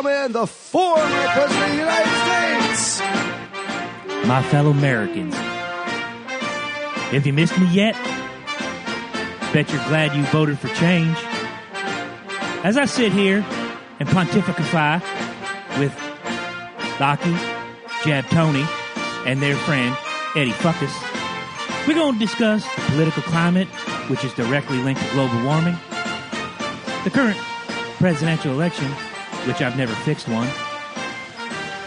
gentlemen, the former President of the United States. My fellow Americans, if you missed me yet, bet you're glad you voted for change. As I sit here and pontificify with Loki, Jabroni, and their friend Eddie Fuckus, we're going to discuss the political climate, which is directly linked to global warming, the current presidential election, which I've never fixed one,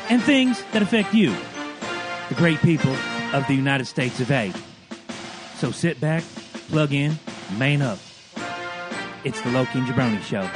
and things that affect you, the great people of the United States of A. So sit back, plug in, main up. It's the Loki and Jabroni Show.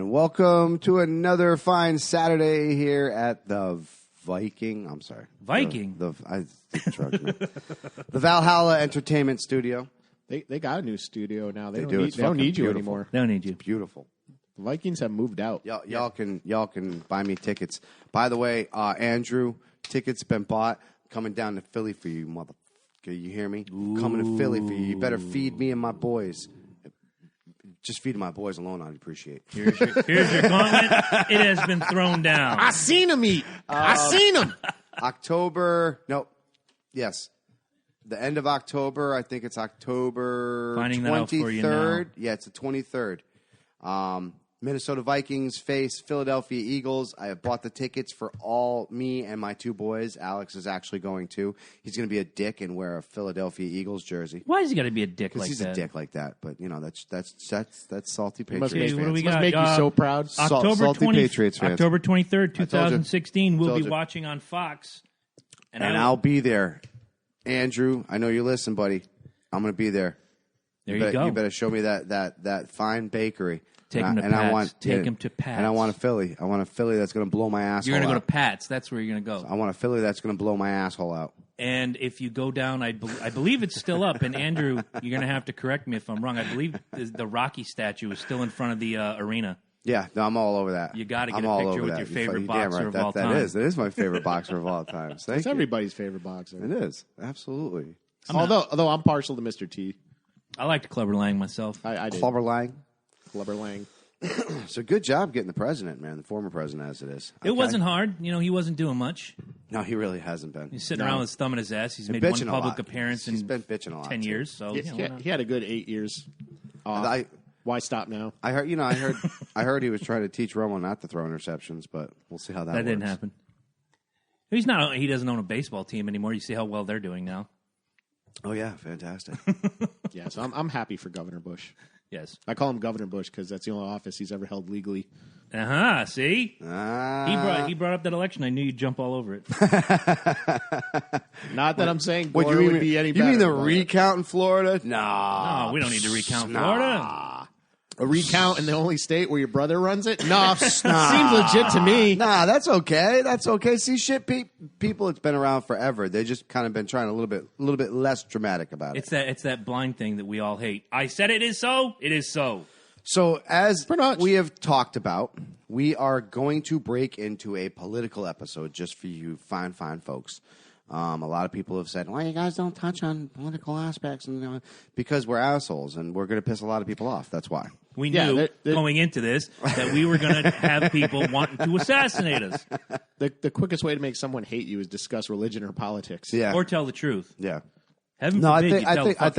Welcome to another fine Saturday here at the Viking. I'm sorry. Viking? The Valhalla Entertainment Studio. They got a new studio now. They do. don't need you anymore. They don't need you. It's beautiful. The Vikings have moved out. Y'all can buy me tickets. By the way, Andrew, tickets been bought. Coming down to Philly for you, motherfucker. You hear me? Ooh. Coming to Philly for you. You better feed me and my boys. Just feeding my boys alone, I'd appreciate. Here's your gauntlet. It has been thrown down. I seen him eat. I seen him. Yes. The end of October, I think it's October Finding 23rd. that out for you now. Yeah, it's the 23rd. Minnesota Vikings face Philadelphia Eagles. I have bought the tickets for me and my two boys. Alex is actually going to. He's going to be a dick and wear a Philadelphia Eagles jersey. Why has he got to be a dick like that? Because he's a dick like that. But, you know, that's salty Patriots Okay, fans. what do we Must got? make you so proud. Salty Patriots fans. October 23rd, 2016, we'll be you. watching on Fox. And I'll be there. Andrew, I know you listen, buddy. I'm going to be there. There you go. You better show me that fine bakery. Take him to Pat's. Take him to Pat's. And I want a Philly. I want a Philly that's going to blow my asshole out. You're going to go to Pat's. That's where you're going to go. I want a Philly that's going to blow my asshole out. And if you go down, I believe it's still up. And Andrew, you're going to have to correct me if I'm wrong. I believe the Rocky statue is still in front of the arena. Yeah, no, I'm all over that. You got to get a picture with your favorite boxer of all time. That is my favorite boxer of all time. It's everybody's favorite boxer. It is, absolutely. Although I'm partial to Mr. T. I liked Clubber Lang myself. I did. Clubber Lang. So good job getting the president, man, the former president as it is. It wasn't hard. You know, he wasn't doing much. No, he really hasn't been. He's sitting around with his thumb in his ass. He's made one public appearance He's been bitching a lot, 10 too. years. So He had a good 8 years off. Why stop now? I heard he was trying to teach Romo not to throw interceptions, but we'll see how that works. didn't happen. He doesn't own a baseball team anymore. You see how well they're doing now. Oh yeah, fantastic. Yeah, so I'm happy for Governor Bush. Yes. I call him Governor Bush because that's the only office he's ever held legally. See? He brought up that election. I knew you'd jump all over it. Not that I'm saying Gore would be any better. You mean the recount in Florida? No, we don't need to recount Florida. A recount in the only state where your brother runs it? No, seems legit to me. Nah, that's okay. That's okay. See, people, it's been around forever. They just kind of been trying a little bit less dramatic about it. It's that blind thing that we all hate. I said it is so. It is so. So as we have talked about, we are going to break into a political episode just for you fine folks. A lot of people have said, "Why you guys don't touch on political aspects?" And because we're assholes and we're going to piss a lot of people off. That's why. We knew going into this that we were going to have people wanting to assassinate us. The quickest way to make someone hate you is discuss religion or politics. Yeah. Or tell the truth. Yeah. Heaven forbid I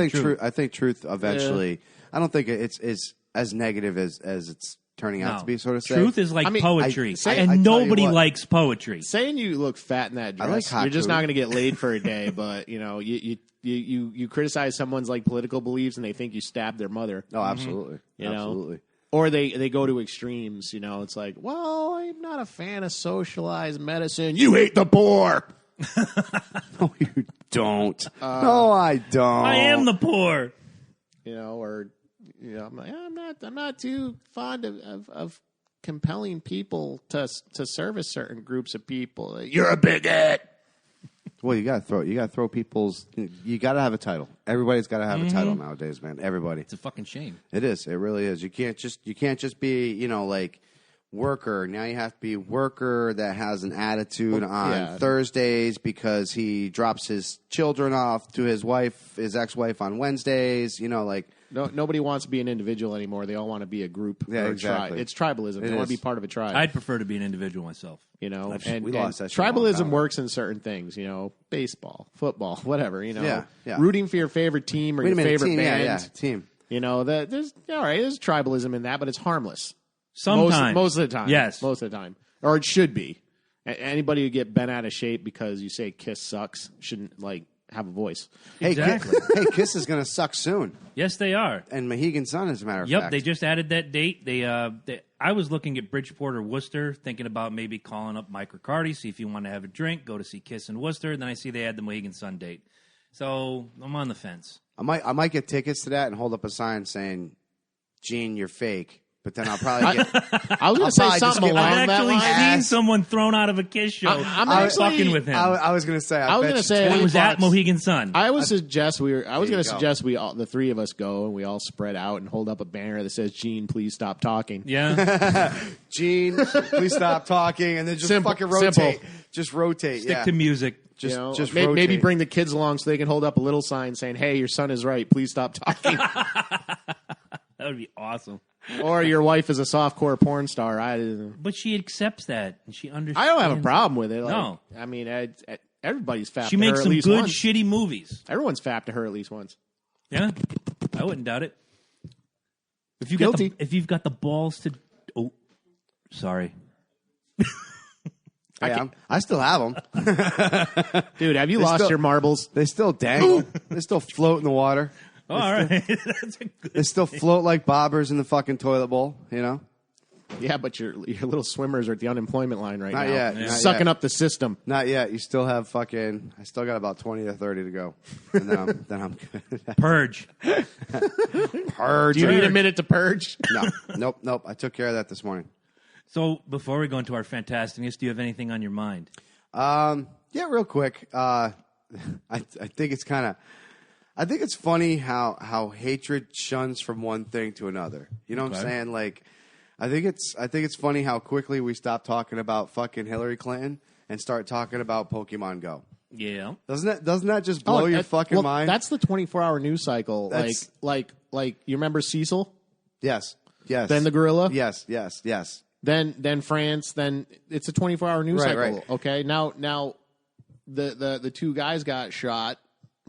think truth eventually. I don't think it's as negative as it's turning out to be, so to say. Truth is like poetry, I nobody likes poetry. Saying you look fat in that dress, you're just not going to get laid for a day. But you criticize someone's like political beliefs, and they think you stabbed their mother. Oh, absolutely, absolutely. Or they go to extremes. It's like, well, I'm not a fan of socialized medicine. You hate the poor. No, you don't. No, I don't. I am the poor. I'm not too fond of compelling people to service certain groups of people. You're a bigot. Well, you gotta throw people's. You gotta have a title. Everybody's gotta have a title nowadays, man. Everybody. It's a fucking shame. It is. It really is. You can't just be like worker. Now you have to be worker that has an attitude on Thursdays because he drops his children off to his ex-wife on Wednesdays. Nobody wants to be an individual anymore. They all want to be a group or a tribe. It's tribalism. They want to be part of a tribe. I'd prefer to be an individual myself. We lost that shit tribalism works in certain things. Baseball, football, whatever. Rooting for your favorite team or your favorite band. Team. There's tribalism in that, but it's harmless. Sometimes. Most of the time. Yes. Most of the time. Or it should be. Anybody who get bent out of shape because you say Kiss sucks shouldn't, have a voice. Exactly. Hey, Kiss is going to suck soon. Yes, they are. And Mohegan Sun, as a matter of fact. Yep, they just added that date. I was looking at Bridgeport or Worcester, thinking about maybe calling up Mike Riccardi, see if you want to have a drink, go to see Kiss in Worcester. And then I see they had the Mohegan Sun date. So I'm on the fence. I might get tickets to that and hold up a sign saying, Gene, you're fake. But then I'll probably get... I was going to say something along that line. I've actually seen someone thrown out of a Kiss show. I was fucking with him. I was going to say... it was at Mohegan Sun. I would suggest the three of us go and we all spread out and hold up a banner that says, Gene, please stop talking. Yeah. Gene, please stop talking. And then just fucking rotate. Simple. Just rotate. Stick to music. Just maybe bring the kids along so they can hold up a little sign saying, hey, your son is right. Please stop talking. That would be awesome. Or your wife is a softcore porn star. But she accepts that, and she understands. I don't have a problem with it. No. I mean, everybody's fapped she to her makes at some least good, once. shitty movies. Everyone's fapped to her at least once. Yeah, I wouldn't doubt it. If you've got the balls to... Oh, sorry. I still have them. Dude, have you lost your marbles? They still dangle. They still float in the water. Oh, all right. They still float like bobbers in the fucking toilet bowl, Yeah, but your little swimmers are at the unemployment line right now. Not yet. Sucking up the system. Not yet. You still have I still got about 20 to 30 to go. And then I'm good. Purge. Purge. Do you need a minute to purge? No. Nope. I took care of that this morning. So before we go into our fantasticness, do you have anything on your mind? Yeah, real quick. I think it's I think it's funny how hatred shuns from one thing to another. You know what I'm saying? I think it's funny how quickly we stop talking about fucking Hillary Clinton and start talking about Pokemon Go. Yeah. Doesn't that just blow your fucking mind? That's the 24-hour news cycle. Like you remember Cecil? Yes. Then the gorilla? Yes. Then France, then it's a 24-hour news cycle. Right. Okay. Now the two guys got shot.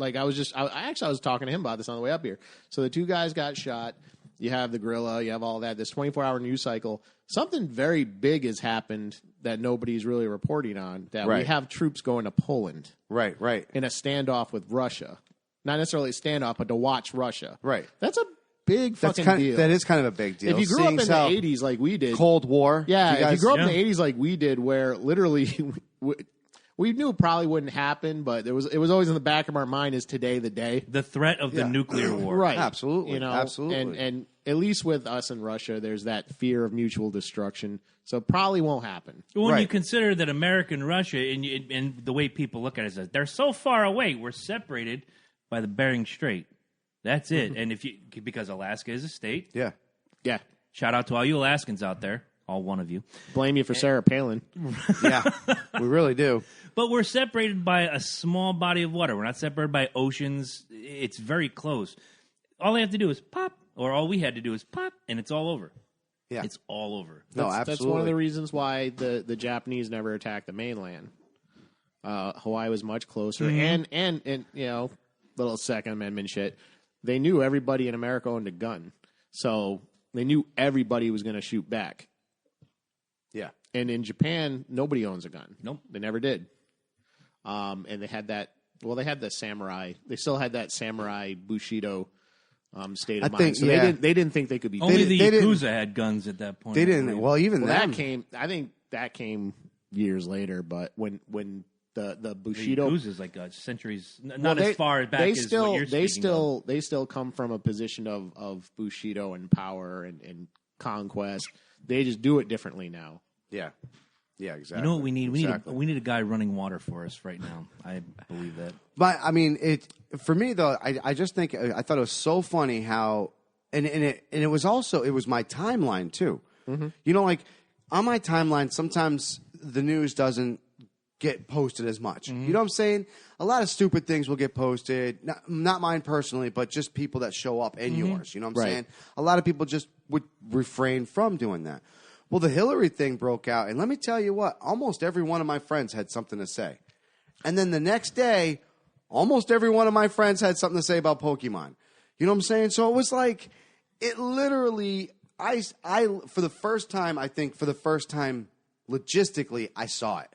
I was talking to him about this on the way up here. So the two guys got shot. You have the gorilla. You have all that. This 24-hour news cycle. Something very big has happened that nobody's really reporting on. That we have troops going to Poland. Right. In a standoff with Russia. Not necessarily a standoff, but to watch Russia. Right. That's a big fucking deal. That is kind of a big deal. If you grew up in the 80s like we did. Cold War. Yeah, if you grew up in the 80s like we did, where literally... We knew it probably wouldn't happen, but it was always in the back of our mind, is today the day? The threat of the nuclear war. Right. Absolutely. Absolutely. And at least with us and Russia, there's that fear of mutual destruction. So it probably won't happen. When you consider that America and Russia, and the way people look at it, is they're so far away, we're separated by the Bering Strait. That's it. And because Alaska is a state. Yeah. Shout out to all you Alaskans out there. All one of you. Blame you for Sarah Palin. Yeah, we really do. But we're separated by a small body of water. We're not separated by oceans. It's very close. All they have to do is pop, or all we had to do is pop, and it's all over. Yeah. It's all over. Absolutely. That's one of the reasons why the Japanese never attacked the mainland. Hawaii was much closer. Mm-hmm. And little Second Amendment shit. They knew everybody in America owned a gun. So they knew everybody was going to shoot back. Yeah. And in Japan, nobody owns a gun. Nope. They never did. And they had that. Well, they had the samurai. They still had that samurai Bushido state of mind. So they didn't think they could be. Only the Yakuza had guns at that point. They didn't. Well, even that came. I think that came years later. But when the Bushido. Goose is like centuries, not as far back as what you're speaking of. They still come from a position of Bushido and power and conquest. They just do it differently now. Yeah. Yeah, exactly. You know what we need? We need a guy running water for us right now. I believe that. But I mean, for me though, I just think I thought it was so funny how, and it was my timeline too. Mm-hmm. You know, like on my timeline, sometimes the news doesn't get posted as much. Mm-hmm. You know what I'm saying? A lot of stupid things will get posted. Not mine personally, but just people that show up in yours. You know what I'm saying? A lot of people just would refrain from doing that. Well, the Hillary thing broke out, and let me tell you what, almost every one of my friends had something to say. And then the next day, almost every one of my friends had something to say about Pokemon. You know what I'm saying? So it was like, it literally, I for the first time logistically, I saw it.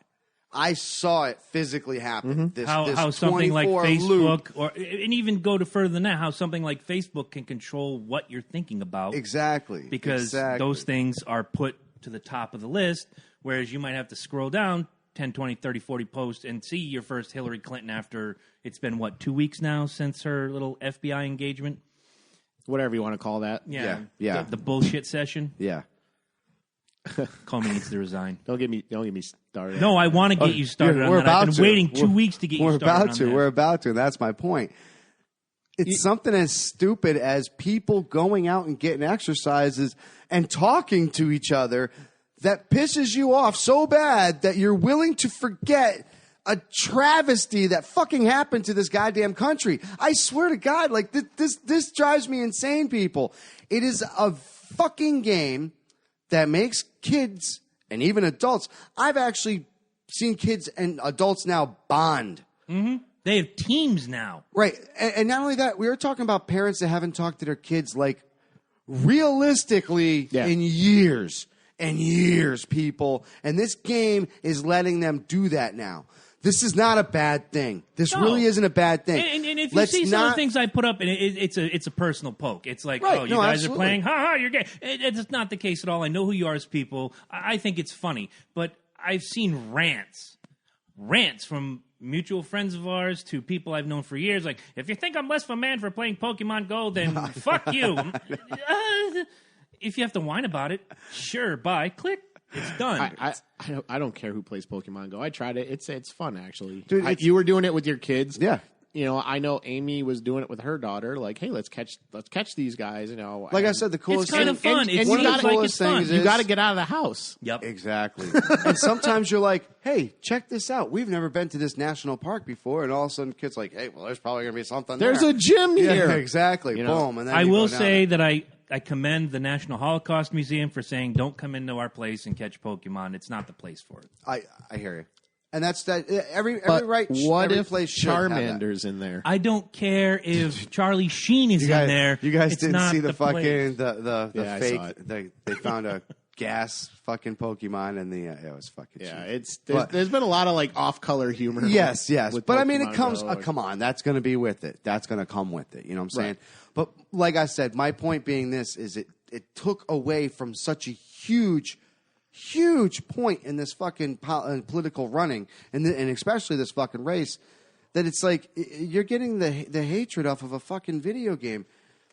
I saw it physically happen. Mm-hmm. How something like Facebook, and even go to further than that, how something like Facebook can control what you're thinking about. Exactly. Because those things are put to the top of the list, whereas you might have to scroll down 10, 20, 30, 40 posts and see your first Hillary Clinton after it's been, 2 weeks now since her little FBI engagement? Whatever you want to call that. Yeah. The bullshit session. Yeah. Comey needs to resign. Don't get me started. No, I want to get you started on that. I've been waiting 2 weeks to get you started on that. We're about to. That's my point. It's something as stupid as people going out and getting exercises and talking to each other that pisses you off so bad that you're willing to forget a travesty that fucking happened to this goddamn country. I swear to God, like this drives me insane, people. It is a fucking game that makes kids and even adults. I've actually seen kids and adults now bond. Mm-hmm. They have teams now. Right. And not only that, we were talking about parents that haven't talked to their kids like realistically in years and years, people. And this game is letting them do that now. This is not a bad thing. This really isn't a bad thing. And if you see some of the things I put up, and it's a personal poke. It's like, you guys are playing, you're gay. It's not the case at all. I know who you are as people. I think it's funny. But I've seen rants from mutual friends of ours to people I've known for years. Like, if you think I'm less of a man for playing Pokemon Go, then fuck you. If you have to whine about it, sure, bye, click. It's done. I don't care who plays Pokemon Go. I tried it. It's fun, actually. Dude, you were doing it with your kids. Yeah. You know, I know Amy was doing it with her daughter. Like, hey, let's catch these guys. You know, like I said, the coolest. It's kind of fun. And One of the coolest things you got to get out of the house. Yep, exactly. And sometimes you're like, hey, check this out. We've never been to this national park before, and all of a sudden, kids like, hey, well, there's probably gonna be something. There's a gym here. Yeah, exactly. Boom. And then I will say that I commend the National Holocaust Museum for saying, don't come into our place and catch Pokemon. It's not the place for it. I hear you. And that's that. Every what if place Charmander's in there? I don't care if Charlie Sheen is in there. You guys didn't see the fucking the fake. They found a gas fucking Pokemon and it was fucking cheap. There's been a lot of like off-color humor. Yes. But I mean, it comes. Go, come on, that's going to be with it. That's going to come with it. You know what I'm saying? Right. But like I said, my point being this is it took away from such a huge point in this fucking political running and especially this fucking race that it's like you're getting the hatred off of a fucking video game.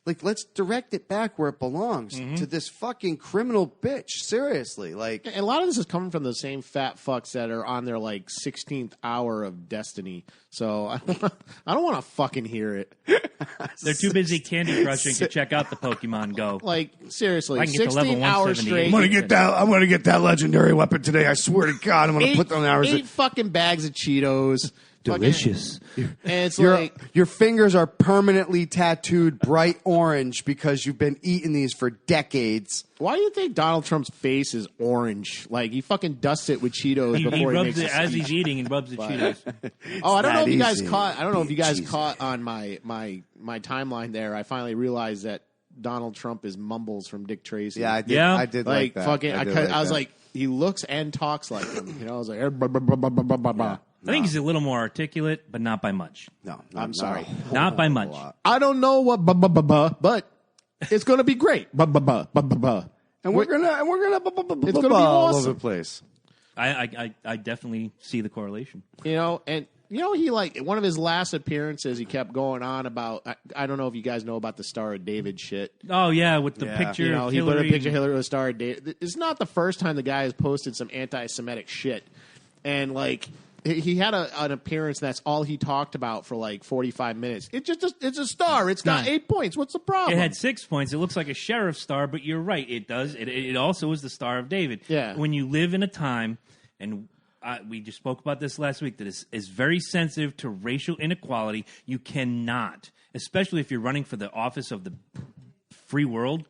Like, let's direct it back where it belongs to this fucking criminal bitch. Seriously, like, and a lot of this is coming from the same fat fucks that are on their like 16th hour of Destiny. So I don't want to fucking hear it. They're too busy candy crushing to check out the Pokemon Go. Like, seriously, I can get to level 16 hours straight. I'm gonna get that legendary weapon today. I swear to God, I'm gonna put them hours. 8 fucking bags of Cheetos. Delicious. And it's your fingers are permanently tattooed bright orange because you've been eating these for decades. Why do you think Donald Trump's face is orange? Like, he fucking dusts it with Cheetos before he rubs makes it as he's eating and rubs the Cheetos. I don't know if you guys caught. I don't know if you guys caught on my timeline there. I finally realized that Donald Trump is Mumbles from Dick Tracy. Yeah, I did. Yeah. I did like that. Fucking, I was like, he looks and talks like him. You know, I was like, blah, blah, blah, blah, blah, blah, blah. I think he's a little more articulate, but not by much. No, I'm sorry. Not by much. I don't know what but it's going to be great. And we're gonna it's going to be all awesome. over the place. I definitely see the correlation. You know, and you know, he like one of his last appearances, he kept going on about. I don't know if you guys know about the Star of David shit. Oh yeah, with the picture. You know, of he Hillary. put a picture of Hillary with the Star of David. It's not the first time the guy has posted some anti-Semitic shit, and like he had an appearance. That's all he talked about for like 45 minutes. It's a star. It's got 8 points. What's the problem? It had 6 points. It looks like a sheriff's star, but you're right. It does. It also is the Star of David. Yeah. When you live in a time, and we just spoke about this last week, that is very sensitive to racial inequality. You cannot, especially if you're running for the office of the free world,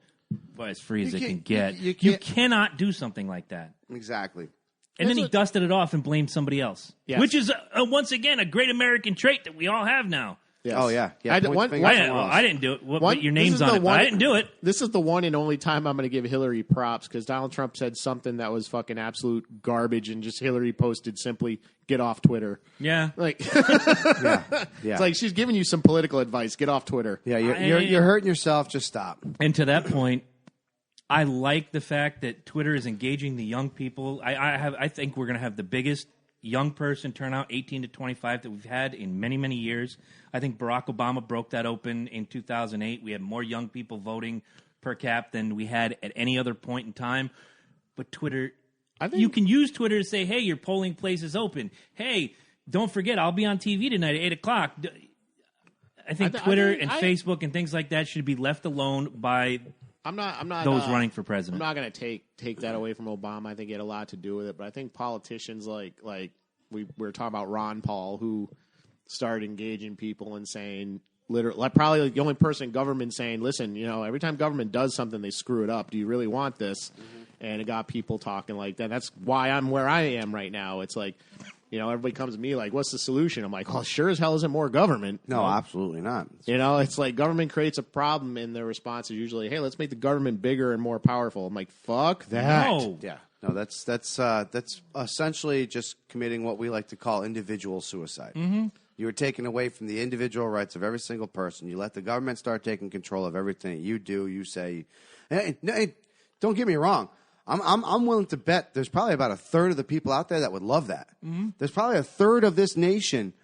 well, as free as it can get, you cannot do something like that. Exactly. And then he dusted it off and blamed somebody else, which is, once again, a great American trait that we all have now. Yes. Oh, yeah. I didn't do it. But your name's on it. But I didn't do it. This is the one and only time I'm going to give Hillary props, because Donald Trump said something that was fucking absolute garbage, and just Hillary posted simply, "Get off Twitter." Yeah. Like, Yeah. it's like she's giving you some political advice. Get off Twitter. Yeah, you're hurting yourself. Just stop. And to that point, I like the fact that Twitter is engaging the young people. I think we're going to have the biggest young person turnout, 18 to 25, that we've had in many, many years. I think Barack Obama broke that open in 2008. We had more young people voting per cap than we had at any other point in time. But Twitter, you can use Twitter to say, hey, your polling place is open. Hey, don't forget, I'll be on TV tonight at 8 o'clock. I think Twitter and Facebook and things like that should be left alone by I'm not those running for president. I'm not going to take that away from Obama. I think he had a lot to do with it, but I think politicians like we were talking about Ron Paul, who started engaging people and saying, literally, like probably the only person in government saying, listen, you know, every time government does something, they screw it up. Do you really want this? Mm-hmm. And it got people talking like that. That's why I'm where I am right now. It's like, you know, everybody comes to me like, what's the solution? I'm like, well, sure as hell isn't more government. No, absolutely not. You know, it's like government creates a problem, and their response is usually, hey, let's make the government bigger and more powerful. I'm like, fuck that. No. Yeah. No, that's essentially just committing what we like to call individual suicide. Mm-hmm. You are taking away from the individual rights of every single person. You let the government start taking control of everything you do, you say. Hey, don't get me wrong. I'm willing to bet there's probably about a third of the people out there that would love that. Mm-hmm. There's probably a third of this nation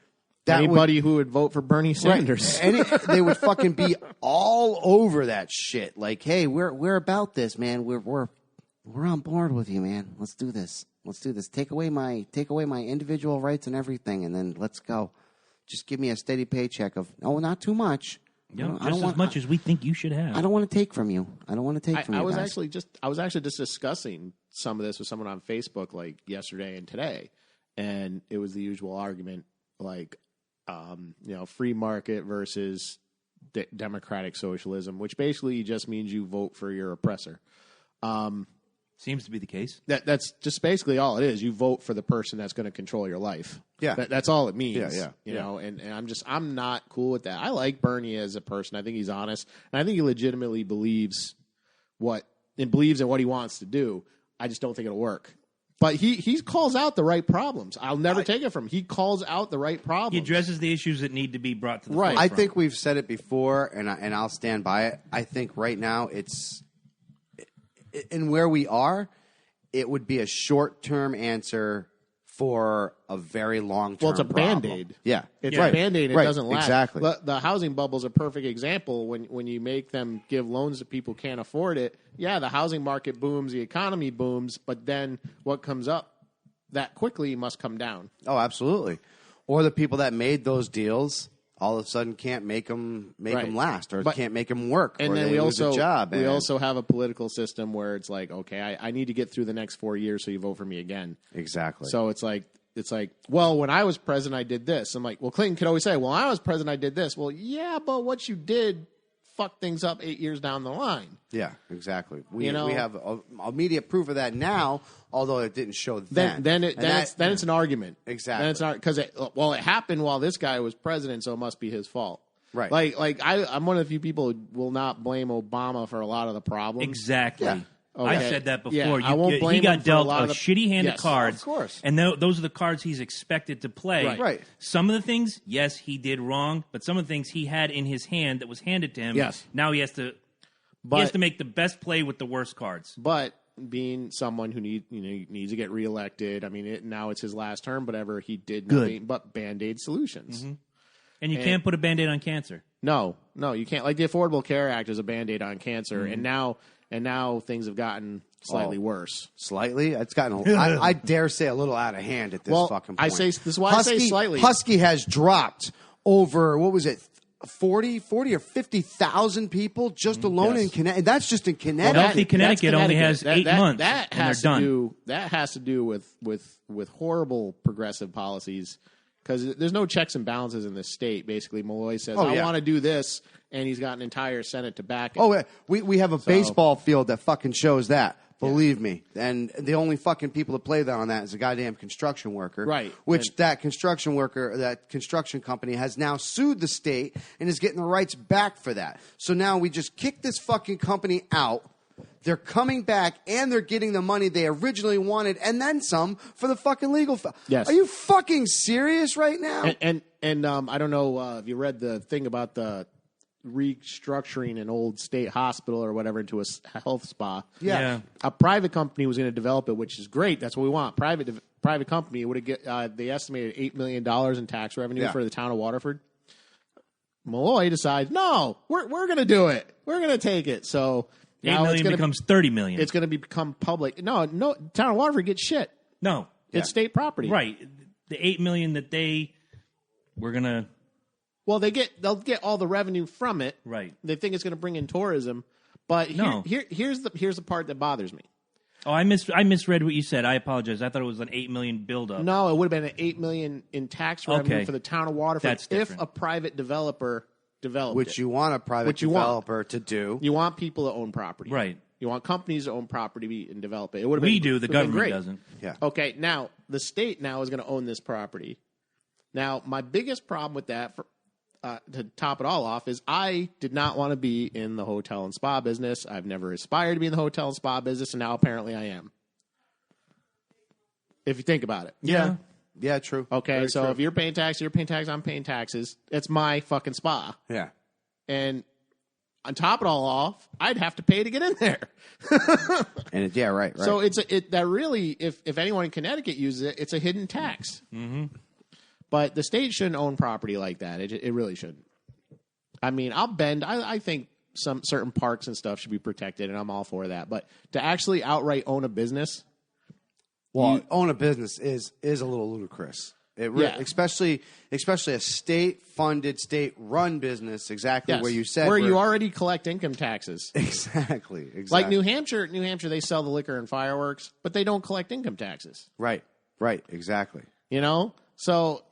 that who would vote for Bernie Sanders. Right, they would fucking be all over that shit. Like, hey, we're about this, man. We're on board with you, man. Let's do this. Take away my individual rights and everything, and then let's go. Just give me a steady paycheck of not too much. Yeah, just as much as we think you should have. I don't want to take from you. I was actually just discussing some of this with someone on Facebook like yesterday and today, and it was the usual argument like, free market versus democratic socialism, which basically just means you vote for your oppressor. Seems to be the case. That's just basically all it is. You vote for the person that's going to control your life. Yeah, that's all it means. Yeah. You know, and I'm not cool with that. I like Bernie as a person. I think he's honest, and I think he legitimately believes in what he wants to do. I just don't think it'll work. But he calls out the right problems. I'll never take it from him. He calls out the right problems. He addresses the issues that need to be brought to the forefront. I think we've said it before, and I'll stand by it. I think right now it's. In where we are, it would be a short-term answer for a very long-term Well, it's a problem. Band-Aid. Yeah. It's a Band-Aid. It doesn't last. Exactly. The housing bubble is a perfect example. When you make them give loans to people who can't afford it, yeah, the housing market booms, the economy booms, but then what comes up that quickly must come down. Oh, absolutely. Or the people that made those deals all of a sudden can't make them last, or can't make them work, and or then they lose a job. We also have a political system where it's like, okay, I need to get through the next 4 years, so you vote for me again. Exactly. So it's like, well, when I was president, I did this. I'm like, well, Clinton could always say, well, when I was president, I did this. Well, yeah, but what you did fucked things up 8 years down the line. Yeah, exactly. We have immediate proof of that now, although it didn't show then. Then it's an argument. Exactly. Then it's not because it happened while this guy was president, so it must be his fault. Right. Like I'm one of the few people who will not blame Obama for a lot of the problems. Exactly. Yeah. Okay. I said that before. Yeah, I won't blame he got him dealt for a lot a shitty hand of cards. Of course. And those are the cards he's expected to play. Right. Some of the things, yes, he did wrong, but some of the things he had in his hand that was handed to him, yes. Now he has to make the best play with the worst cards. But being someone who needs to get reelected, I mean, now it's his last term, whatever, he did Good. nothing but Band-Aid solutions. Mm-hmm. And you can't put a Band-Aid on cancer. No, you can't. Like the Affordable Care Act is a Band-Aid on cancer, and now things have gotten slightly worse. Slightly? It's gotten, I dare say, a little out of hand at this fucking point. This is why I say slightly. Husky has dropped over, what was it, 40 or 50,000 people just alone in Connecticut. And that's just in Connecticut. Well, Healthy Connecticut only has 8 months, that and they're done. That has to do with horrible progressive policies, because there's no checks and balances in this state. Basically, Malloy says, I want to do this, and he's got an entire Senate to back it. Oh, yeah. We have a baseball field that fucking shows that. Believe me. And the only fucking people that play that on that is a goddamn construction worker. Right. Which that construction company has now sued the state and is getting the rights back for that. So now we just kick this fucking company out. They're coming back and they're getting the money they originally wanted and then some for the fucking legal. Yes. Are you fucking serious right now? And I don't know if you read the thing about the restructuring an old state hospital or whatever into a health spa. Yeah. A private company was going to develop it, which is great. That's what we want. Private company would get. They estimated $8 million in tax revenue for the town of Waterford. Malloy decides, no, we're going to do it. We're going to take it. So $8 million becomes $30 million. It's going to become public. No, town of Waterford gets shit. No, it's state property. Right. The $8 million that we're going to. Well, they'll get all the revenue from it. Right. They think it's going to bring in tourism, but here's the part that bothers me. Oh, I misread what you said. I apologize. I thought it was an $8 million buildup. No, it would have been an $8 million in tax revenue for the town of Waterford. That's different. If a private developer developed Which you want a private developer to do. You want people to own property. Right. You want companies to own property and develop it. We do. The government doesn't. Yeah. Okay, now the state now is going to own this property. Now, my biggest problem with that, to top it all off, is I did not want to be in the hotel and spa business. I've never aspired to be in the hotel and spa business, and now apparently I am. If you think about it. Yeah. Yeah, true. Okay, Very so true. if you're paying taxes, I'm paying taxes. It's my fucking spa. Yeah. And on top of it all off, I'd have to pay to get in there. And right. So that really, if anyone in Connecticut uses it, it's a hidden tax. Mm-hmm. But the state shouldn't own property like that. It really shouldn't. I mean, I'll bend. I think some certain parks and stuff should be protected, and I'm all for that. But to actually outright own a business, own a business is a little ludicrous. Especially a state-funded, state-run business. Exactly where you said where you already collect income taxes. Exactly. Like New Hampshire, they sell the liquor and fireworks, but they don't collect income taxes. Right. Exactly. So.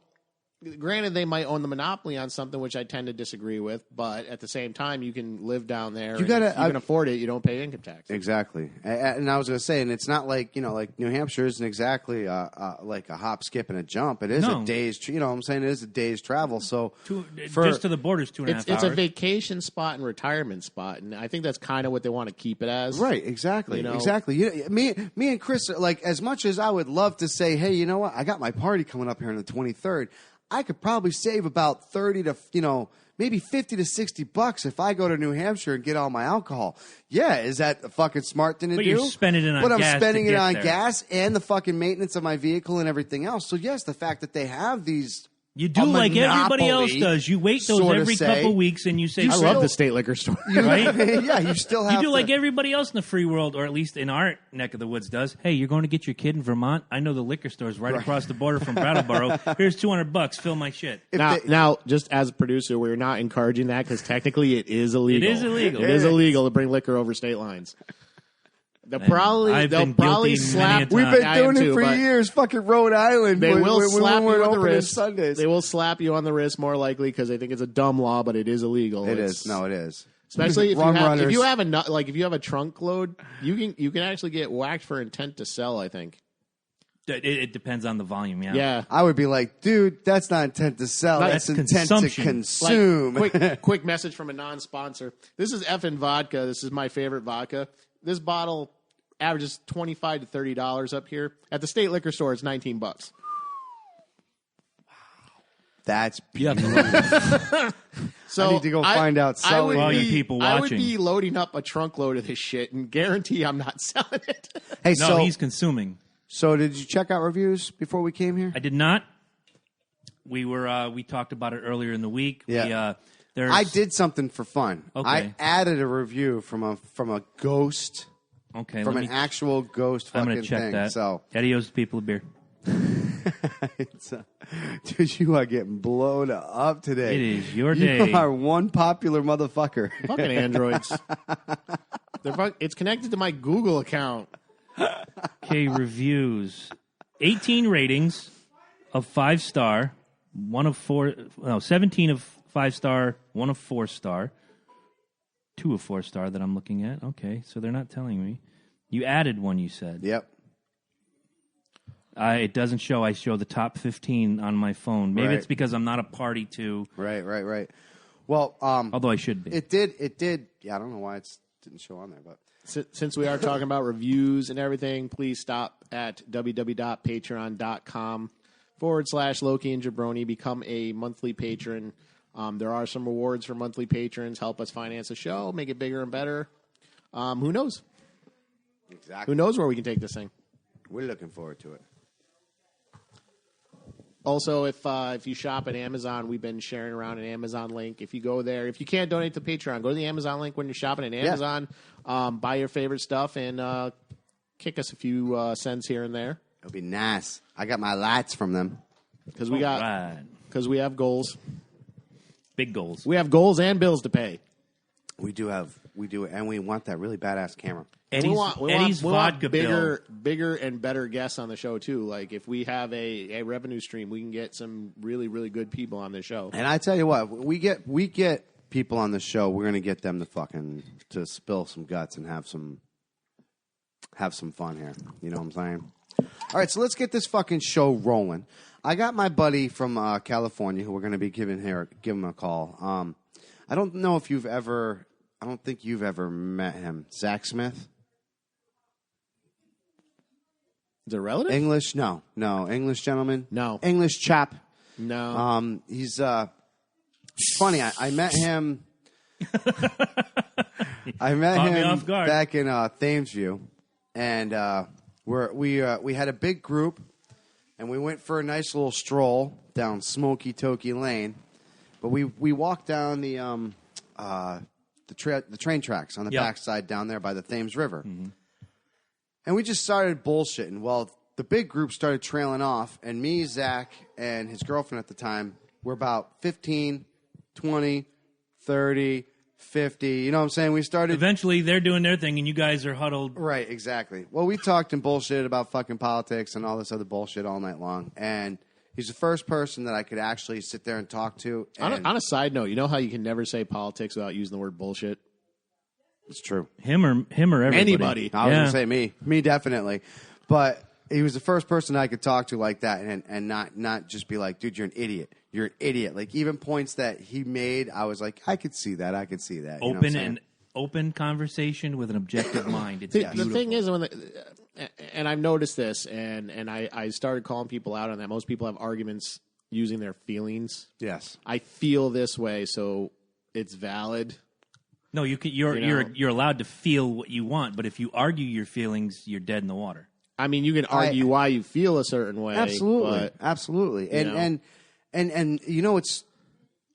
Granted, they might own the monopoly on something, which I tend to disagree with, but at the same time, you can live down there. If you can afford it, you don't pay income tax. Exactly. And I was going to say, and it's not like, like New Hampshire isn't exactly like a hop, skip, and a jump. It is a day's, what I'm saying? It is a day's travel. So just to the border is 2.5 hours. It's a vacation spot and retirement spot, and I think that's kind of what they want to keep it as. Right, exactly. Exactly. Me and Chris, like, as much as I would love to say, hey, you know what? I got my party coming up here on the 23rd. I could probably save about 30 to, maybe 50 to $60 if I go to New Hampshire and get all my alcohol. Yeah, is that a fucking smart thing to do? But you're spending it on gas. But I'm spending it on gas and the fucking maintenance of my vehicle and everything else. So, yes, the fact that they have these. You do like everybody else does. You wait those every couple weeks and you say, I love the state liquor store. Right? Yeah, you still have You do like everybody else in the free world, or at least in our neck of the woods does. Hey, you're going to get your kid in Vermont? I know the liquor store's right across the border from Brattleboro. Here's $200. Fill my shit. Now, just as a producer, we're not encouraging that because technically it is illegal. It is illegal. It is illegal to bring liquor over state lines. They'll probably slap. We've been doing it for years. Fucking Rhode Island. They will slap you on the wrist. Sundays. They will slap you on the wrist more likely because they think it's a dumb law, but it is illegal. It is. No, it is. Especially if you have a trunk load, you can actually get whacked for intent to sell. I think. It depends on the volume. Yeah. I would be like, dude, that's not intent to sell. That's intent to consume. Like, quick message from a non-sponsor. This is effing vodka. This is my favorite vodka. This bottle averages $25 to $30 up here. At the state liquor store, it's $19. That's You have to beautiful. So I need to go find out selling. All you people I would watching. be loading up a trunk load of this shit and guarantee I'm not selling it. Hey, No, he's consuming. So did you check out reviews before we came here? I did not. We talked about it earlier in the week. Yeah. There's, I did something for fun. Okay. I added a review from a ghost, Okay. from an actual ghost I'm fucking going to check thing. that. So, Eddie owes the people a beer. dude, you are getting blown up today. It is your day. You are one popular motherfucker. Fucking androids. It's connected to my Google account. Okay, reviews. 18 ratings of 5-star, 17 of 5-star, 1 of 4-star, 2 of 4-star that I'm looking at. Okay, so they're not telling me. You added one, you said. Yep. It doesn't show. I show the top 15 on my phone. Maybe Right. it's because I'm not a party to. Right. Well, Although I should be. it did. Yeah, I don't know why it didn't show on there, but Since we are talking about reviews and everything, please stop at www.patreon.com/Loki and Jabroni. Become a monthly patron. There are some rewards for monthly patrons. Help us finance the show, make it bigger and better. Who knows? exactly. Who knows where we can take this thing? We're looking forward to it. Also, if you shop at Amazon, we've been sharing around an Amazon link. If you go there, if you can't donate to Patreon, go to the Amazon link when you're shopping at Amazon. Buy your favorite stuff and kick us a few cents here and there. It'll be nice. I got my lights from them. Because we have goals. Big goals. We have goals and bills to pay. We do, and we want that really badass camera. Eddie's vodka bill. bigger and better guests on the show too. Like if we have a revenue stream, we can get some really, really good people on the show. And I tell you what, we get people on the show. We're gonna get them to spill some guts and have some fun here. You know what I'm saying? All right, so let's get this fucking show rolling. I got my buddy from California who we're gonna be give him a call. I don't know if you've ever. I don't think you've ever met him. Zach Smith? Is it a relative? English? No. English gentleman? No. English chap? No. He's funny. I met him. I met Caught me him off guard. back in Thamesview, and we had a big group, and we went for a nice little stroll down Smoky Tokey Lane. But we walked down the train tracks on the backside down there by the Thames River. Mm-hmm. And we just started bullshitting. Well, the big group started trailing off, and me, Zach, and his girlfriend at the time were about 15, 20, 30, 50. You know what I'm saying? We started... Eventually, they're doing their thing, and you guys are huddled. Right, exactly. Well, we talked and bullshitted about fucking politics and all this other bullshit all night long. And he's the first person that I could actually sit there and talk to. And On a side note, you know how you can never say politics without using the word bullshit? it's true. Him or everybody. Anybody. I was going to say me definitely. But he was the first person I could talk to like that and not just be like, dude, you're an idiot. You're an idiot. Like even points that he made, I was like, I could see that. You know what I'm saying? Open conversation with an objective mind. It's The beautiful. thing is, and I've noticed this, and I started calling people out on that. Most people have arguments using their feelings. Yes. I feel this way, so it's valid. No, you're allowed to feel what you want, but if you argue your feelings, you're dead in the water. I mean, you can argue why you feel a certain way. Absolutely, but, absolutely. And you know, it's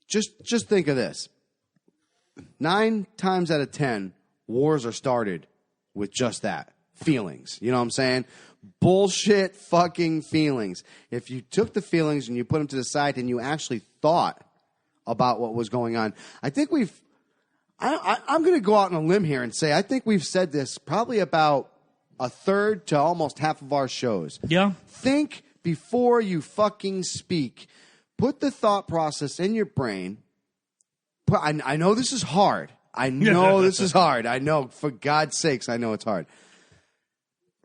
just think of this. 9 times out of 10, wars are started with just that. Feelings. You know what I'm saying? Bullshit fucking feelings. If you took the feelings and you put them to the side and you actually thought about what was going on, I think I'm going to go out on a limb here and say I think we've said this probably about a third to almost half of our shows. Yeah. Think before you fucking speak. Put the thought process in your brain. I know this is hard. I know this is hard. I know, for God's sakes, I know it's hard.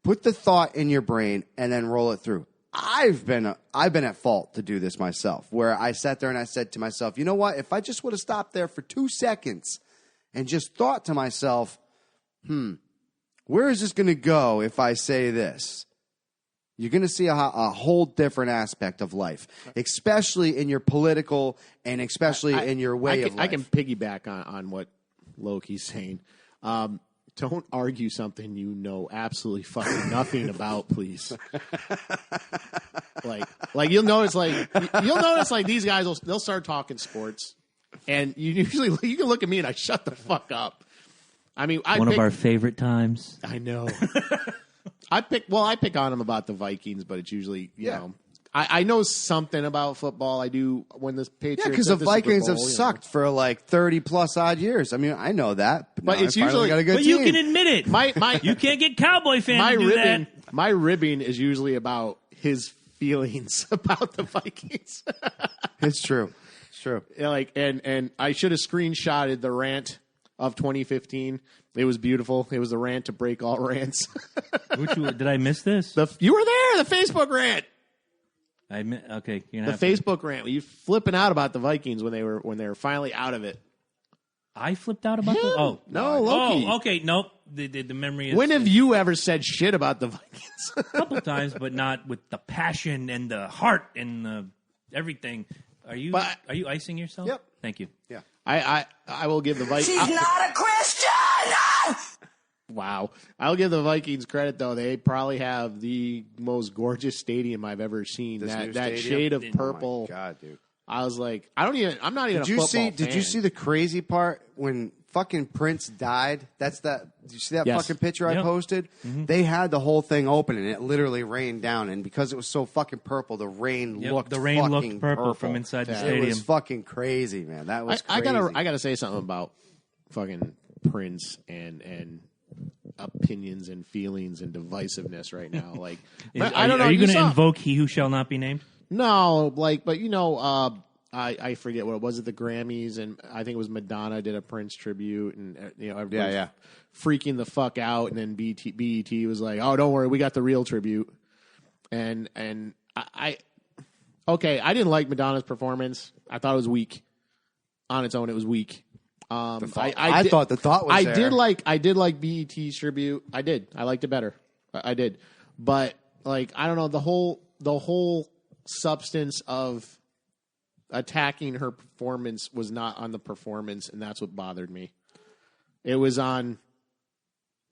Put the thought in your brain and then roll it through. I've been at fault to do this myself, where I sat there and I said to myself, you know what? If I just would have stopped there for 2 seconds and just thought to myself, where is this going to go if I say this? You're going to see a whole different aspect of life, especially in your political and especially in your way of life. I can piggyback on what Loki's saying. Don't argue something you know absolutely fucking nothing about, please. like you'll notice these guys they'll start talking sports, and you can look at me and I shut the fuck up. I mean, one of our favorite times. I know. I pick on them about the Vikings, but it's usually you know. I know something about football. I do when the Patriots. Yeah, because the Vikings have sucked for like 30+ odd years. I mean, I know that, but it's usually got a good but team. you can admit it. You can't get Cowboy fans to do that. My ribbing is usually about his feelings about the Vikings. It's true. It's true. Like, and I should have screenshotted the rant of 2015. It was beautiful. It was the rant to break all rants. Did I miss this? You were there. The Facebook rant. Okay, Facebook rant. You flipping out about the Vikings when they were finally out of it. I flipped out about that. Oh no, Loki. Oh, okay, nope. The memory is. When have you ever said shit about the Vikings? A couple times, but not with the passion and the heart and the everything. Are you icing yourself? Yep. Thank you. Yeah. I will give the Vikings. She's not a Christian. Wow. I'll give the Vikings credit, though. They probably have the most gorgeous stadium I've ever seen. That shade of purple. Oh my God, dude. I was like, I'm not even a football fan. Did you see the crazy part when fucking Prince died? Did you see that fucking picture I posted? Mm-hmm. They had the whole thing open and it literally rained down. And because it was so fucking purple, the rain looked purple from inside the stadium. It was fucking crazy, man. That was crazy. I gotta say something about fucking Prince and opinions and feelings and divisiveness right now. Like, I don't know. Are you going to invoke he who shall not be named? No, but I forget what it was at the Grammys, and I think it was Madonna did a Prince tribute, and everybody freaking the fuck out, and then BET was like, "Oh, don't worry, we got the real tribute," and I didn't like Madonna's performance. I thought it was weak on its own. It was weak. I thought the thought was there. I did like BET's tribute. I did. I liked it better. I did, but like I don't know the whole substance of attacking her performance was not on the performance, and that's what bothered me. It was on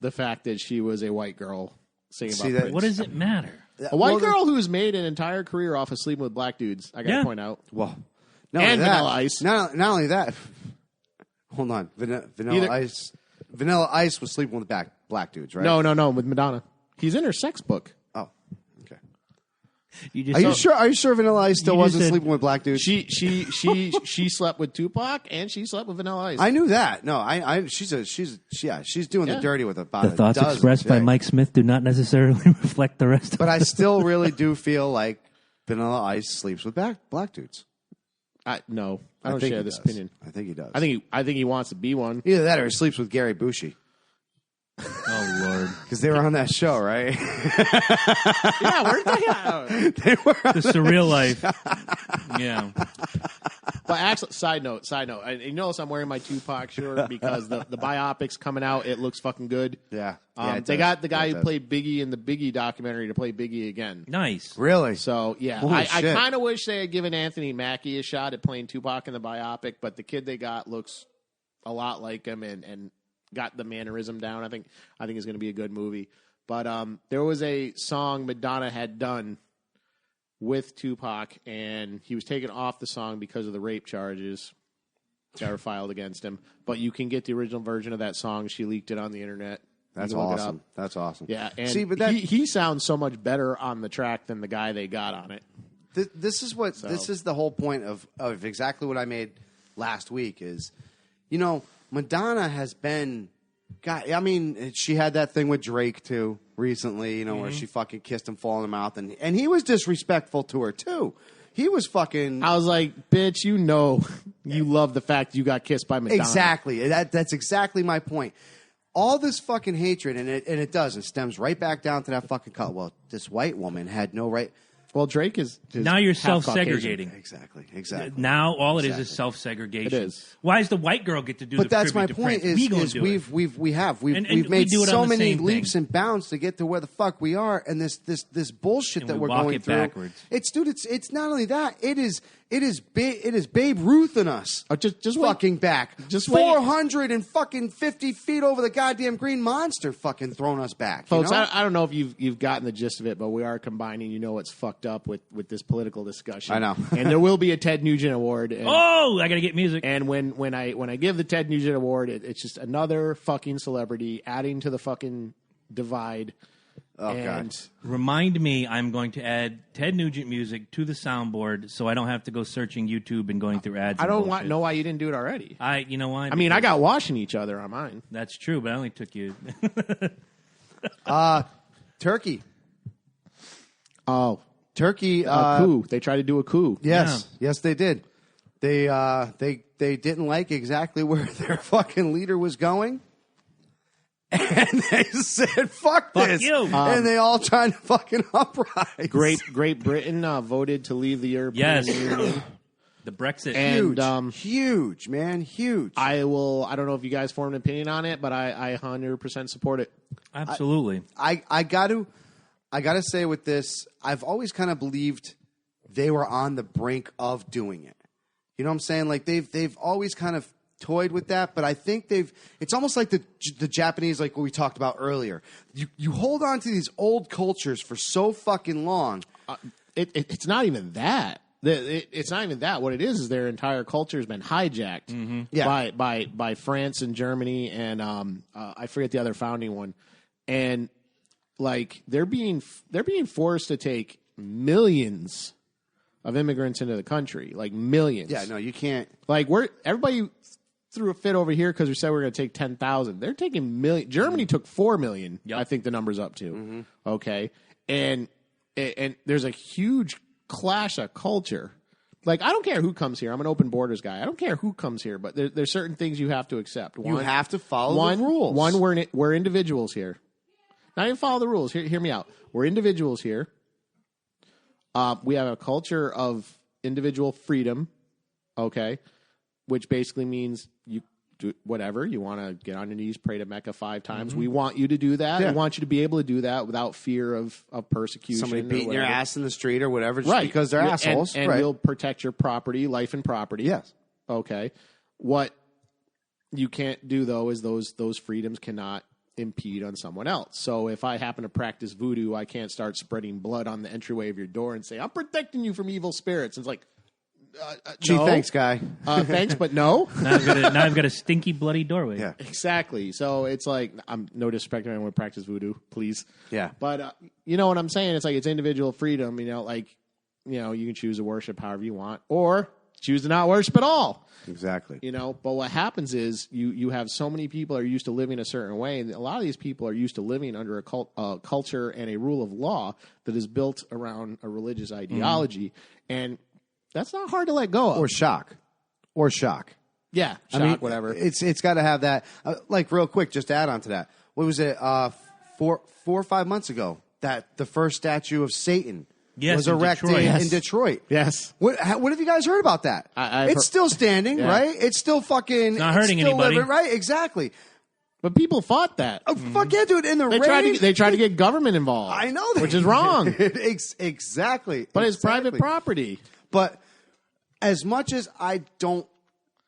the fact that she was a white girl singing about Prince. What does it matter? A white girl who's made an entire career off of sleeping with black dudes. I got to point out. Well, Vanilla Ice. Not only that. Hold on, Vanilla Ice was sleeping with black dudes, right? No, with Madonna. He's in her sex book. Oh, okay. Are you sure Vanilla Ice still wasn't sleeping with black dudes? She slept with Tupac and she slept with Vanilla Ice. I knew that. No, she's doing the dirty with about the thoughts expressed by Mike Smith do not necessarily reflect the rest of But I still really do feel like Vanilla Ice sleeps with black dudes. No, I don't share this opinion. I think he does. I think he wants to be one. Either that or he sleeps with Gary Busey. Oh, Lord. Because they were on that show, right? Yeah, weren't they? They were on The Surreal Life. Yeah. But actually, side note, you notice I'm wearing my Tupac shirt because the biopic's coming out. It looks fucking good. Yeah. They got the guy who played Biggie in the Biggie documentary to play Biggie again. Nice. Really? So, yeah. I kind of wish they had given Anthony Mackie a shot at playing Tupac in the biopic, but the kid they got looks a lot like him and got the mannerism down. I think it's going to be a good movie. But there was a song Madonna had done with Tupac, and he was taken off the song because of the rape charges that were filed against him. But you can get the original version of that song. She leaked it on the internet. That's awesome. That's awesome. Yeah, and he sounds so much better on the track than the guy they got on it. This is the whole point of exactly what I made last week is, Madonna has been, God, I mean, she had that thing with Drake too recently, where she fucking kissed him full in the mouth, and he was disrespectful to her too. He was fucking. I was like, bitch, you love the fact you got kissed by Madonna. Exactly. That's exactly my point. All this fucking hatred, and it stems right back down to that fucking cut. Well, this white woman had no right. Well, Drake is now you're half self-segregating. Exactly. Now all it is self-segregation. It is. Why does the white girl get to do? But the that's my tribute to point. Prince? We've And made we do it so on the many same leaps thing. and bounds to get to where the fuck we are, and this bullshit And that we we're walk going it through. backwards. It's not only that. It is Babe Ruth in us. Just wait. fucking back. Just wait. 450 feet over the goddamn green monster, fucking throwing us back. Folks, you know? I don't know if you've gotten the gist of it, but we are combining. You know what's fucked up with this political discussion. I know. And there will be a Ted Nugent Award. And, Oh, I gotta get music. and when I give the Ted Nugent Award, it's just another fucking celebrity adding to the fucking divide. Oh, God. and Remind me, I'm going to add Ted Nugent music to the soundboard, so I don't have to go searching YouTube and going through ads. I and don't bullshit. know why you didn't do it already. You know why? I mean, I got washing each other on mine. That's true, but I only took you. Turkey. Oh, Turkey. coup. They tried to do a coup. Yes. Yes, they did. They didn't like exactly where their fucking leader was going. And they said, fuck this. you. And they all tried to fucking uprise. Great Britain voted to leave the European Yes. Union. The Brexit. And, Huge, man. Huge. I don't know if you guys formed an opinion on it, but I 100% support it. Absolutely. I gotta say with this, I've always kind of believed they were on the brink of doing it. You know what I'm saying? Like they've always kind of toyed with that, but I think it's almost like the Japanese, like what we talked about earlier. You hold on to these old cultures for so fucking long. It's not even that. It's not even that. What it is their entire culture has been hijacked by France and Germany and I forget the other founding one. And like they're being forced to take millions of immigrants into the country, like millions. Yeah, no, you can't. Like everybody threw a fit over here because we said we were going to take 10,000. They're taking million. Germany took 4 million. Yep. I think the number's up to. Okay, and there's a huge clash of culture. Like I don't care who comes here. I'm an open borders guy. I don't care who comes here, but there's certain things you have to accept. You have to follow the rules. One, we're individuals here. Not even follow the rules. Hear me out. We're individuals here. We have a culture of individual freedom. Okay. Which basically means you do whatever. You want to get on your knees, pray to Mecca 5 times. We want you to do that. Yeah. We want you to be able to do that without fear of persecution. Somebody beating your ass in the street or whatever, just Right. because they're assholes. And right. we'll protect your property, life and property. Yes. Okay. What you can't do, though, is those freedoms cannot impede on someone else. So if I happen to practice voodoo, I can't start spreading blood on the entryway of your door and say, I'm protecting you from evil spirits. It's like, Gee, no. thanks, guy. Thanks, but no. Now I've got a stinky, bloody doorway. Yeah. Exactly. So it's like, I'm no disrespect to anyone who practice voodoo, please. Yeah. But you know what I'm saying? It's like it's individual freedom. You know, you can choose to worship however you want, or choose to not worship at all. Exactly. You know, but what happens is you have so many people are used to living a certain way, and a lot of these people are used to living under a culture and a rule of law that is built around a religious ideology, and that's not hard to let go of. Or shock. Yeah, shock, I mean, whatever. It's got to have that. Like real quick, just to add on to that. What was it? 4 or 5 months ago, that the first statue of Satan was in erected Detroit. in Detroit. Yes. What have you guys heard about that? It's still standing, Yeah. right? It's still fucking. Not hurting still anybody. living, right? Exactly. But people fought that. Oh, fuck yeah, dude! In the They tried to get government involved. I know that, which is wrong. Exactly. But it's private property. But as much as I don't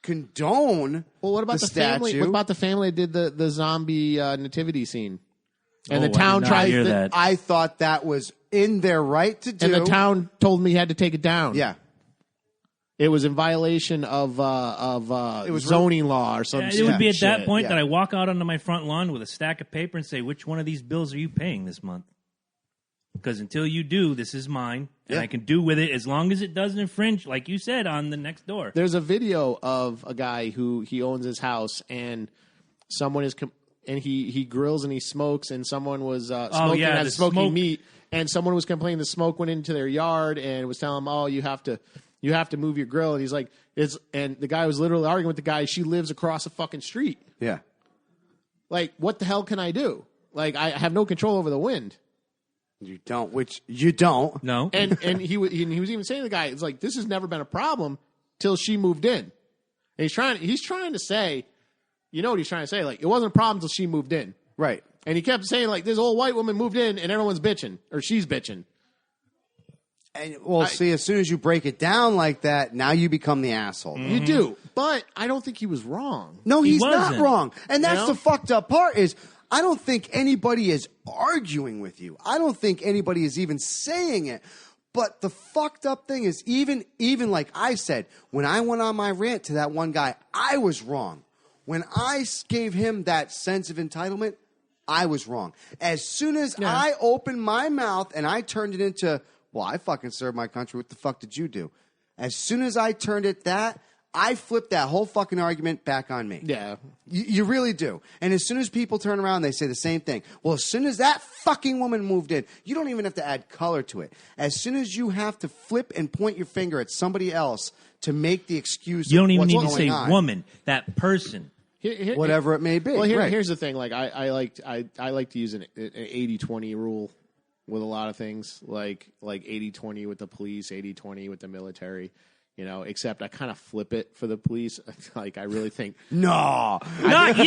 condone, Well, what about the family? statue, What about the family that did the zombie nativity scene? And Oh, the town I did not tried. hear that. I thought that was in their right to do. And the town told me he had to take it down. yeah. It was in violation of zoning law or something. It would be at that shit. point yeah. that I walk out onto my front lawn with a stack of paper and say, which one of these bills are you paying this month? Because until you do, this is mine, and Yeah. I can do with it as long as it doesn't infringe, like you said, on the next door. There's a video of a guy who he owns his house, and someone is and he grills and he smokes, and someone was smoking yeah, had the smoking smoke. meat, and someone was complaining the smoke went into their yard and was telling him, "Oh, you have to move your grill," and he's like, and the guy was literally arguing with the guy. She lives across the fucking street. Yeah. Like, what the hell can I do? Like, I have no control over the wind. You don't, which you don't. No. And he was even saying to the guy, it's like, this has never been a problem till she moved in. And he's trying to say, you know what he's trying to say? Like, it wasn't a problem until she moved in. Right. And he kept saying, like, this old white woman moved in and everyone's bitching, or she's bitching. And see, as soon as you break it down like that, now you become the asshole. You do. But I don't think he was wrong. No, he's not wasn't. wrong. And that's the fucked up part is I don't think anybody is arguing with you. I don't think anybody is even saying it. But the fucked up thing is even like I said, when I went on my rant to that one guy, I was wrong. When I gave him that sense of entitlement, I was wrong. As soon as I opened my mouth and I turned it into, well, I fucking served my country. What the fuck did you do? As soon as I turned it I flipped that whole fucking argument back on me. Yeah. You really do. And as soon as people turn around, they say the same thing. Well, as soon as that fucking woman moved in, you don't even have to add color to it. As soon as you have to flip and point your finger at somebody else to make the excuse, You don't even what's need to going say on, woman, that person. whatever it may be. Well, right. here's the thing. Like, I like to use an 80-20 rule with a lot of things, like 80-20 with the police, 80-20 with the military. You know, except I kind of flip it for the police. Like, I really think No. Not you.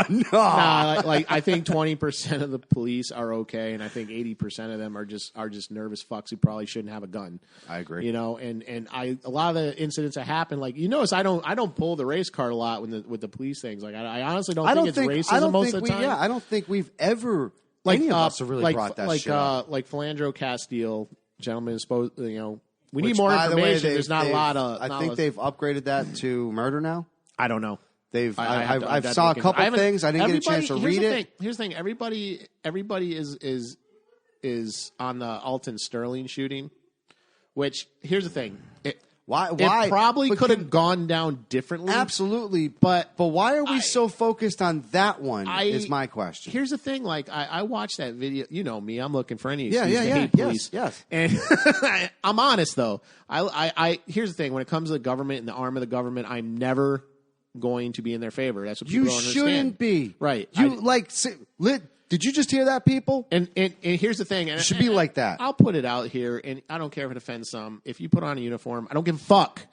No. nah, like I think 20% of the police are okay, and I think 80% of them are just nervous fucks who probably shouldn't have a gun. I agree. You know, and a lot of the incidents that happen, like, you notice I don't pull the race card a lot with the police things. Like, I honestly don't think it's racism most of the time. Yeah, I don't think we've ever any of us have really brought that shit up. Like Philandro Castile, gentleman is supposed, you know. We need Which, more by the way, information. There's not a lot of. I think they've upgraded that to murder now. I don't know. I saw a couple things. I didn't get a chance to read it. Here's the thing. Everybody is on the Alton Sterling shooting. Which, here's the thing. Why? It probably could have gone down differently. Absolutely, but why are we so focused on that one? Is my question. Here's the thing. Like, I watched that video. You know me. I'm looking for any excuse to hate police. Yes. And I'm honest though. I here's the thing. When it comes to the government and the arm of the government, I'm never going to be in their favor. That's what people don't understand. You shouldn't be. Right. Did you just hear that, people? And here's the thing. It should be like that. I'll put it out here, and I don't care if it offends some. If you put on a uniform, I don't give a fuck.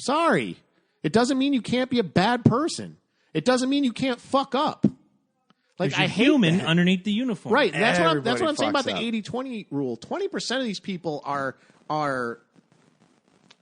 Sorry. It doesn't mean you can't be a bad person. It doesn't mean you can't fuck up. Like, I hate human that. underneath the uniform. Right. That's what I'm saying about the Everybody 80-20 rule. 20% of these people are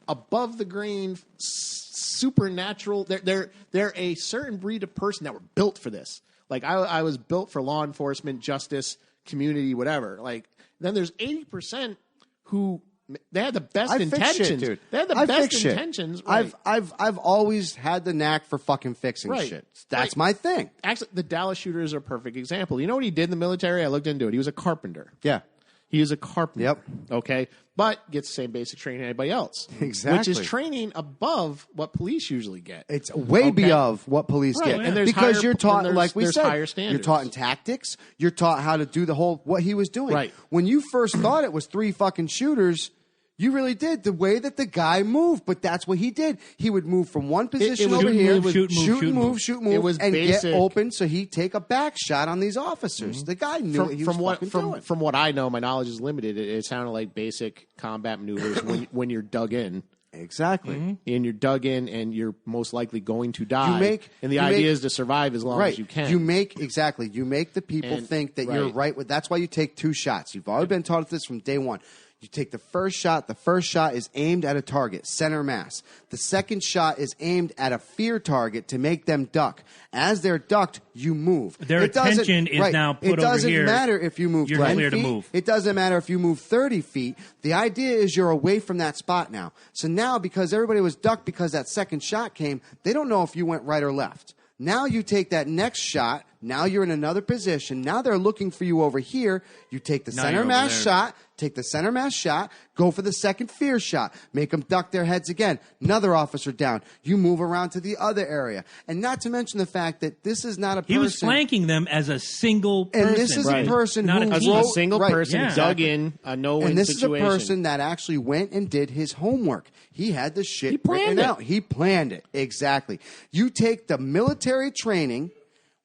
above the grain, supernatural. They're a certain breed of person that were built for this. Like, I was built for law enforcement, justice, community, whatever. Like, then there's 80% who they had the best intentions. Shit, dude. They had the best intentions. Right. I've always had the knack for fucking fixing shit. That's my thing. Actually, the Dallas shooter is a perfect example. You know what he did in the military? I looked into it. He was a carpenter. Yeah. He is a carpenter. Yep. Okay. But gets the same basic training anybody else. Exactly. Which is training above what police usually get. It's way above what police get. And there's because higher, you're taught, like we said, higher standards. you're taught in tactics. You're taught how to do what he was doing. Right. When you first thought it was 3 fucking shooters, you really did the way that the guy moved, but that's what he did. He would move from one position over here, shoot, move, and basic. get open so he'd take a back shot on these officers. Mm-hmm. The guy knew what he was fucking doing. From what I know, my knowledge is limited. It sounded like basic combat maneuvers when you're dug in. Exactly. Mm-hmm. And you're dug in, and you're most likely going to die. And the idea is to survive as long as you can. You make the people think that you're right. That's why you take 2 shots. You've already been taught this from day one. You take the first shot. The first shot is aimed at a target, center mass. The second shot is aimed at a fear target to make them duck. As they're ducked, you move. Their attention is now put over here. It doesn't matter if you move 10 feet. To move. It doesn't matter if you move 30 feet. The idea is you're away from that spot now. So now, because everybody was ducked because that second shot came, they don't know if you went right or left. Now you take that next shot. Now you're in another position. Now they're looking for you over here. You take the center mass shot. Take the center mass shot. Go for the second fear shot. Make them duck their heads again. Another officer down. You move around to the other area. And not to mention the fact that this is not a person. He was flanking them as a single person. And this is a person not who a single person dug in a no-win situation. And this is a person that actually went and did his homework. He had the shit written out. He planned it. Exactly. You take the military training,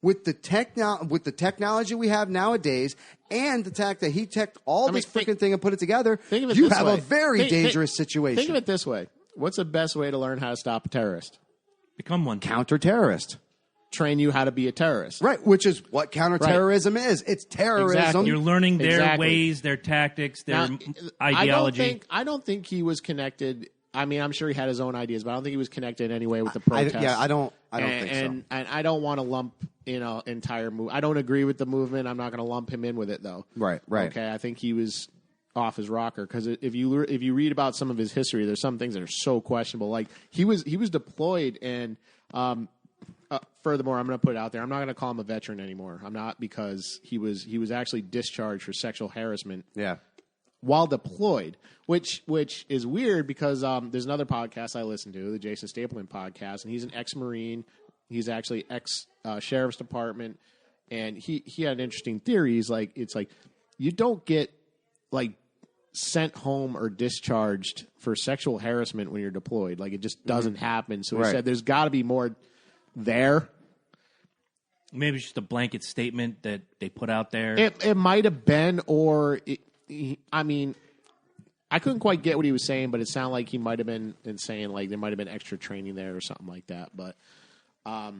with the technology we have nowadays, and the fact that he teched this freaking thing and put it together, you have a very dangerous situation. Think of it this way: what's the best way to learn how to stop a terrorist? Become one. Counter-terrorist. Train you how to be a terrorist. Right, which is what counterterrorism is. It's terrorism. Exactly. You're learning their ways, their tactics, their ideology. I don't think he was connected. I mean, I'm sure he had his own ideas, but I don't think he was connected in any way with the protests. I don't think so. And I don't want to lump entire move. I don't agree with the movement. I'm not going to lump him in with it, though. Right. Okay, I think he was off his rocker because if you read about some of his history, there's some things that are so questionable. Like he was deployed and. Furthermore, I'm going to put it out there. I'm not going to call him a veteran anymore. I'm not, because he was actually discharged for sexual harassment. Yeah. While deployed, which is weird because there's another podcast I listen to, the Jason Stapleton podcast, and he's an ex-Marine. He's actually ex-Sheriff's Department, and he had an interesting theory. He's like, it's like you don't get like sent home or discharged for sexual harassment when you're deployed. Like it just doesn't happen. So he said there's got to be more there. Maybe it's just a blanket statement that they put out there. It might have been, or I mean, I couldn't quite get what he was saying, but it sounded like he might have been saying like there might have been extra training there or something like that. But I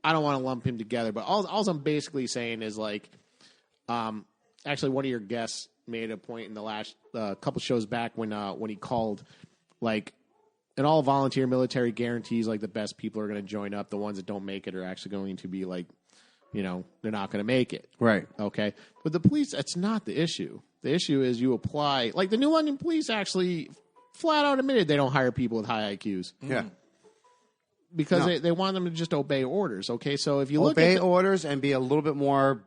don't want to lump him together. But all I'm basically saying is like, actually, one of your guests made a point in the last couple shows back when he called like. And all volunteer military guarantees, like the best people are going to join up. The ones that don't make it are actually going to be like, they're not going to make it. Right. Okay. But the police, that's not the issue. The issue is you apply. Like the New London police actually flat out admitted they don't hire people with high IQs. Yeah. Because they want them to just obey orders. Okay. So if you look at orders and be a little bit more.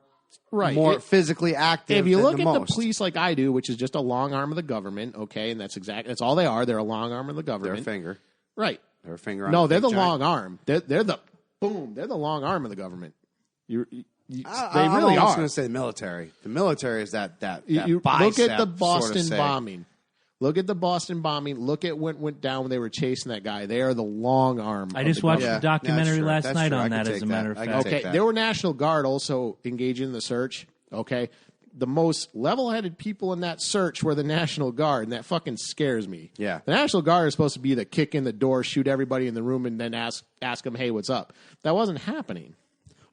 Right. More physically active. If you look at most. the police like I do, which is just a long arm of the government, okay, and that's all they are. They're a long arm of the government. They're a finger. Right. They're a finger on No, they're the giant. long arm. They're the long arm of the government. They really are. I was going to say the military. The military is that you bicep look at the Boston sort of bombing. Look at the Boston bombing. Look at what went down when they were chasing that guy. They are the long arm. I just watched a documentary last night on that, as a matter of fact. Okay, there were National Guard also engaging in the search. Okay, the most level-headed people in that search were the National Guard, and that fucking scares me. Yeah, the National Guard is supposed to be the kick in the door, shoot everybody in the room, and then ask them, "Hey, what's up?" That wasn't happening.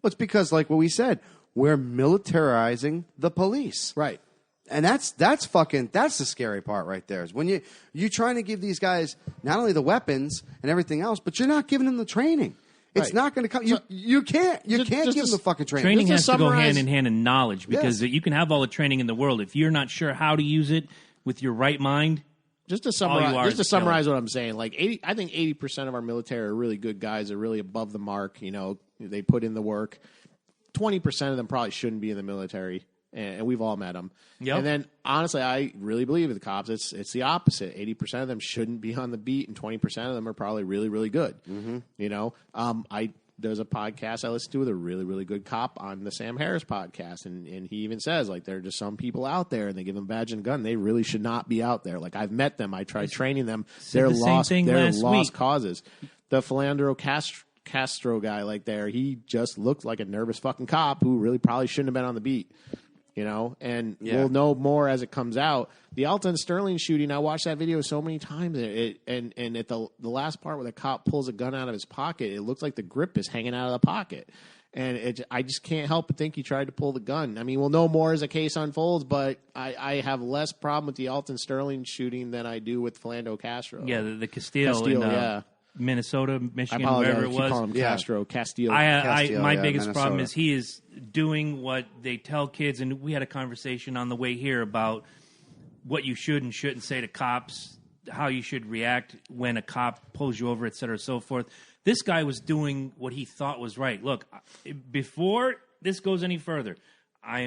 Well, it's because, like what we said, we're militarizing the police, right? And that's the scary part right there. Is when you're trying to give these guys not only the weapons and everything else, but you're not giving them the training. It's not going to come. You can't give them the fucking training. Training has to go hand in hand in knowledge, because you can have all the training in the world. If you're not sure how to use it with your right mind, just to summarize what I'm saying, like I think 80% of our military are really good guys. They're really above the mark. They put in the work. 20% of them probably shouldn't be in the military. And we've all met them. Yep. And then, honestly, I really believe with the cops, it's the opposite. 80% of them shouldn't be on the beat, and 20% of them are probably really, really good. Mm-hmm. There's a podcast I listen to with a really, really good cop on the Sam Harris podcast, and he even says, like, there are just some people out there, and they give them a badge and a gun. They really should not be out there. Like, I've met them. I tried training them. They're lost causes. The Philandro Castro guy, he just looked like a nervous fucking cop who really probably shouldn't have been on the beat. We'll know more as it comes out. The Alton Sterling shooting, I watched that video so many times, and at the last part where the cop pulls a gun out of his pocket, it looks like the grip is hanging out of the pocket. And I just can't help but think he tried to pull the gun. I mean, we'll know more as the case unfolds, but I have less problem with the Alton Sterling shooting than I do with Philando Castro. Yeah, the Castile Minnesota, Michigan, wherever it was. Call him Castile. My biggest Minnesota. problem is he is doing what they tell kids, and we had a conversation on the way here about what you should and shouldn't say to cops, how you should react when a cop pulls you over, et cetera, so forth. This guy was doing what he thought was right. Look, before this goes any further, I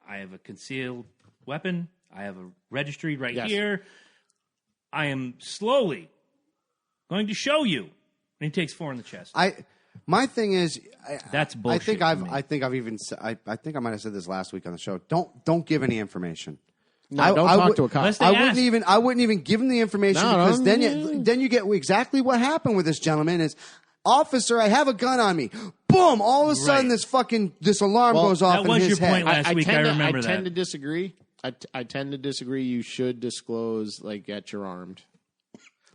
have a concealed weapon. I have a registry here. I am slowly going to show you. And he takes 4 in the chest. My thing is, that's bullshit. I think I might have said this last week on the show. Don't give any information. No, don't talk to a cop. I wouldn't even give him the information because then you get exactly what happened with this gentleman is, officer, I have a gun on me. boom! All of a sudden, Right. this alarm goes off that in was his your head. point last week. I remember I that. tend to disagree. I tend to disagree. You should disclose like that you're armed.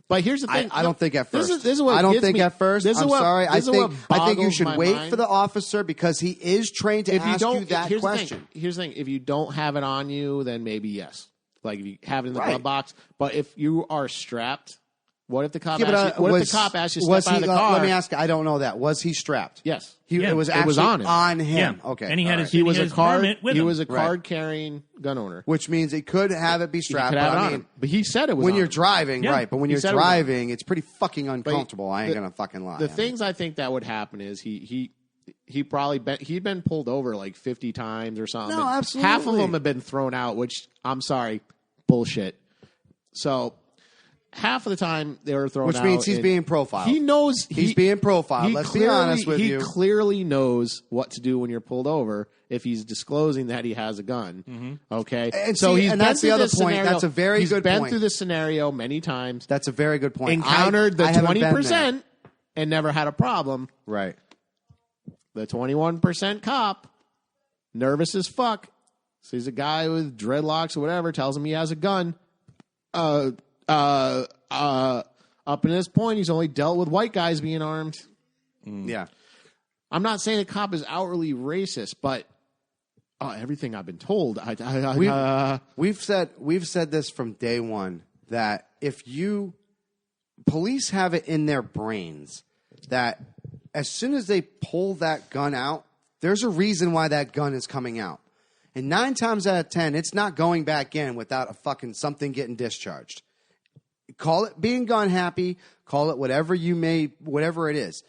But here's the thing. I don't think at first. This is what I don't gets think me. at first. This is I'm what- sorry. this is what I think you boggles should my wait mind. for the officer because he is trained to ask you that here's question. Here's the thing. If you don't have it on you, then maybe yes. Like if you have it in the Right. glove box. But if you are strapped, what if the cop Yeah, but, asks you, what if the cop asks you to step out of the car? Let me ask. I don't know that. Was he strapped? Yes. Yeah, It was it actually was on him. on him. Yeah. Okay. And he had all his- right. He was a his card. permit with He him. was a Right. card carrying gun owner. Which means it could have it be He strapped. could have But it I on mean, him. But he said it was when on you're him. driving, Yeah. right? But when He you're said it was on him. driving, it's pretty fucking uncomfortable. I ain't gonna fucking lie. The things I think that would happen is he probably he'd been pulled over like 50 times or something. No, And absolutely. Half of them have been thrown out, which I'm sorry, bullshit. So half of the time they were thrown out. Which means he's and being profiled. He knows He's being profiled. he Let's be honest with you. He clearly knows what to do when you're pulled over if he's disclosing that he has a gun. Okay, And so see, he's and been that's the through other this point. scenario. That's a very He's good been point. through this scenario many times. That's a very good point. Encountered I the haven't been there. 20% and never had a problem. Right. The 21% cop, nervous as fuck, sees a guy with dreadlocks or whatever, tells him he has a gun. Up to this point, he's only dealt with white guys being armed. Yeah. I'm not saying the cop is outwardly racist, but everything I've been told, We've said this from day one that if you police have it in their brains that as soon as they pull that gun out, there's a reason why that gun is coming out. And 9 times out of 10, it's not going back in without a fucking something getting discharged. Call it being gun happy, call it whatever it is.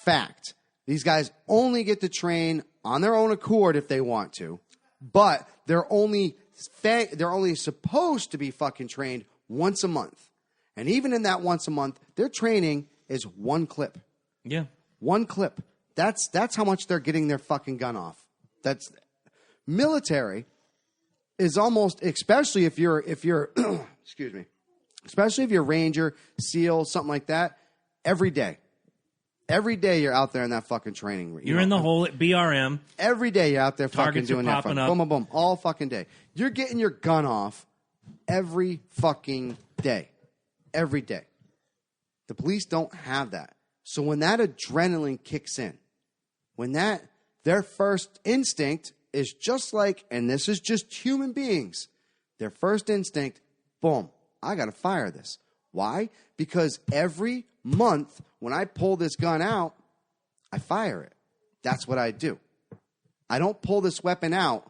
Fact. These guys only get to train on their own accord if they want to, but they're only supposed to be fucking trained once a month. And even in that once a month, their training is one clip. Yeah. One clip. That's how much they're getting their fucking gun off. That's military is almost, especially if you're excuse me, especially if you're Ranger, SEAL, something like that, every day. Every day you're out there in that fucking training. You're in the hole at BRM. Every day you're out there fucking Targets are doing that. popping Fucking, up. boom, boom, boom, all fucking day. You're getting your gun off every fucking day. Every day. The police don't have that. So when that adrenaline kicks in, when their first instinct is just like, and this is just human beings, their first instinct, boom, I got to fire this. Why? Because every month when I pull this gun out, I fire it. That's what I do. I don't pull this weapon out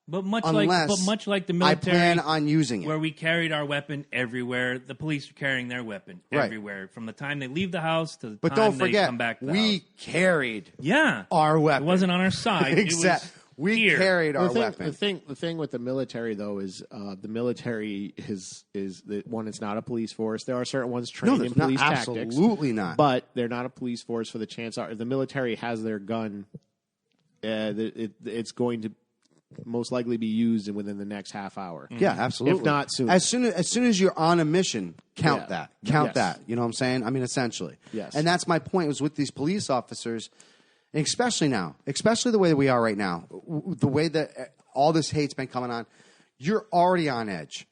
But much unless like the I military, plan on using it. where we carried our weapon everywhere, the police are carrying their weapon Right. everywhere, from the time they leave the house to the But time don't they forget, come back to the we house. carried Yeah. our weapon. It wasn't on our side. Exactly. It was We here. carried our the thing, weapon. The thing with the military though is the military is that one. It's not a police force. There are certain ones trained in there's not. police tactics. Absolutely not. But they're not a police force. For the chance if the military has their gun, it's going to most likely be used within the next half hour. Yeah, absolutely. If not soon. As soon as you're on a mission, count Yeah. that. Count Yes. that. You know what I'm saying? I mean, essentially. Yes. And that's my point was with these police officers, and especially now, especially the way that we are right now, the way that all this hate's been coming on, you're already on edge.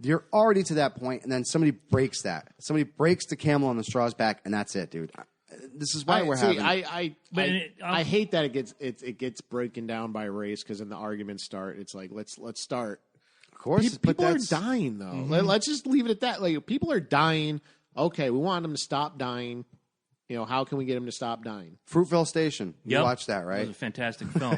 You're already to that point, and then somebody breaks that. Somebody breaks the camel on the straw's back, and that's it, dude. This is why we're having. I hate that it gets broken down by race because in the arguments start, it's like let's start. Of course, but People are that's- dying though. Let's just leave it at that. Like people are dying. Okay, we want them to stop dying. You know, how can we get them to stop dying? Fruitvale Station. You Yep. watched that, It right? was a fantastic film.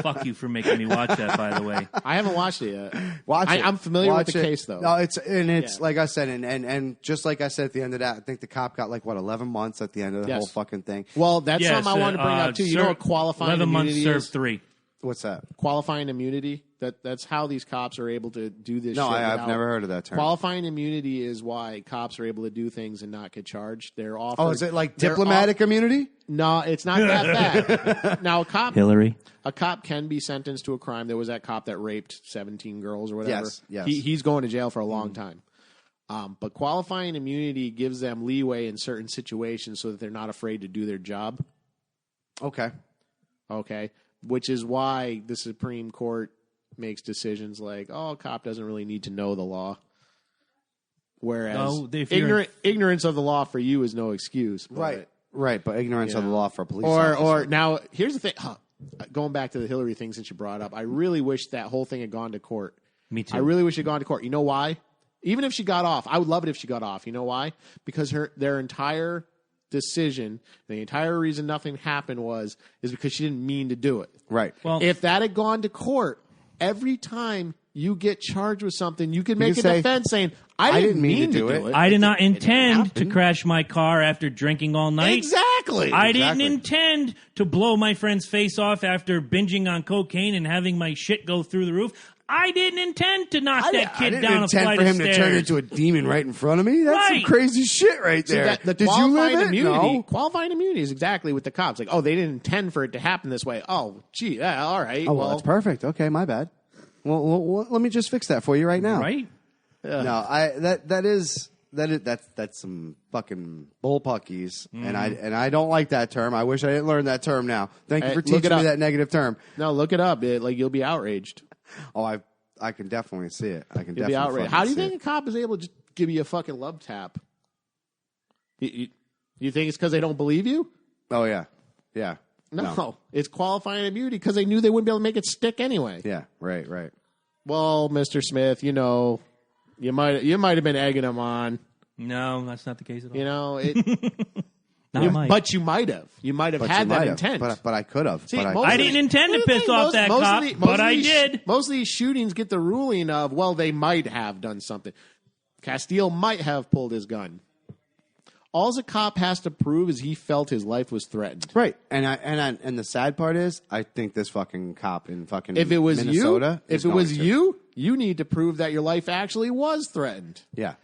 Fuck you for making me watch that, by the way. I haven't watched it yet. Watch it. I'm familiar Watch with the it. case though. No, it's Yeah. like I said, and just like I said at the end of that, I think the cop got 11 months at the end of the Yes. whole fucking thing. Well, that's Yes, something I wanted to bring up too. You know what qualifying 11 months immunity served is? 3. What's that? Qualifying immunity. That's how these cops are able to do this. No, shit I've without- never heard of that term. Qualifying immunity is why cops are able to do things and not get charged. They're offered. Oh, is it like they're diplomatic immunity? No, it's not that bad. Now, Hillary. a cop can be sentenced to a crime. There was that cop that raped 17 girls or whatever. Yes. He's going to jail for a long time. But qualifying immunity gives them leeway in certain situations so that they're not afraid to do their job. Okay. Okay. Which is why the Supreme Court makes decisions like, a cop doesn't really need to know the law. Whereas ignorance of the law for you is no excuse. But, Right. But ignorance of the law for a police officer. Or now, here's the thing. Going back to the Hillary thing since you brought it up, I really wish that whole thing had gone to court. Me too. I really wish it had gone to court. You know why? Even if she got off, I would love it if she got off. You know why? Because their entire decision, the entire reason nothing happened is because she didn't mean to do it. Right. Well, if that had gone to court, every time you get charged with something, you could make a defense saying, I didn't mean to do it. I did not intend to crash my car after drinking all night. Exactly. I didn't intend to blow my friend's face off after binging on cocaine and having my shit go through the roof. I didn't intend to knock that kid down a flight of stairs. I didn't intend for him to turn into a demon right in front of me. That's some crazy shit right there. See, Did you live it? No. Qualifying immunity is exactly with the cops. Like, they didn't intend for it to happen this way. Oh, gee, yeah, all right. Oh, well, that's perfect. Okay, my bad. Well, let me just fix that for you right now. Right? No, that's some fucking bullpuckies, and I don't like that term. I wish I didn't learn that term now. Thank you for teaching me that negative term. No, look it up. You'll be outraged. Oh, I can definitely see it. I can You'll definitely be outraged. How do you think a cop is able to just give you a fucking love tap? You think it's because they don't believe you? Oh yeah. No, it's qualifying immunity because they knew they wouldn't be able to make it stick anyway. Yeah, right. Well, Mr. Smith, you might have been egging him on. No, that's not the case at all. But you might have. You might have had that intent. But I could have. I didn't intend to piss off that cop, but I did. Most of these shootings get the ruling of, they might have done something. Castile might have pulled his gun. All the cop has to prove is he felt his life was threatened. Right. And the sad part is, I think this fucking cop in fucking Minnesota you need to prove that your life actually was threatened. Yeah.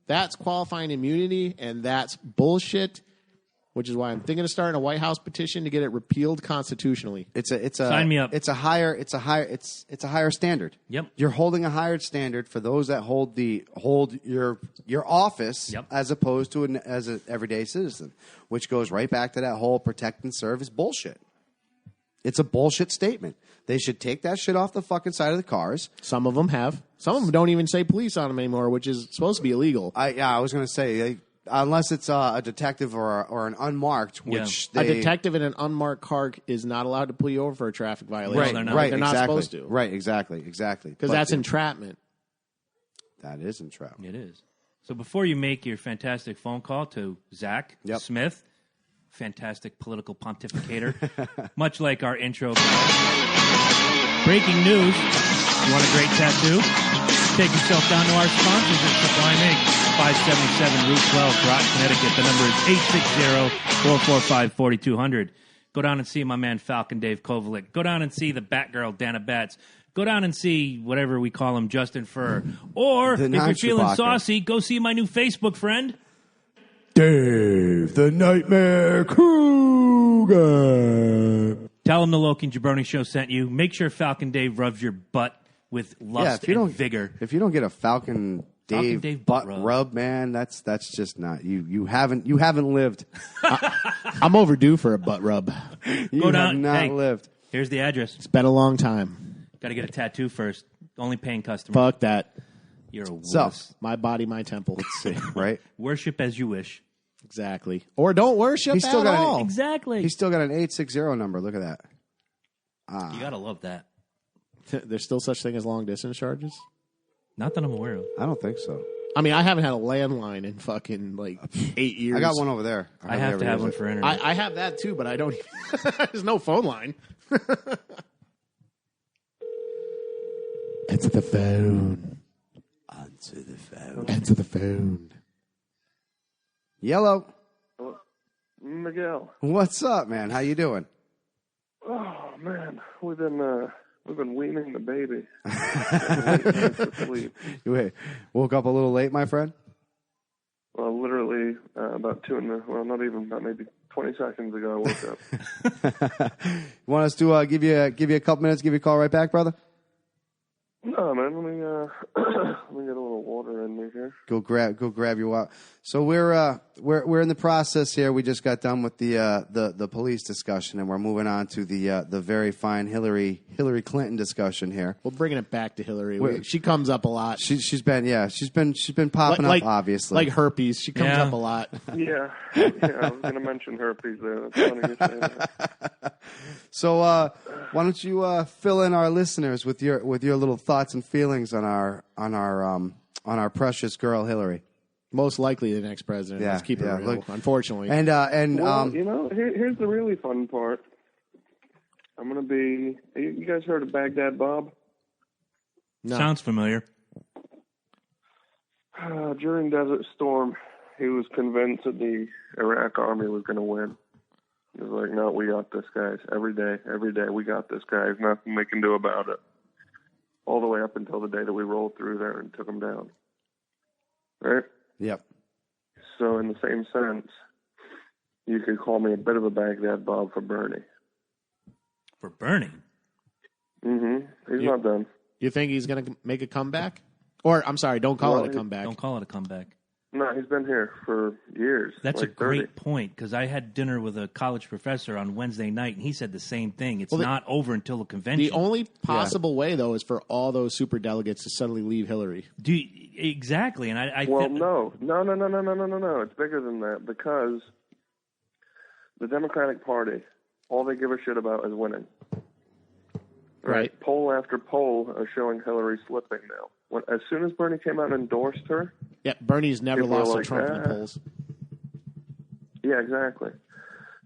That's qualifying immunity, and that's bullshit. Which is why I'm thinking of starting a White House petition to get it repealed constitutionally. Sign me up. It's a higher standard. Yep. You're holding a higher standard for those that hold your office as opposed to as an everyday citizen, which goes right back to that whole protect and serve is bullshit. It's a bullshit statement. They should take that shit off the fucking side of the cars. Some of them have. Some of them don't even say police on them anymore, which is supposed to be illegal. I was going to say. Unless it's a detective or an unmarked, which a detective in an unmarked car is not allowed to pull you over for a traffic violation. Right, they're not supposed to. Right, exactly. Because that's entrapment. That is entrapment. It is. So before you make your fantastic phone call to Zach Smith, fantastic political pontificator, much like our intro. Breaking news. You want a great tattoo? Take yourself down to our sponsors at Supply and Ink. 577 Route 12, Groton, Connecticut. The number is 860-445-4200. Go down and see my man Falcon Dave Kovalik. Go down and see the Batgirl Dana Batts. Go down and see whatever we call him, Justin Furr. Or if you're feeling saucy, go see my new Facebook friend, Dave the Nightmare Kruger. Tell him the Loki and Jabroni show sent you. Make sure Falcon Dave rubs your butt with lust and vigor. If you don't get a Falcon Dave butt rub, man, that's just not you. Haven't lived. I'm overdue for a butt rub. You have not lived. Here's the address. It's been a long time. Got to get a tattoo first. Only paying customer. Fuck that. You're a wuss. So, my body, my temple. Let's see, right? Worship as you wish. Exactly. Or don't worship at all. Exactly. He's still got an 860 number. Look at that. You got to love that. There's still such thing as long distance charges? Not that I'm aware of. I don't think so. I mean, I haven't had a landline in fucking 8 years. I got one over there. I have to have one for internet. I have that too, but I don't even. There's no phone line. Answer the phone. Answer the phone. Answer the phone. Yellow. Miguel. What's up, man? How you doing? Oh man, we've been weaning the baby. Sleep. You woke up a little late, my friend? Well, literally about not maybe 20 seconds ago I woke up. You want us to give you a couple minutes, give you a call right back, brother? No, man. Let me let me get a little water in me here. Go grab your water. So we're in the process here. We just got done with the police discussion, and we're moving on to the very fine Hillary Clinton discussion here. We're bringing it back to Hillary. She comes up a lot. She's been popping up, obviously, like herpes. She comes up a lot. Yeah, I was going to mention herpes there. That's funny you say that. So why don't you fill in our listeners with your little thoughts and feelings on our precious girl Hillary? Most likely the next president. Yeah, Let's keep it real. look, unfortunately, well, here's the really fun part. I'm going to be. You guys heard of Baghdad Bob? No. Sounds familiar. During Desert Storm, he was convinced that the Iraq army was going to win. He was like, "No, we got this, guys. Every day, we got this, guys. Nothing we can do about it." All the way up until the day that we rolled through there and took them down. Right? Yep. So in the same sense, you could call me a bit of a Baghdad Bob for Bernie. For Bernie? Mm-hmm. He's not done. You think he's going to make a comeback? Or, I'm sorry, don't call it a comeback. Don't call it a comeback. No, he's been here for years. That's like a great point, because I had dinner with a college professor on Wednesday night, and he said the same thing. It's not over until the convention. The only possible way, though, is for all those superdelegates to suddenly leave Hillary. Exactly, and no. It's bigger than that, because the Democratic Party, all they give a shit about is winning. Right. Poll after poll are showing Hillary slipping now. As soon as Bernie came out and endorsed her... Yeah, Bernie's never lost to Trump in the polls. Yeah, exactly.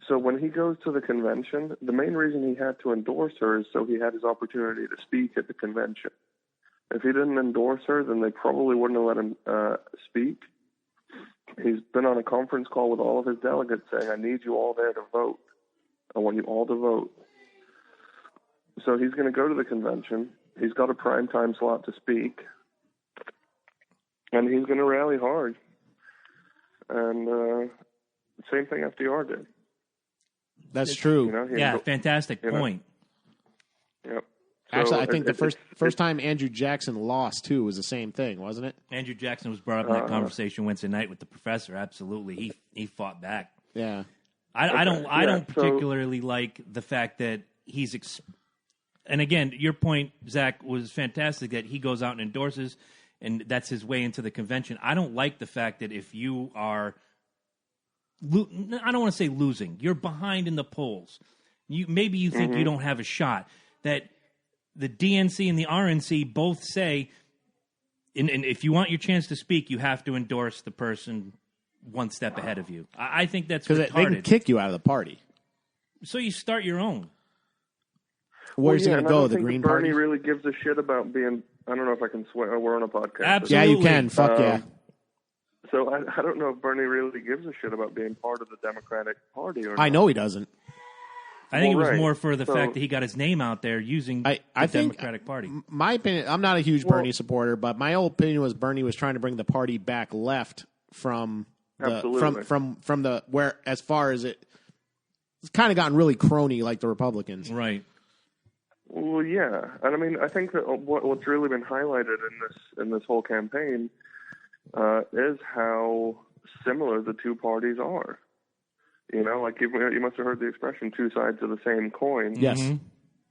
So when he goes to the convention, the main reason he had to endorse her is so he had his opportunity to speak at the convention. If he didn't endorse her, then they probably wouldn't have let him speak. He's been on a conference call with all of his delegates saying, "I need you all there to vote. I want you all to vote." So he's going to go to the convention. He's got a prime time slot to speak. And he's going to rally hard. And same thing FDR did. That's true. Fantastic point. Yep. So actually, I think the first time Andrew Jackson lost, too, was the same thing, wasn't it? Andrew Jackson was brought up in that conversation Wednesday night with the professor. Absolutely. He fought back. Yeah. I don't particularly like the fact that he's... And again, your point, Zach, was fantastic that he goes out and endorses, and that's his way into the convention. I don't like the fact that if you are, I don't want to say losing, you're behind in the polls. Maybe you think you don't have a shot. That the DNC and the RNC both say, and if you want your chance to speak, you have to endorse the person one step ahead of you. I think that's retarded. Because they can kick you out of the party. So you start your own. Where's he going to go? The Green Party? Bernie really gives a shit about being. I don't know if I can swear. We're on a podcast. Absolutely. Yeah, you can. Fuck yeah. So I don't know if Bernie really gives a shit about being part of the Democratic Party or not. I know he doesn't. I think it was more for the fact that he got his name out there using the Democratic Party. My opinion, I'm not a huge Bernie supporter, but my old opinion was Bernie was trying to bring the party back left from the where as far as it's kind of gotten really crony like the Republicans. Right. Well, yeah, and I mean, I think that what's really been highlighted in this whole campaign is how similar the two parties are. You know, like you must have heard the expression "two sides of the same coin." Yes.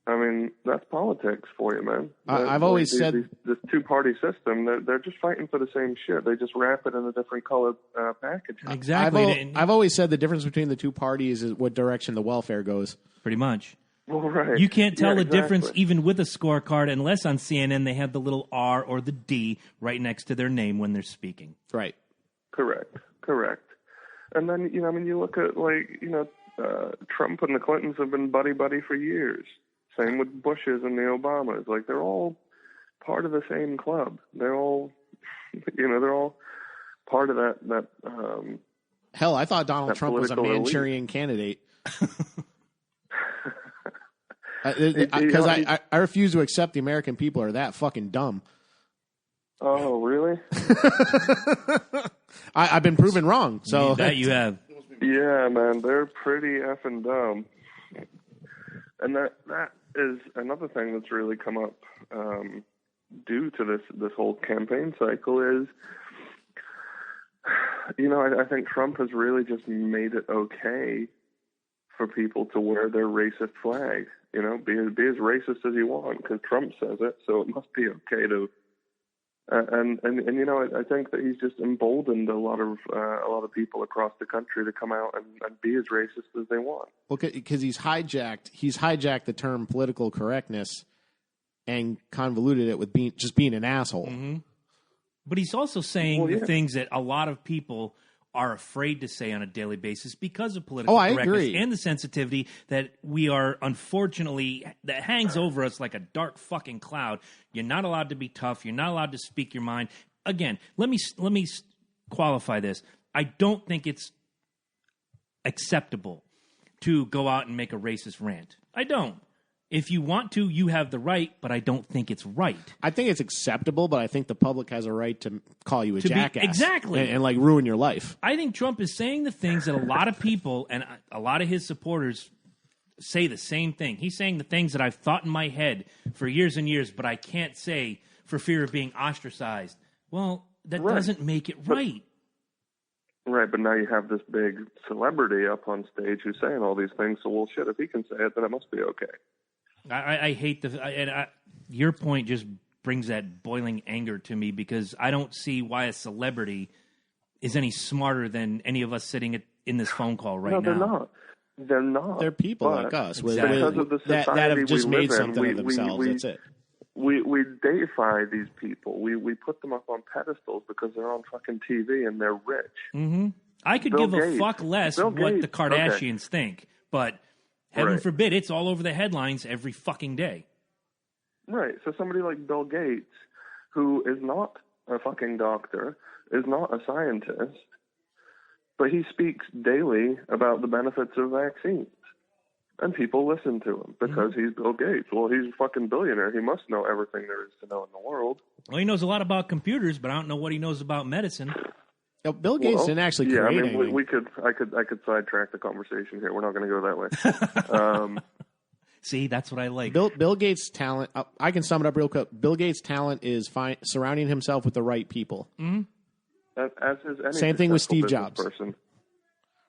I mean, that's politics for you, man. I've always said this two-party system. They're just fighting for the same shit. They just wrap it in a different colored package. Exactly. I've always said the difference between the two parties is what direction the welfare goes. Pretty much. Well, right. You can't tell the difference even with a scorecard unless on CNN they have the little R or the D right next to their name when they're speaking. Right. Correct. And then, you look at, Trump and the Clintons have been buddy-buddy for years. Same with Bushes and the Obamas. Like, they're all part of the same club. They're all, they're all part of that hell, I thought Donald Trump was a Manchurian candidate. Because I refuse to accept the American people are that fucking dumb. Oh, really? I've been proven wrong. So that you have. Yeah, man, they're pretty effing dumb. And that is another thing that's really come up due to this whole campaign cycle is, I think Trump has really just made it okay for people to wear their racist flag. Be as racist as you want because Trump says it, so it must be okay to. And I think that he's just emboldened a lot of people across the country to come out and be as racist as they want. Well, because he's hijacked the term political correctness and convoluted it with being an asshole. Mm-hmm. But he's also saying the things that a lot of people are afraid to say on a daily basis because of political correctness agree. And the sensitivity that we are, unfortunately, that hangs over us like a dark fucking cloud. You're not allowed to be tough. You're not allowed to speak your mind. Again, let me qualify this. I don't think it's acceptable to go out and make a racist rant. I don't. If you want to, you have the right, but I don't think it's right. I think it's acceptable, but I think the public has a right to call you a jackass. Exactly. And ruin your life. I think Trump is saying the things that a lot of people and a lot of his supporters say the same thing. He's saying the things that I've thought in my head for years and years, but I can't say for fear of being ostracized. Well, that doesn't make it right. Right, but now you have this big celebrity up on stage who's saying all these things, so, well, shit, if he can say it, then it must be okay. I hate your point just brings that boiling anger to me because I don't see why a celebrity is any smarter than any of us sitting in this phone call right now. No, they're not. They're not. They're people like us because of the society that have just made in, something of themselves. That's it. We deify these people. We put them up on pedestals because they're on fucking TV and they're rich. Mm-hmm. I could give a fuck less what the Kardashians think, but heaven forbid it's all over the headlines every fucking day. Right. So somebody like Bill Gates, who is not a fucking doctor, is not a scientist, but he speaks daily about the benefits of vaccines. And people listen to him because he's Bill Gates. Well, he's a fucking billionaire. He must know everything there is to know in the world. Well, he knows a lot about computers, but I don't know what he knows about medicine. No, Bill Gates didn't actually create anything. I could sidetrack the conversation here. We're not going to go that way. See, that's what I like. Bill Gates' talent, I can sum it up real quick. Bill Gates' talent is surrounding himself with the right people. Mm-hmm. As is any same thing with Steve Jobs. Person.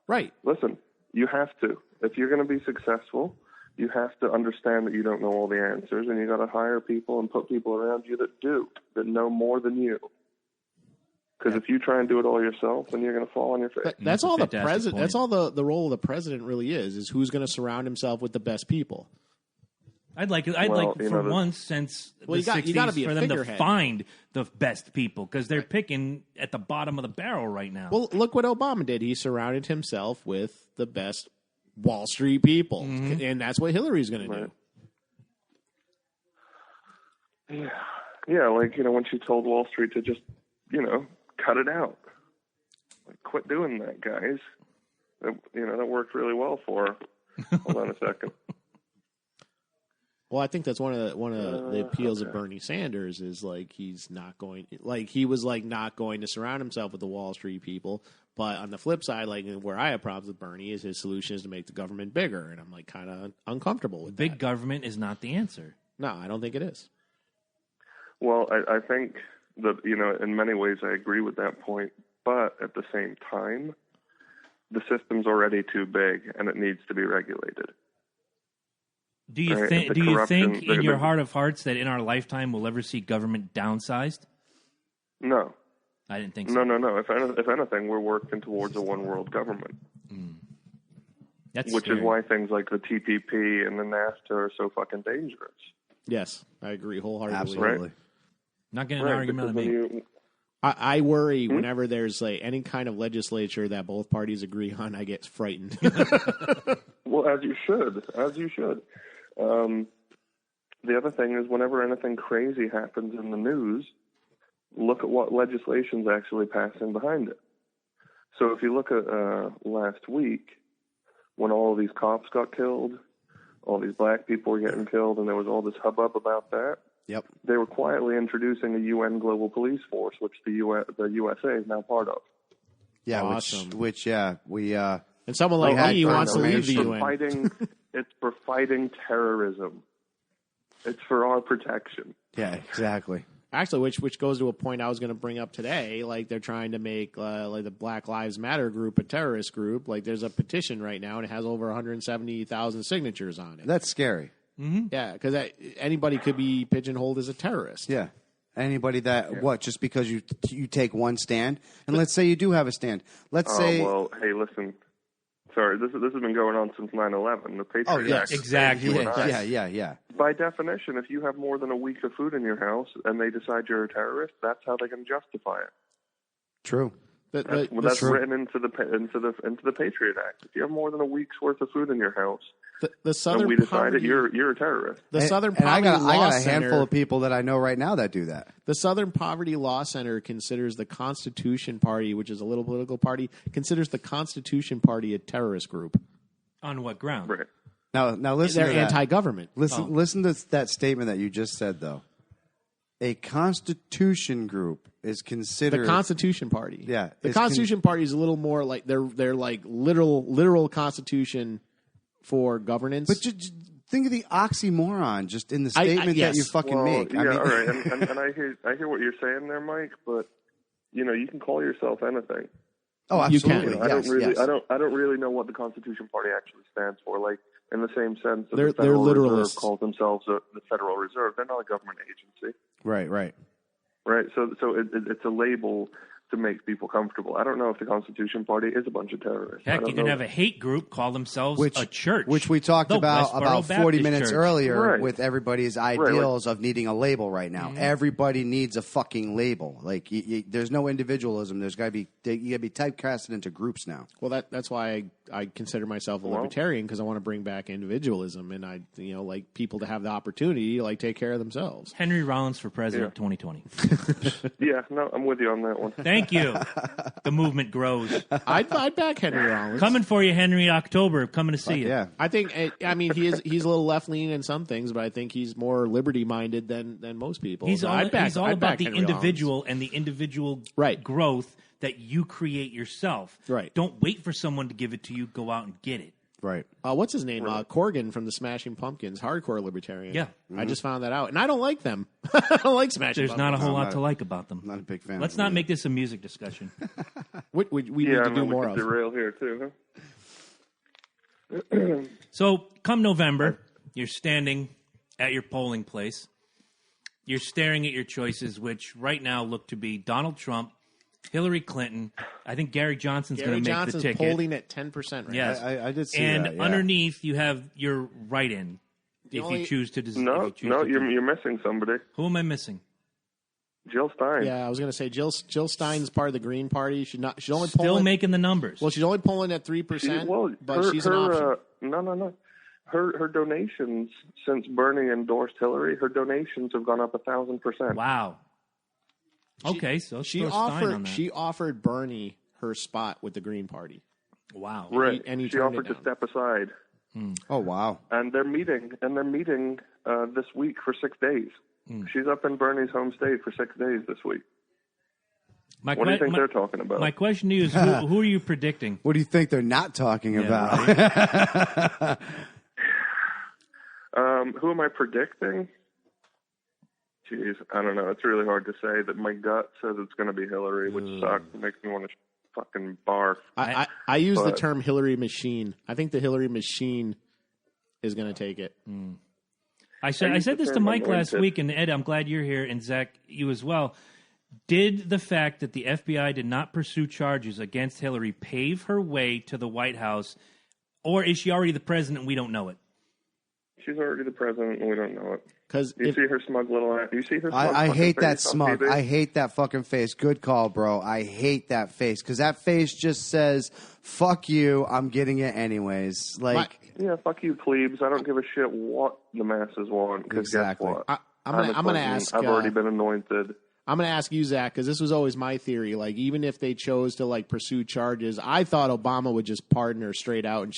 Right. Listen, you have to. If you're going to be successful, you have to understand that you don't know all the answers, and you got to hire people and put people around you that know more than you. Because if you try and do it all yourself, then you're going to fall on your face. That's all the president. That's all the role of the president really is who's going to surround himself with the best people. I'd like for once since the 60s for them to find the best people because they're picking at the bottom of the barrel right now. Well, look what Obama did. He surrounded himself with the best Wall Street people, and that's what Hillary's going to do. Yeah, like when she told Wall Street to just cut it out, like quit doing that, guys. That worked really well for her. Hold on a second. Well, I think that's one of the appeals of Bernie Sanders is he's not going he was not going to surround himself with the Wall Street people. But on the flip side, where I have problems with Bernie is his solution is to make the government bigger, and I'm kind of uncomfortable with that. Big government is not the answer. No, I don't think it is. Well, I think that in many ways I agree with that point, but at the same time, the system's already too big and it needs to be regulated. Do you think? Do you think in your heart of hearts that in our lifetime we'll ever see government downsized? No. I didn't think so. No. If anything, we're working towards a one-world government. Which is why things like the TPP and the NAFTA are so fucking dangerous. Yes, I agree wholeheartedly. Absolutely. Right? Not getting an argument on me. I worry whenever there's any kind of legislature that both parties agree on, I get frightened. Well, as you should. The other thing is whenever anything crazy happens in the news, look at what legislation's actually passing behind it. So if you look at last week, when all of these cops got killed, all these black people were getting killed, and there was all this hubbub about that. Yep. They were quietly introducing a UN global police force, which the USA is now part of. Yeah, awesome. which we and someone like me wants to leave the UN. It's for fighting terrorism. It's for our protection. Yeah, exactly. Actually, which goes to a point I was going to bring up today. Like they're trying to make like the Black Lives Matter group a terrorist group. Like there's a petition right now, and it has over 170,000 signatures on it. That's scary. Mm-hmm. Yeah, because anybody could be pigeonholed as a terrorist. Yeah. Anybody that, just because you take one stand? And let's say you do have a stand. Let's say... Well, hey, listen. Sorry, this has been going on since 9/11. The Patriot Act. Exactly. Yeah. By definition, if you have more than a week of food in your house and they decide you're a terrorist, that's how they can justify it. True. That's written into the Patriot Act. If you have more than a week's worth of food in your house, the Southern and we decided you're a terrorist. The Southern Poverty Law I got a Center, handful of people that I know right now that do that. The Southern Poverty Law Center considers the Constitution Party, which is a little political party, considers the Constitution Party a terrorist group. On what ground? Right. Now listen. They're to that. anti-government. Listen to that statement that you just said, though. A Constitution group is considered the Constitution Party. Yeah, the Constitution Party is a little more like they're like literal Constitution for governance. But just think of the oxymoron just in the statement that you fucking make. Yeah, all right, and I hear what you're saying there, Mike. But you can call yourself anything. Oh, absolutely. I don't really know what the Constitution Party actually stands for. Like in the same sense that they're the Federal literalists. Reserve calls themselves the Federal Reserve. They're not a government agency. Right. So it's a label to make people comfortable. I don't know if the Constitution Party is a bunch of terrorists. Heck, you can have a hate group call themselves a church. Which we talked about 40 Baptist minutes Church. earlier with everybody's ideals of needing a label right now. Mm-hmm. Everybody needs a fucking label. Like, there's no individualism. There's got to be – you got to be typecasted into groups now. Well, that's why I consider myself a libertarian, because I want to bring back individualism and I like people to have the opportunity to like take care of themselves. Henry Rollins for president 2020. Yeah, no, I'm with you on that one. Thank you. The movement grows. I'd back Henry Rollins. Coming for you, Henry. October. Coming to see you. Yeah, I think. I mean, he's a little left leaning in some things, but I think he's more liberty minded than most people. He's all about the Henry individual Rollins. and the individual Right. growth that you create yourself. Right. Don't wait for someone to give it to you. Go out and get it. right. What's his name? Corgan from the Smashing Pumpkins, hardcore libertarian. Yeah. I just found that out, and I don't like them. I don't like Smashing There's Pumpkins. not a whole lot to like about them. Not a big fan. Let's not make this a music discussion. We need to do more of. Derail here too, So, come November, you're standing at your polling place. You're staring at your choices, which right now look to be Donald Trump, Hillary Clinton. I think Gary Johnson's going to make the ticket. Polling at 10% right Yes. I did see and that, yeah. underneath, you have your write-in if you choose to. you're missing somebody. Who am I missing? Jill Stein. Yeah, I was going to say Jill Stein's part of the Green Party. She's only Still polling, making the numbers. Well, she's only polling at 3%. But she's an option. No. Her donations since Bernie endorsed Hillary, her donations have gone up 1,000%. Wow. Okay, so she offered Bernie her spot with the Green Party. Wow. Right. And he she turned offered it to step aside. Oh, wow. And they're meeting this week for 6 days. She's up in Bernie's home state for 6 days this week. What do you think they're talking about? My question to you is, who are you predicting? What do you think they're not talking about? Right. Who am I predicting? Jeez, I don't know. It's really hard to say. That my gut says it's going to be Hillary, which sucks. It makes me want to fucking barf. I use the term Hillary machine. I think the Hillary machine is going to take it. I said this to Mike last week, and Ed, I'm glad you're here, and Zach, you as well. Did the fact that the FBI did not pursue charges against Hillary pave her way to the White House, or is she already the president and we don't know it? She's already the president and we don't know it. Because you see her smug little ass. You see her. Smug I hate that smug. TV? I hate that fucking face. Good call, bro. I hate that face because that face just says, "Fuck you. I'm getting it anyways." Like, yeah, fuck you, plebes. I don't give a shit what the masses want. Because exactly. guess what? I'm gonna ask. I've already been anointed. I'm going to ask you, Zach, because this was always my theory. Like, even if they chose to like pursue charges, I thought Obama would just pardon her straight out, and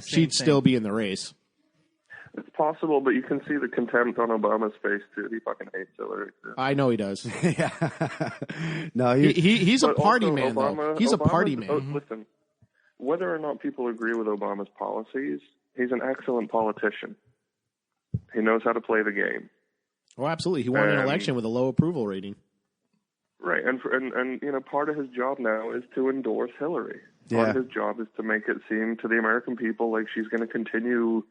she'd still be in the race. It's possible, but you can see the contempt on Obama's face too. He fucking hates Hillary too. I know he does. Yeah. No, he's a party also man, Obama, though. He's a party man. Listen, whether or not people agree with Obama's policies, he's an excellent politician. He knows how to play the game. Oh, absolutely. He won an election with a low approval rating. Right, and part of his job now is to endorse Hillary. Part of his job is to make it seem to the American people like she's going to continue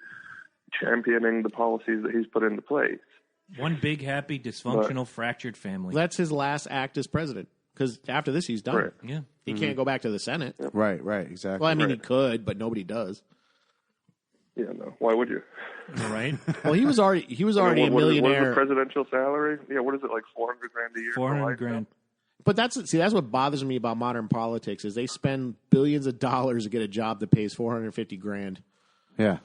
championing the policies that he's put into place. One big, happy, dysfunctional, fractured family. That's his last act as president. Because after this, he's done. Right. Yeah. He can't go back to the Senate. Yep. Right, exactly. Well, I mean, he could, but nobody does. Yeah, no. Why would you? All right. Well, he was already a millionaire. What is the presidential salary? Yeah, what is it, like $400,000 a year? $400,000. But that's what bothers me about modern politics is they spend billions of dollars to get a job that pays $450,000. Yeah.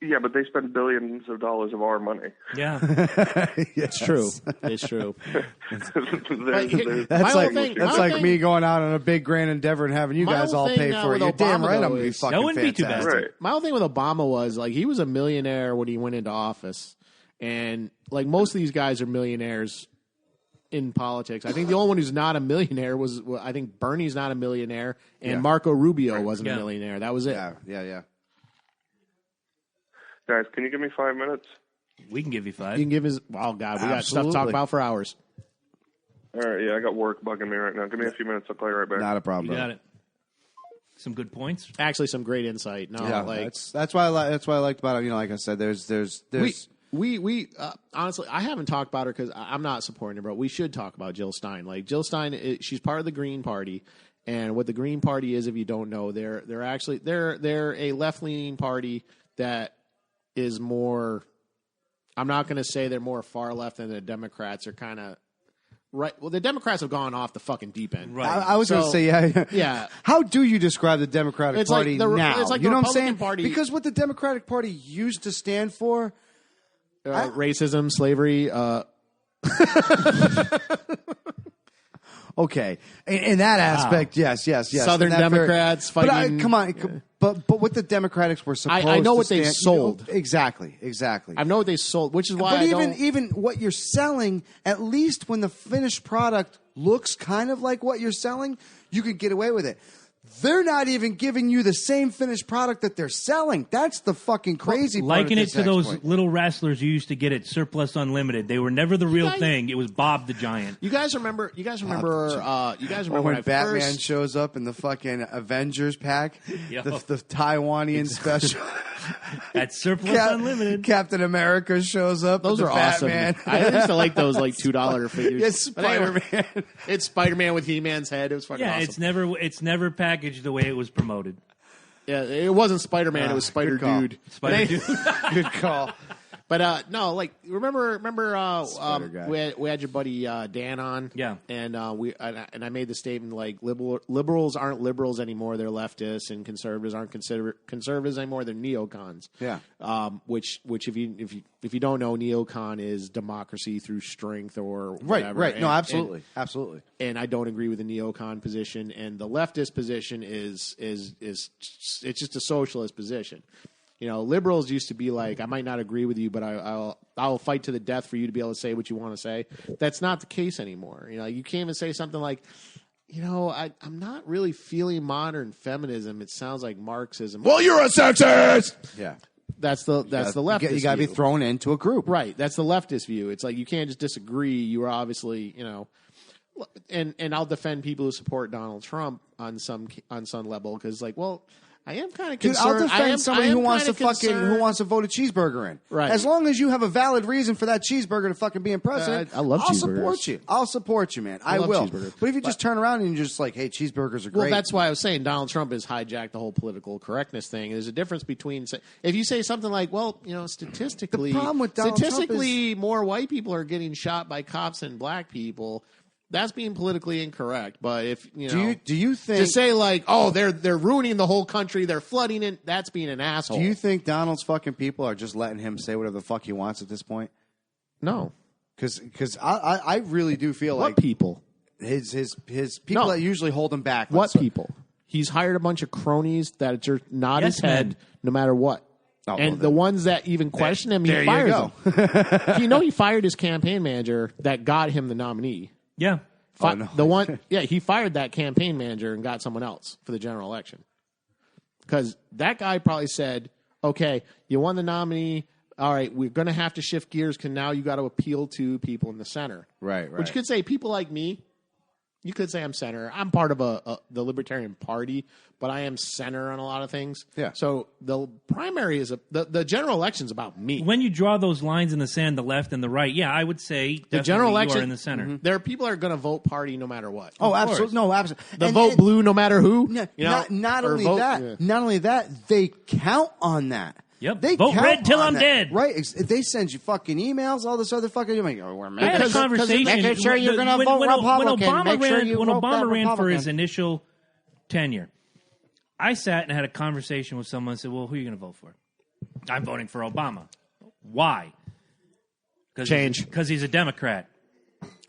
Yeah, but they spend billions of dollars of our money. Yeah. It's true. It's true. That's like me going out on a big grand endeavor and having you guys all pay for it. You're damn right I'm going to be fucking that wouldn't be too bad. Right. My whole thing with Obama was, like, he was a millionaire when he went into office. And, like, most of these guys are millionaires in politics. I think the only one who's not a millionaire was, I think Bernie's not a millionaire, and Marco Rubio wasn't a millionaire. That was it. Yeah. Guys, can you give me 5 minutes? We can give you 5. You can give his... Oh, God, we got stuff to talk about for hours. All right, yeah, I got work bugging me right now. Give me a few minutes. I'll call you right back. Not a problem. You got it. Some good points. Actually, some great insight. No, that's why I liked about it. You know, like I said, there's We honestly, I haven't talked about her because I'm not supporting her, but we should talk about Jill Stein. Like, Jill Stein, she's part of the Green Party, and what the Green Party is, if you don't know, they're a left leaning party that is more. I'm not going to say they're more far left than the Democrats are kind of right. Well, the Democrats have gone off the fucking deep end. Right. I was going to say, yeah. How do you describe the Democratic Party now? It's like you the know what I'm Republican saying? Party. Because what the Democratic Party used to stand for. Racism, slavery. Okay, in that aspect, yes. Southern Democrats fighting. But come on, but what the Democrats were supposed to I know what they stand, sold. Exactly. I know what they sold, which is why. But even what you're selling, at least when the finished product looks kind of like what you're selling, you could get away with it. They're not even giving you the same finished product that they're selling. That's the fucking crazy part. Liken it to those little wrestlers you used to get at Surplus Unlimited. They were never the real thing. It was Bob the Giant. You guys remember when Batman shows up in the fucking Avengers pack, the Taiwanian special. At Surplus Unlimited. Captain America shows up. Those are awesome. Batman. I used to like those like $2 figures. Yes, Spider-Man. It's Spider-Man with He-Man's head. It was fucking awesome. It's never packaged the way it was promoted. Yeah, it wasn't Spider-Man. It was Spider Dude. Spider Dude. Good call. But no, like remember we had your buddy Dan on, and I made the statement like liberals aren't liberals anymore, they're leftists, and conservatives aren't conservatives anymore, they're neocons. Yeah. Which if you don't know, neocon is democracy through strength or whatever. Right. No, absolutely. And I don't agree with the neocon position, and the leftist position is it's just a socialist position. You know, liberals used to be like, I might not agree with you, but I'll fight to the death for you to be able to say what you want to say. That's not the case anymore. You know, you can't even say something like, you know, I'm not really feeling modern feminism. It sounds like Marxism. Well, you're a sexist. Yeah. That's the leftist. You got to be thrown into a group. Right. That's the leftist view. It's like you can't just disagree. You are obviously, you know, and I'll defend people who support Donald Trump on some level because, like, well, I am kind of concerned. Dude, I'll defend somebody who wants to vote a cheeseburger in. Right. As long as you have a valid reason for that cheeseburger to fucking be in president, I love cheeseburgers. I'll support you, man. I will. But if you just turn around and you're just like, hey, cheeseburgers are great. Well, that's why I was saying Donald Trump has hijacked the whole political correctness thing. There's a difference between if you say something like, well, you know, statistically, the problem with Donald Trump is, more white people are getting shot by cops than black people. That's being politically incorrect. But if you know, do you think to say like, oh, they're ruining the whole country, they're flooding it, that's being an asshole. Do you think Donald's fucking people are just letting him say whatever the fuck he wants at this point? No, because I really do feel what like people his people that usually hold him back. What people? He's hired a bunch of cronies that are nod his head no matter what. Oh, and the ones that even question him, he fires them. You know, he fired his campaign manager that got him the nominee. Yeah. He fired that campaign manager and got someone else for the general election. Because that guy probably said, okay, you won the nominee, all right, we're going to have to shift gears because now you got to appeal to people in the center. Right. Which could say people like me. You could say I'm center. I'm part of the Libertarian Party, but I am center on a lot of things. Yeah. So the primary is the general election is about me. When you draw those lines in the sand, the left and the right, yeah, I would say The general election you are in the center. There are people that are going to vote party no matter what. Oh, absolutely. No, absolutely. The vote blue no matter who. Not only that, they count on that. Yep. They Vote count red till on I'm that. Right. Right. They send you fucking emails, all this other fucking. You're like, oh, we're I had a conversation. Making sure you're going to vote Republican. When Obama ran for his Republican. initial tenure, I sat and had a conversation with someone and said, well, who are you going to vote for? I'm voting for Obama. Why? Change. Because he's a Democrat.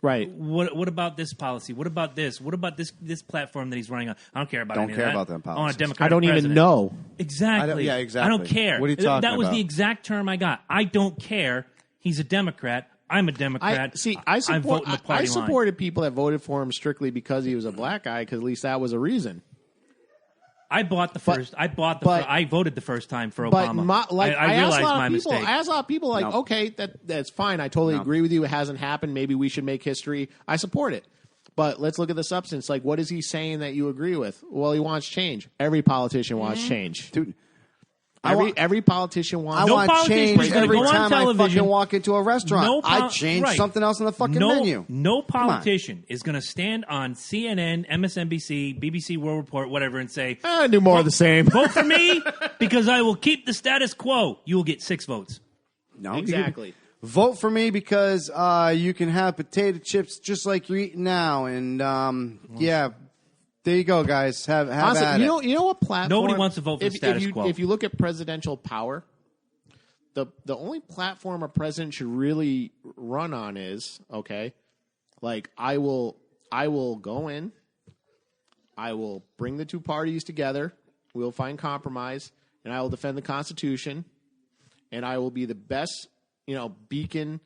Right. What about this policy? What about this? What about this platform that he's running on? I don't care about any of that. about them policies. I want a Democratic I don't even president. know. Exactly. Yeah, exactly. I don't care. What are you talking That was about? the exact term I got. I don't care. He's a Democrat. I'm a Democrat. I'm voting the party I supported people that voted for him strictly because he was a black guy, because at least that was a reason. I voted the first time for Obama. I realized my mistake. I asked a lot of people, like, okay, that's fine. I totally agree with you. It hasn't happened. Maybe we should make history. I support it. But let's look at the substance. Like, what is he saying that you agree with? Well, he wants change. Every politician wants change. Dude, every politician wants I want change every time I fucking walk into a restaurant. I change right. something else on the fucking menu. No politician is going to stand on CNN, MSNBC, BBC World Report, whatever, and say, I do more of the same. Vote for me because I will keep the status quo. You will get 6 votes. No, exactly. Vote for me because you can have potato chips just like you're eating now. And, yeah. There you go, guys. Have Honestly, at it. You know what platform? Nobody wants to vote for the status quo. If you look at presidential power, the only platform a president should really run on is, okay, like I will go in, I will bring the two parties together, we'll find compromise, and I will defend the Constitution, and I will be the best, beacon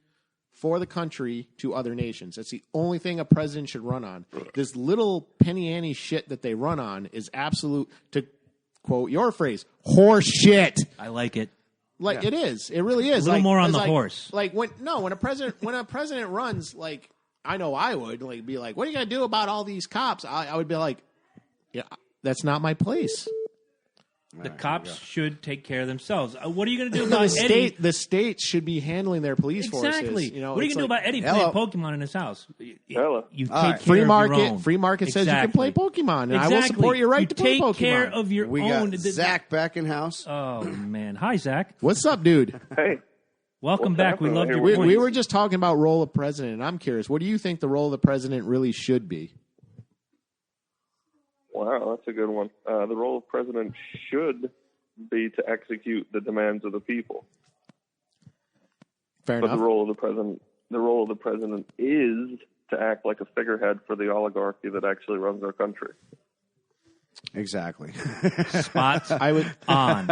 for the country to other nations. That's the only thing a president should run on. This little penny ante shit that they run on is absolute, to quote your phrase, horse shit. I like it. Like it is. It really is. A little more on the horse. Like when a president runs, like I know I would be like, what are you gonna do about all these cops? I would be like, yeah, that's not my place. The cops should take care of themselves. What are you going to do about Eddie? The state should be handling their police forces. Exactly. What are you going to do about Eddie playing Pokemon in his house? Hello. You take care of your own. Free market says you can play Pokemon, and I will support your right to play Pokemon. Take care of your we own. Got Zach back in house. Oh man, hi Zach. What's up, dude? Hey. Welcome back. We love your we points. were just talking about role of president, and I'm curious. What do you think the role of the president really should be? Wow, that's a good one. The role of president should be to execute the demands of the people. Fair enough. But the role of the president is to act like a figurehead for the oligarchy that actually runs our country. Exactly. Spots on.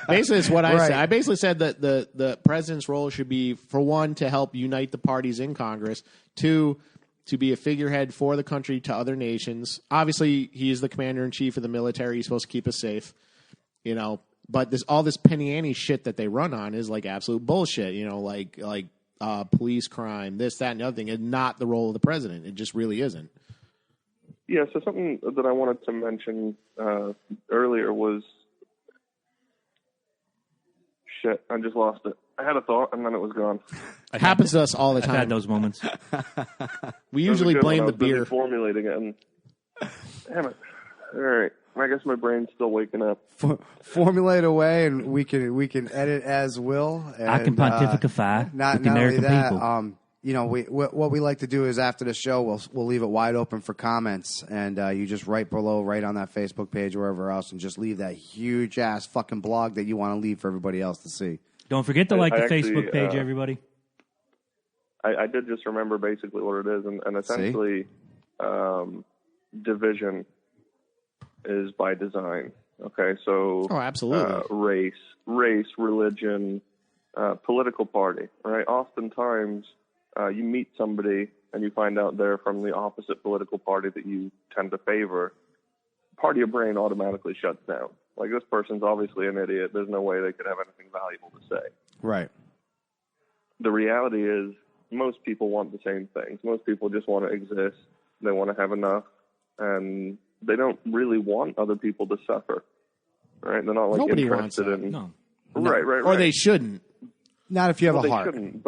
Basically, it's what I said. I basically said that the president's role should be, for one, to help unite the parties in Congress, two, to be a figurehead for the country to other nations. Obviously, he is the commander-in-chief of the military. He's supposed to keep us safe, But all this penny ante shit that they run on is like absolute bullshit. Like police crime, this, that, and the other thing, and not the role of the president. It just really isn't. Yeah. So something that I wanted to mention earlier was shit. I just lost it. I had a thought and then it was gone. It happens to us all the I've time. had those moments. We usually blame the beer. Formulating it. And, damn it. All right. I guess my brain's still waking up. Formulate away, and we can edit as will. And, I can pontificate not with the American only that, people. What we like to do is after the show, we'll leave it wide open for comments, and you just write below, right on that Facebook page or wherever else, and just leave that huge ass fucking blog that you want to leave for everybody else to see. Don't forget to like the Facebook page, everybody. I did just remember basically what it is, and essentially division is by design. Okay, so absolutely. Race, religion, political party. Right. Oftentimes, you meet somebody and you find out they're from the opposite political party that you tend to favor. Part of your brain automatically shuts down. Like, this person's obviously an idiot. There's no way they could have anything valuable to say. Right. the reality is most people want the same things. Most people just want to exist. They want to have enough, and they don't really want other people to suffer. Right? They're not like Nobody interested wants that. in No. Right. Or they shouldn't. Not if you have Well, a they heart. shouldn't.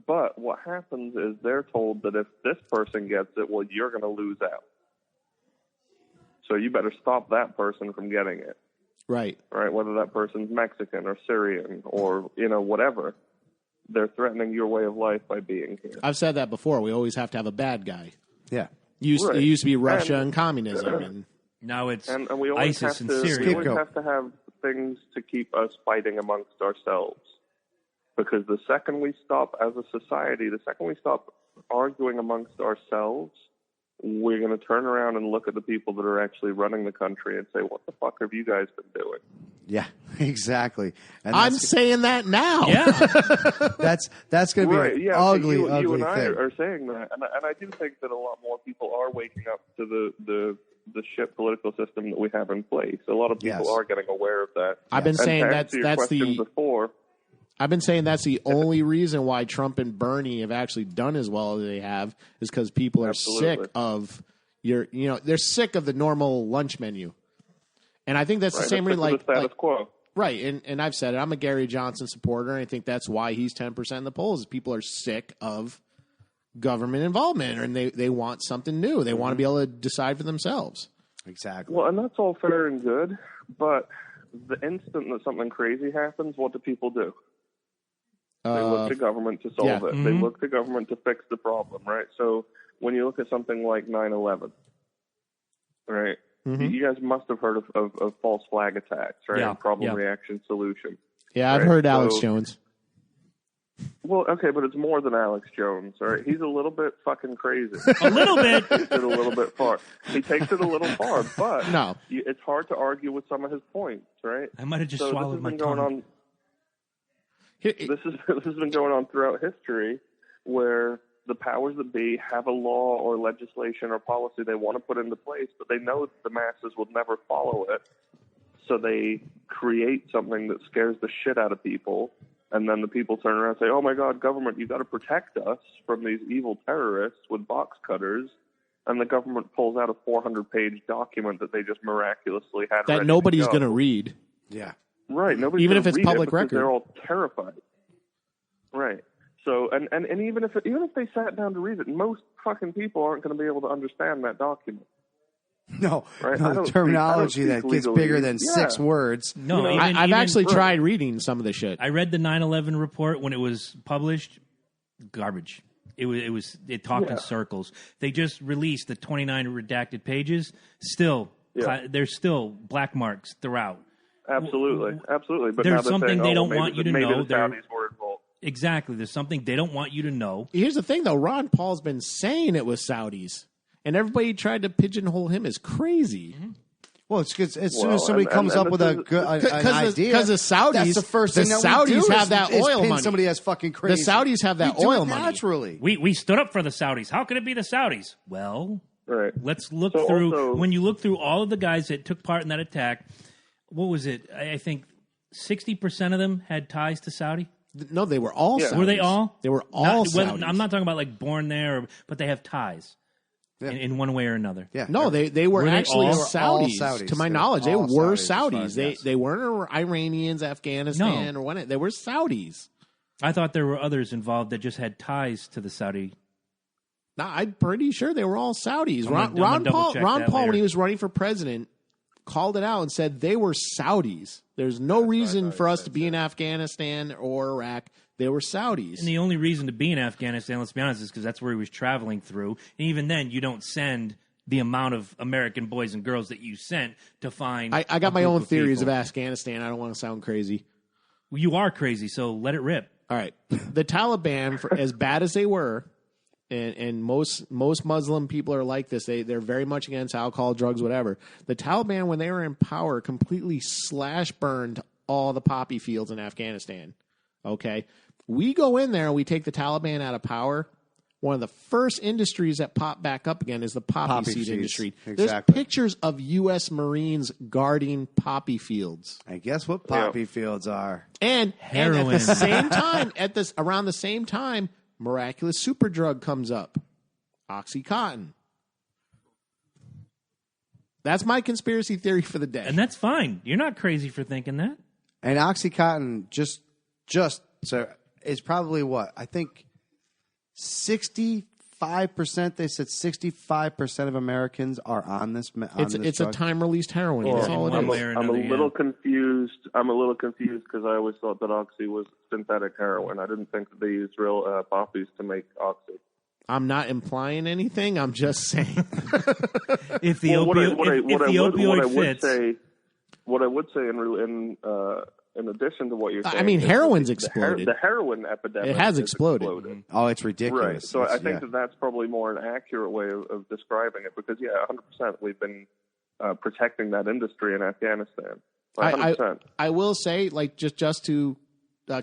But what happens is they're told that if this person gets it, well, you're going to lose out. So you better stop that person from getting it. Right. Right? Whether that person's Mexican or Syrian or, whatever. They're threatening your way of life by being here. I've said that before. We always have to have a bad guy. Yeah. It used to be Russia and communism. And Now it's And we always ISIS have and to, Syria. We always have to have things to keep us fighting amongst ourselves. Because the second we stop as a society, the second we stop arguing amongst ourselves, we're going to turn around and look at the people that are actually running the country and say, what the fuck have you guys been doing? Yeah, exactly. And I'm saying that now. Yeah. that's going to be Right, an yeah, ugly, you ugly and I thing. are saying that. And I do think that a lot more people are waking up to the shit political system that we have in place. A lot of people Yes. are getting aware of that. I've been And saying to that's answer your the question before. I've been saying that's the only reason why Trump and Bernie have actually done as well as they have is because people are Absolutely. sick of they're sick of the normal lunch menu. And I think that's the same reason, the status quo. right. And I've said it. I'm a Gary Johnson supporter, and I think that's why he's 10% in the polls. Is people are sick of government involvement, and they want something new. They want to be able to decide for themselves. Exactly. Well, and that's all fair and good, but the instant that something crazy happens, what do people do? They look to government to solve it. They look to government to fix the problem, right? So when you look at something like 9/11, right? You guys must have heard of false flag attacks, right? Yeah, And problem yeah. reaction solution. Yeah, I've Right, heard Alex so- Jones. Well, okay, but it's more than Alex Jones, all right? He's a little bit fucking crazy. A little bit. He takes it a little bit far. He takes it a little far, but No. it's hard to argue with some of his points, right? I might have just So swallowed my this has been going tongue. on. This has been going on throughout history, where the powers that be have a law or legislation or policy they want to put into place, but they know that the masses will never follow it. So they create something that scares the shit out of people, and then the people turn around and say, "Oh my God, government, you got to protect us from these evil terrorists with box cutters." And the government pulls out a 400-page document that they just miraculously had That ready nobody's to going to go. read. Yeah. Right. Nobody's Even gonna if it's read it public because record. they're all terrified. Right. So, and even if they sat down to read it, most fucking people aren't going to be able to understand that document. No, Right? no, I the don't terminology speak that gets legally. bigger than Yeah. 6 words. No, You know, even, I've even- actually tried reading some of the shit. I read the 9/11 report when it was published. Garbage. It talked in circles. They just released the 29 redacted pages. Still, there's still black marks throughout. Absolutely. Absolutely. But There's now they're something saying, they oh, don't maybe want you to maybe know. the Saudis were involved. Exactly. There's something they don't want you to know. Here's the thing, though. Ron Paul's been saying it was Saudis, and everybody tried to pigeonhole him as crazy. Well, it's 'cause as soon Well, as somebody and- comes and up with this an is- idea, because the Saudis, that's the first thing the that we Saudis do have is- that is oil pin money. somebody as fucking crazy. The Saudis have that We do oil it money. naturally. We stood up for the Saudis. How could it be the Saudis? Well, Right. let's look So through. also- When you look through all of the guys that took part in that attack, what was it? I think 60% of them had ties to Saudi. No, they were all Yeah. Saudis. Were they all? They were all Not- Saudis. I'm not talking about like born there, but they have ties in one way or another. Yeah. No, they were Were they actually all- Saudis. Saudis. To my They were knowledge, they all were Saudis, as far Saudis. as yes. They weren't Iranians, Afghanistan, or what? They were Saudis. I thought there were others involved that just had ties to the Saudi. No, I'm pretty sure they were all Saudis. I'm gonna Ron double Paul, check Ron that Paul, when later. he was running for president, called it out and said they were Saudis. There's no reason for us to be in Afghanistan or Iraq. They were Saudis. And the only reason to be in Afghanistan, let's be honest, is because that's where he was traveling through. And even then, you don't send the amount of American boys and girls that you sent to find. I got a my group own of theories people. of Afghanistan. I don't want to sound crazy. You are crazy, so let it rip. All right. The Taliban, for as bad as they were, and most Muslim people are like this. They're very much against alcohol, drugs, whatever. The Taliban, when they were in power, completely slash burned all the poppy fields in Afghanistan. Okay? We go in there and we take the Taliban out of power. one of the first industries that popped back up again is the poppy seed seeds. industry. Exactly. There's pictures of U.S. Marines guarding poppy fields. And guess what poppy fields are? And Heroin. at the same time, around the same time, miraculous super drug comes up. OxyContin. That's my conspiracy theory for the day. And that's fine. You're not crazy for thinking that. And OxyContin just so is probably what? I think 65%, they said 65% of Americans are on this It's a time-released heroin. Well, That's all it I'm is. a little confused. I'm a little confused because I always thought that Oxy was synthetic heroin. I didn't think that they used real poppies to make Oxy. I'm not implying anything. I'm just saying. If the opioid fits. What I would say in addition to what you're saying, I mean, heroin's the exploded. The heroin epidemic It has exploded. Oh, it's ridiculous. Right. So I think that's probably more an accurate way of describing it because, 100% we've been protecting that industry in Afghanistan. 100%. I will say, like, just to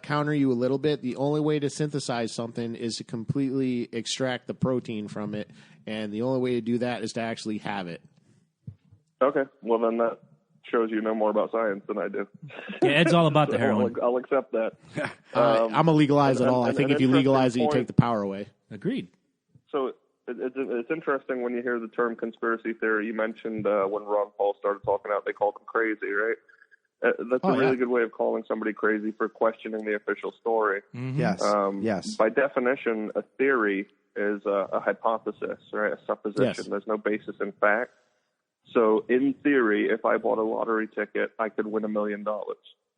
counter you a little bit, the only way to synthesize something is to completely extract the protein from it, and the only way to do that is to actually have it. Okay. Well, then that shows you know more about science than I do. Yeah, Ed's all about the heroin. I'll accept that. I'm going to legalize it all. I think if you legalize it, you take the power away. Agreed. So it's interesting when you hear the term conspiracy theory. You mentioned when Ron Paul started talking out, they called him crazy, right? That's a really good way of calling somebody crazy for questioning the official story. Mm-hmm. Yes. Yes. By definition, a theory is a hypothesis, right? A supposition. Yes. There's no basis in fact. So, in theory, if I bought a lottery ticket, I could win $1 million.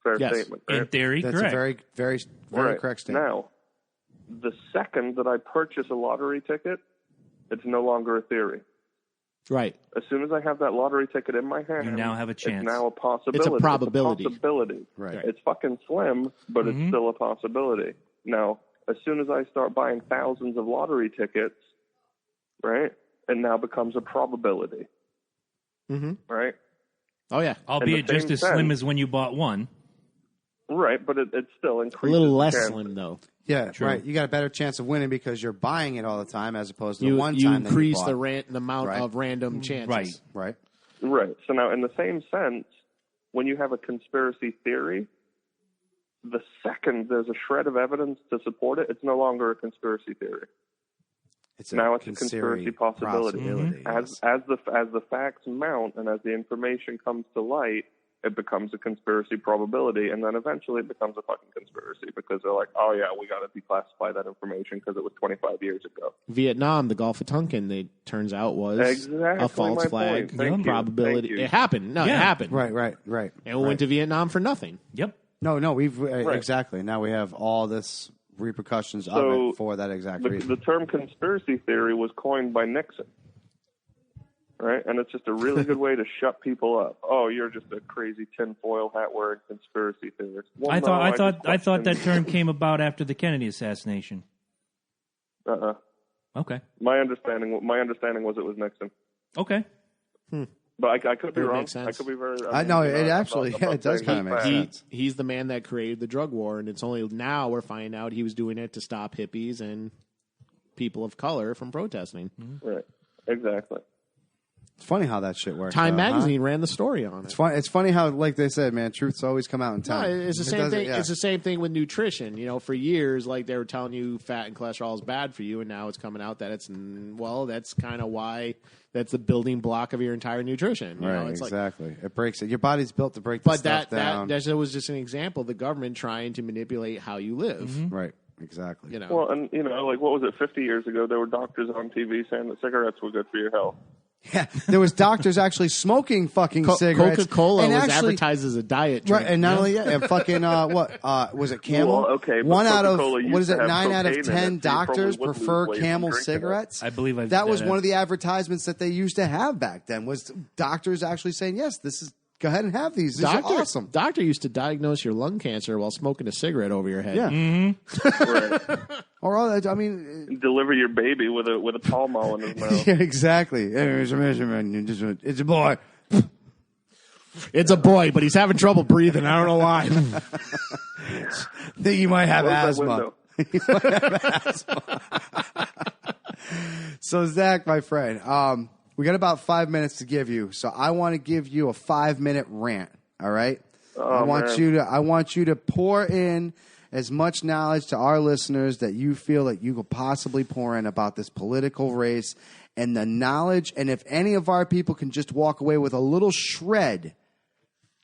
Fair statement, right? In theory, That's correct. a very, very, very correct statement. Now, the second that I purchase a lottery ticket, it's no longer a theory. Right. As soon as I have that lottery ticket in my hand, You now have a chance. It's now a possibility. It's a probability. It's a possibility. Right. It's fucking slim, but it's still a possibility. Now, as soon as I start buying thousands of lottery tickets, right, it now becomes a probability. Mm-hmm. Right? Oh, yeah. Albeit just as slim as when you bought one. Right, but it still A increases. little less the chance. slim, though. Yeah, True. right. You got a better chance of winning because you're buying it all the time as opposed to the You one time that you increase bought. the amount of random chances. Right. Right. Right. So now, in the same sense, when you have a conspiracy theory, the second there's a shred of evidence to support it, it's no longer a conspiracy theory. Now it's a conspiracy possibility. Yes. As the facts mount and as the information comes to light, it becomes a conspiracy probability, and then eventually it becomes a fucking conspiracy because they're like, oh yeah, we got to declassify that information because it was 25 years ago. Vietnam, the Gulf of Tonkin, it turns out was Exactly a false my flag point. Thank you. probability. Thank you. It happened. No, it happened. Right. And we went to Vietnam for nothing. Yep. No, we've exactly. Now we have all this repercussions of it for that exact reason. The term conspiracy theory was coined by Nixon, right? And it's just a really good way to shut people up. Oh, you're just a crazy tinfoil hat wearing conspiracy theorist. Well, I no, thought that term came about after the Kennedy assassination. Okay. My understanding was it was Nixon. Okay. But I could be That wrong. makes sense. I could be very. No, it actually it does kind of make sense. He's the man that created the drug war, and it's only now we're finding out he was doing it to stop hippies and people of color from protesting. Right. Exactly. It's funny how that shit works. Time magazine ran the story on it. It's funny how, like they said, man, truth's always come out in No, time. it's the same thing. It's the same thing with nutrition. You know, for years, like they were telling you fat and cholesterol is bad for you, and now it's coming out that it's that's kind of why that's the building block of your entire nutrition. You know, Right, it's exactly. It breaks it. Your body's built to break this stuff down. That was just an example of the government trying to manipulate how you live. Right, exactly. You know, Well, and like what was it? 50 years ago, there were doctors on TV saying that cigarettes were good for your health. Yeah, there was doctors actually smoking fucking cigarettes. Coca-Cola and was actually, advertised as a diet drink. right? And not only that, and fucking what was it? Camel. Well, okay, but One out of Coca-Cola used what is to it? have 9 out of cocaine in 10 it, so you doctors probably wouldn't prefer lose weight from Camel drinking it. cigarettes. I believe that was one of the advertisements that they used to have back then. Was doctors actually saying, "Yes, this is go ahead and have these. These are awesome." Doctor used to diagnose your lung cancer while smoking a cigarette over your head. Yeah. Right. Or I mean, Deliver your baby with a Pall Mall in his mouth. yeah, exactly. It's a measurement. It's a boy. It's a boy, but he's having trouble breathing. I don't know why. Think you might have Close that asthma. window. So, Zach, my friend, we got about 5 minutes to give you. So I want to give you a 5-minute rant. All right. I want you to pour in as much knowledge to our listeners that you feel that you could possibly pour in about this political race and the knowledge. And if any of our people can just walk away with a little shred,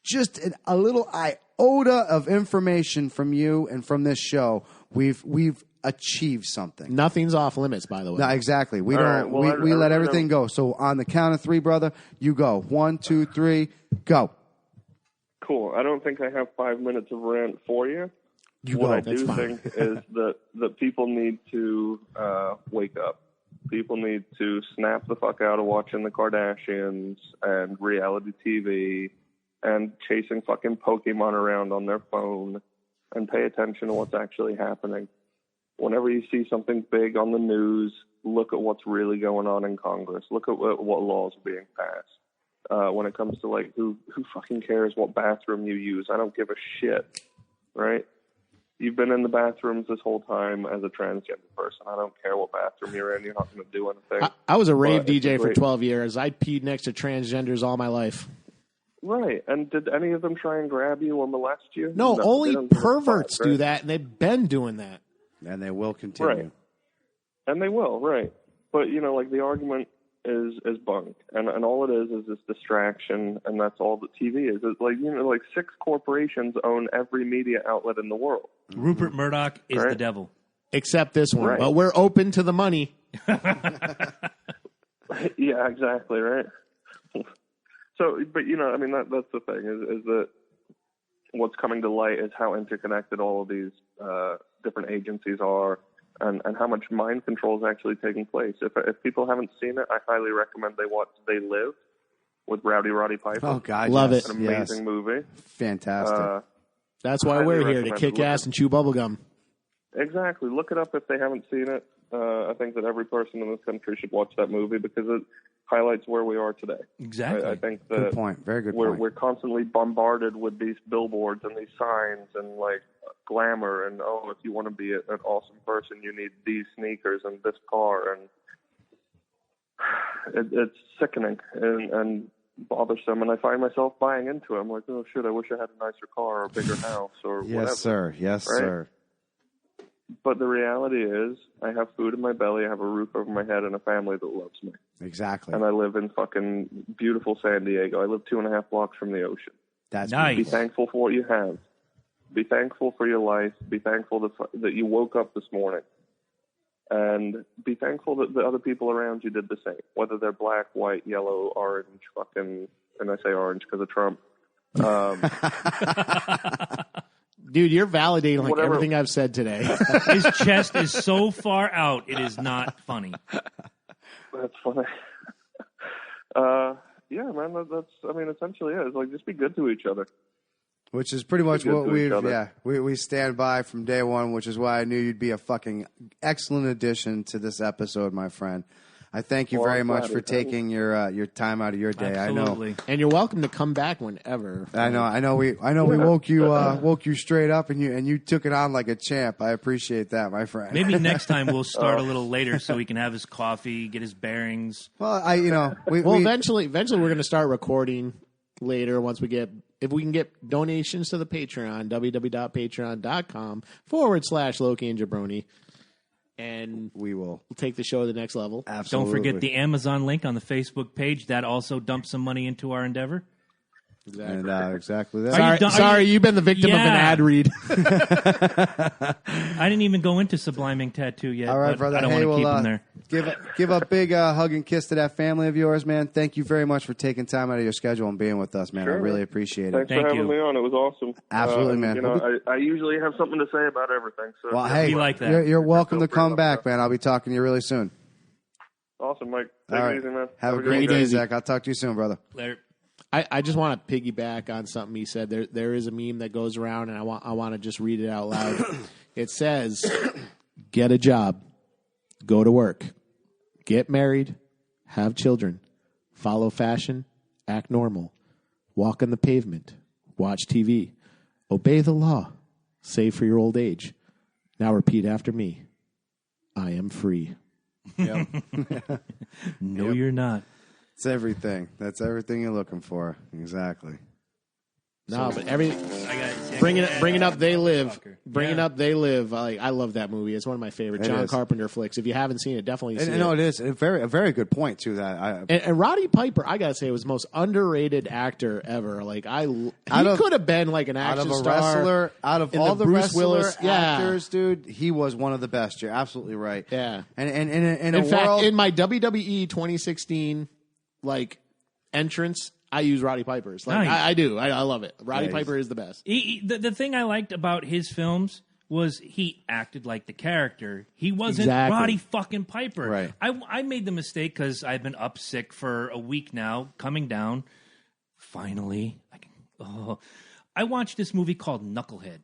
just a little iota of information from you and from this show, we've achieved something. Nothing's off limits, by the way. No, exactly. We All don't. right, well, we I let don't everything go. So on the count of 3, brother, you go. 1, 2, 3, go. Cool. I don't think I have 5 minutes of rant for you. You What go. I That's do fine. think is that people need to wake up. People need to snap the fuck out of watching the Kardashians and reality TV and chasing fucking Pokemon around on their phone and pay attention to what's actually happening. Whenever you see something big on the news, look at what's really going on in Congress. Look at what laws are being passed. When it comes to, like, who fucking cares what bathroom you use? I don't give a shit, right? You've been in the bathrooms this whole time as a transgender person. I don't care what bathroom you're in. You're not going to do anything. I was a rave But it's DJ a for great- 12 years. I peed next to transgenders all my life. Right. And did any of them try and grab you or molest you? No, they only don't give a perverts fuck, do right? that, and they've been doing that. And they will continue. Right. And they will, right. But, like, the argument is bunk. And all it is this distraction, and that's all that TV is. It's like 6 corporations own every media outlet in the world. Rupert Murdoch is Right. the devil. Except this one. Right. But we're open to the money. Yeah, exactly, right? So, but, that's the thing, is that what's coming to light is how interconnected all of these different agencies are, and how much mind control is actually taking place. If people haven't seen it, I highly recommend they watch They Live with Rowdy Roddy Piper. Oh, God. Love yes, it. An amazing yes. movie. Fantastic. That's why Highly we're here, to recommend kick it. ass and chew bubblegum. Exactly. Look it up if they haven't seen it. I think that every person in this country should watch that movie because it highlights where we are today. Exactly. I think that Good point. Very good point. we're constantly bombarded with these billboards and these signs and, like, glamour and, if you want to be an awesome person, you need these sneakers and this car, and it's sickening and bothersome. And I find myself buying into it. I'm like, oh shit, I wish I had a nicer car or a bigger house or whatever. Yes, sir. Yes, Right? sir. But the reality is, I have food in my belly, I have a roof over my head, and a family that loves me. Exactly. And I live in fucking beautiful San Diego. I live 2.5 blocks from the ocean. That's Nice. Be thankful for what you have. Be thankful for your life. Be thankful that you woke up this morning. And be thankful that the other people around you did the same, whether they're black, white, yellow, orange, fucking, and I say orange because of Trump. Dude, you're validating like Whatever. everything I've said today. His chest is so far out, it is not funny. That's funny. Yeah, man, that's, essentially it. It's like, just be good to each other. Which is pretty much Good what to each other. we stand by from day one, which is why I knew you'd be a fucking excellent addition to this episode, my friend. I thank you Well, very I'm much glad for it taking your time out of your day. Absolutely. And you're welcome to come back whenever. I know. We woke you straight up, and you took it on like a champ. I appreciate that, my friend. Maybe next time we'll start a little later so he can have his coffee, get his bearings. Well, Eventually we're going to start recording later if we can get donations to the Patreon, www.patreon.com/Loki and Jabroni. And we will we'll take the show to the next level. absolutely. Don't forget the Amazon link on the Facebook page. That also dumps some money into our endeavor. And, exactly that. Are you done- Sorry, you've been the victim of an Yeah. ad read. I didn't even go into subliming tattoo yet. All right, but brother. I don't Hey, want to well, keep him there. give a big hug and kiss to that family of yours, man. Thank you very much for taking time out of your schedule and being with us, man. Sure. I really appreciate it. Thanks Thank for having you. me on. It was awesome. Absolutely, man. I usually have something to say about everything. So Well, hey, Be like that. you're welcome to Feel free come to back, let me man. I'll be talking to you really soon. Awesome, Mike. Take All right. it easy, man. Have a good great one. day, Easy. Zach. I'll talk to you soon, brother. Later. I just want to piggyback on something he said. There is a meme that goes around, and I want to just read it out loud. It says, "Get a job, go to work, get married, have children, follow fashion, act normal, walk on the pavement, watch TV, obey the law, save for your old age. Now repeat after me. I am free." Yep. No, you're not. It's everything. That's everything you're looking for. Exactly. No, but bringing up They Live. Bringing up They Live. I love that movie. It's one of my favorite John Carpenter flicks. If you haven't seen it, definitely see it. No, it is a very good point too. That and Roddy Piper, I gotta say, was the most underrated actor ever. He could have been like an action star. Out of all the Bruce Willis actors, dude, he was one of the best. You're absolutely right. Yeah, and in fact, in my WWE 2016 entrance, I use Roddy Piper's. Nice. I do. I love it. Roddy Piper is the best. The thing I liked about his films was he acted like the character. He wasn't Roddy fucking Piper. Right. I made the mistake because I've been up sick for a week now, coming down. Finally, I watched this movie called Knucklehead,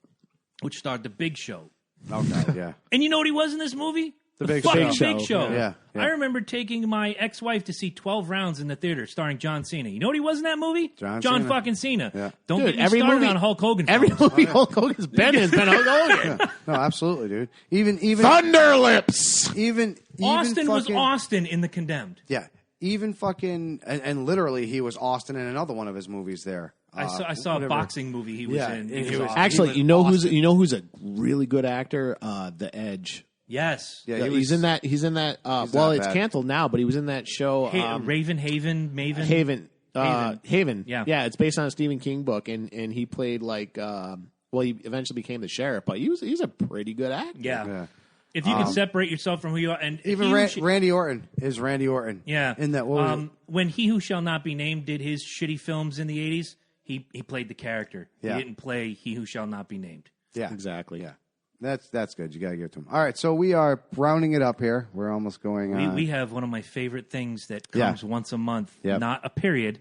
which starred The Big Show. Okay, yeah. And you know what he was in this movie? The Big Show. Yeah. I remember taking my ex-wife to see 12 Rounds in the theater starring John Cena. You know what he was in that movie? John Cena. Fucking Cena. Yeah. Don't get me started on Hulk Hogan. Every movie Hulk Hogan's been in has been Hulk Hogan. Yeah. No, absolutely, dude. Even Thunderlips. Even Austin was Austin in The Condemned. Yeah. Even fucking and literally he was Austin in another one of his movies there. I saw a boxing movie he was in. Actually, you know who's a really good actor? The Edge. Yes. Yeah, he's in that. He's in that. Well, it's canceled now, but he was in that show. Haven. Haven. Yeah. It's based on a Stephen King book, and he played he eventually became the sheriff, but he's a pretty good actor. Yeah. If you can separate yourself from who you are, and even Randy Orton is Randy Orton. Yeah. In that when He Who Shall Not Be Named did his shitty films in the 80s, he played the character. Yeah. He didn't play He Who Shall Not Be Named. Yeah. Exactly. Yeah. That's good. You got to give it to him. All right, so we are rounding it up here. We're almost going. We have one of my favorite things that comes once a month, not a period.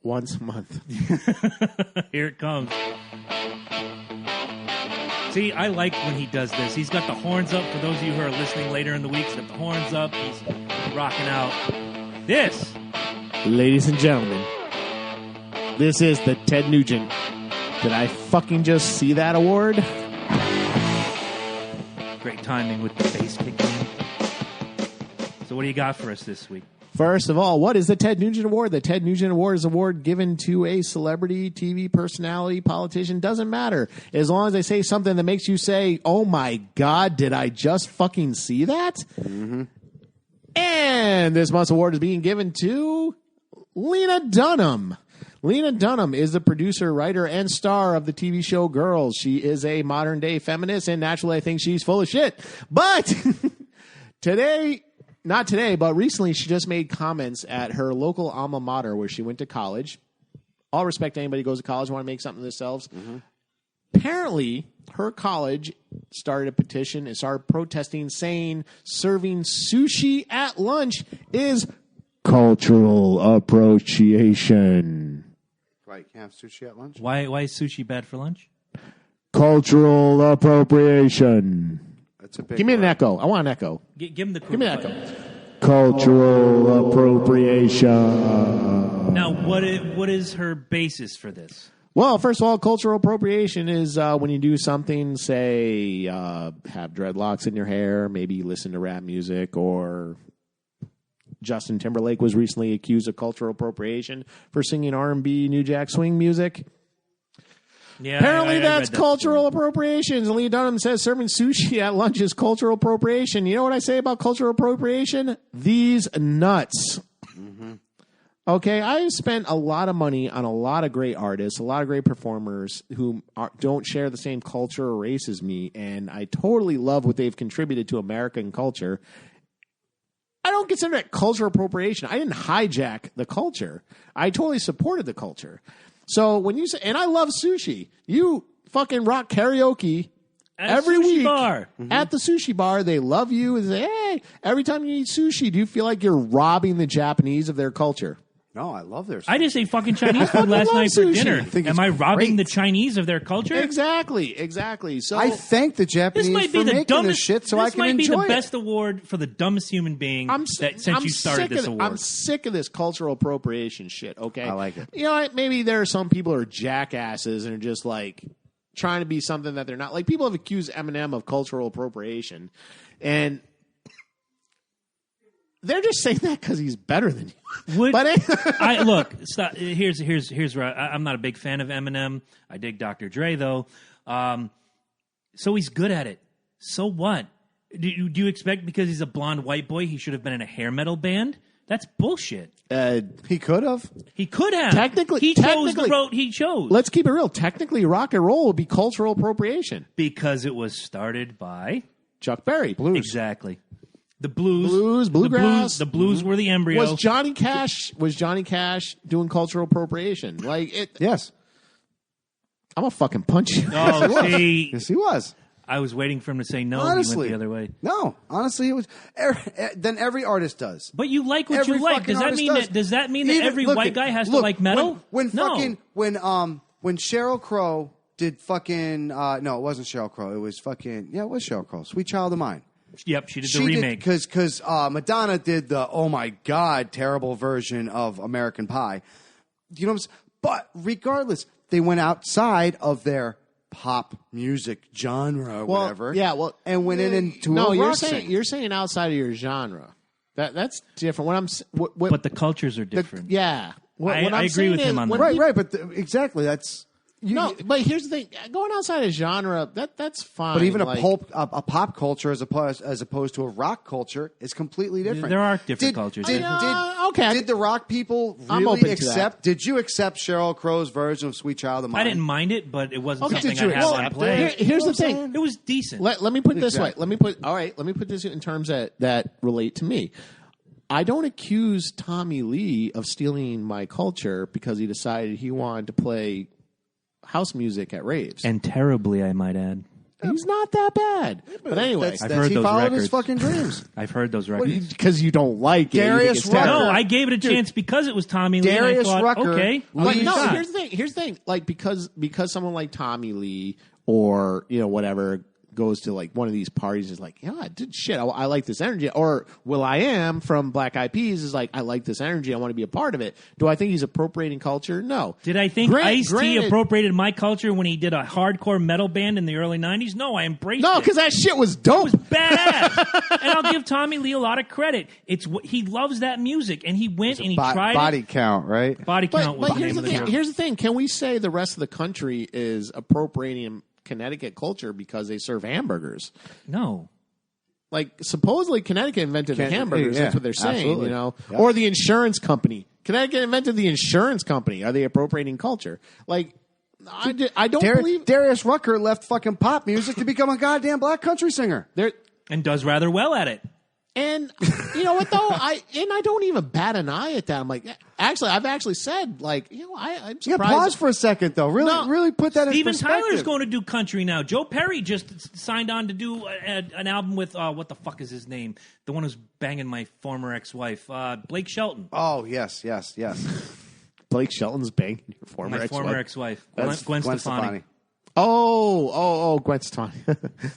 Once a month. Here it comes. See, I like when he does this. He's got the horns up. For those of you who are listening later in the week, he's got the horns up. He's rocking out. This, ladies and gentlemen, this is the Ted Nugent. Did I fucking just see that award? Great timing with the bass kicking in. So what do you got for us this week? First of all, what is the Ted Nugent Award? The Ted Nugent Award is an award given to a celebrity, TV personality, politician. Doesn't matter. As long as they say something that makes you say, oh my God, did I just fucking see that? Mm-hmm. And this month's award is being given to Lena Dunham. Lena Dunham is the producer, writer, and star of the TV show Girls. She is a modern-day feminist, and naturally I think she's full of shit. But not today, but recently she just made comments at her local alma mater where she went to college. All respect to anybody who goes to college, want to make something of themselves. Mm-hmm. Apparently, her college started a petition and started protesting, saying serving sushi at lunch is cultural appropriation. Right, can't have sushi at lunch? Why is sushi bad for lunch? Cultural appropriation. That's a big Give me an echo. I want an echo. Give him the Give me an echo. Cultural appropriation. Now, what is her basis for this? Well, first of all, cultural appropriation is when you do something, say, have dreadlocks in your hair, maybe listen to rap music, or Justin Timberlake was recently accused of cultural appropriation for singing R&B New Jack Swing music. Yeah, apparently that's cultural appropriation. Lena Dunham says serving sushi at lunch is cultural appropriation. You know what I say about cultural appropriation? These nuts. Mm-hmm. Okay, I've spent a lot of money on a lot of great artists, a lot of great performers who don't share the same culture or race as me, and I totally love what they've contributed to American culture. I don't consider it cultural appropriation. I didn't hijack the culture. I totally supported the culture. So when you say, and I love sushi, you fucking rock karaoke every week bar. At the sushi bar. They love you and say, hey, every time you eat sushi, do you feel like you're robbing the Japanese of their culture? No, I love their sushi. I just ate fucking Chinese food last night for dinner. Am I robbing the Chinese of their culture? Exactly. So I thank the Japanese for making this shit so I can enjoy it. This might be the best award for the dumbest human being since you started this award. I'm sick of this cultural appropriation shit, okay? I like it. You know, maybe there are some people who are jackasses and are just like trying to be something that they're not. Like people have accused Eminem of cultural appropriation. And They're just saying that because he's better than you. Look. Stop. Here's where I'm not a big fan of Eminem. I dig Dr. Dre though. So he's good at it. So what? Do you expect because he's a blonde white boy he should have been in a hair metal band? That's bullshit. He could have. He could have. Technically, chose the road he chose. Let's keep it real. Technically, rock and roll would be cultural appropriation because it was started by Chuck Berry. Blues. Exactly. The blues, bluegrass. The blues were the embryo. Was Johnny Cash doing cultural appropriation? Yes. I'm gonna fucking punch you. Oh, see. Yes, he was. I was waiting for him to say no. Honestly, he went the other way. No, honestly, it was. Then every artist does. But you like what you like. Does that mean that every white guy has to like metal? When Sheryl Crow did fucking no, it wasn't Sheryl Crow. It was fucking it was Sheryl Crow. Sweet Child of Mine. Yep, she did the remake because Madonna did the oh my god terrible version of American Pie. You know what I'm saying? But regardless, they went outside of their pop music genre or whatever. Yeah, well, and went into a rock scene. You're saying outside of your genre. That's different. But the cultures are different. I agree with him on that. Right, but exactly that's. But here's the thing: going outside of genre, that's fine. But even a pop culture as opposed to a rock culture is completely different. There are different cultures. Did the rock people really accept? Did you accept Sheryl Crow's version of "Sweet Child of Mine"? I didn't mind it, but it wasn't something I had on play. Here's the thing: it was decent. Let me put it this way. Let me put this in terms that relate to me. I don't accuse Tommy Lee of stealing my culture because he decided he wanted to play house music at raves. And terribly, I might add. He's not that bad. But anyway, I've heard he those followed records. his fucking dreams. I've heard those records. Because you don't like it. Darius Rucker. No, I gave it a chance because it was Tommy Lee. Darius and I thought, Rucker. Okay. Here's the thing. Like because someone like Tommy Lee or whatever goes to like one of these parties is like, I like this energy. Or Will.i.am from Black Eyed Peas is like, I like this energy. I want to be a part of it. Do I think he's appropriating culture? No. Did I think Ice-T appropriated my culture when he did a hardcore metal band in the early 90s? No, I embraced it. No, because that shit was dope. It was badass. And I'll give Tommy Lee a lot of credit. He loves that music, and he went and he tried Body it. Count, right? Body Count was the name of the group. Here's the thing. Can we say the rest of the country is appropriating Connecticut culture because they serve hamburgers? No. Like, supposedly Connecticut invented the hamburgers. That's what they're saying, absolutely. Yep. Or Or the insurance company. Connecticut invented the insurance company. Are they appropriating culture? Like, I don't believe... Darius Rucker left fucking pop music to become a goddamn black country singer. And does rather well at it. And you know what though? I don't even bat an eye at that. I'm like, I've actually said like, I'm surprised. Yeah, pause for a second though. Really put that in perspective. Steven Tyler's going to do country now. Joe Perry just signed on to do an album with what the fuck is his name? The one who's banging my former ex-wife, Blake Shelton. Oh yes. Blake Shelton's banging your former ex-wife, Gwen Stefani. Oh, Gwen Stefani.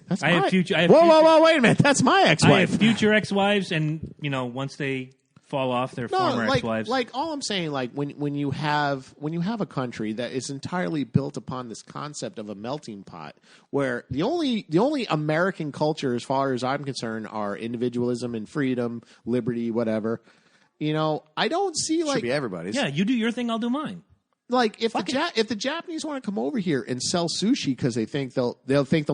That's I have future. Whoa, wait a minute. That's my ex-wife. I have future ex-wives, and once they fall off, their former ex-wives. Like all I'm saying, like when you have a country that is entirely built upon this concept of a melting pot, where the only American culture, as far as I'm concerned, are individualism and freedom, liberty, whatever. I don't see like should be everybody's. Yeah, you do your thing, I'll do mine. Like if the Japanese want to come over here and sell sushi because they think they'll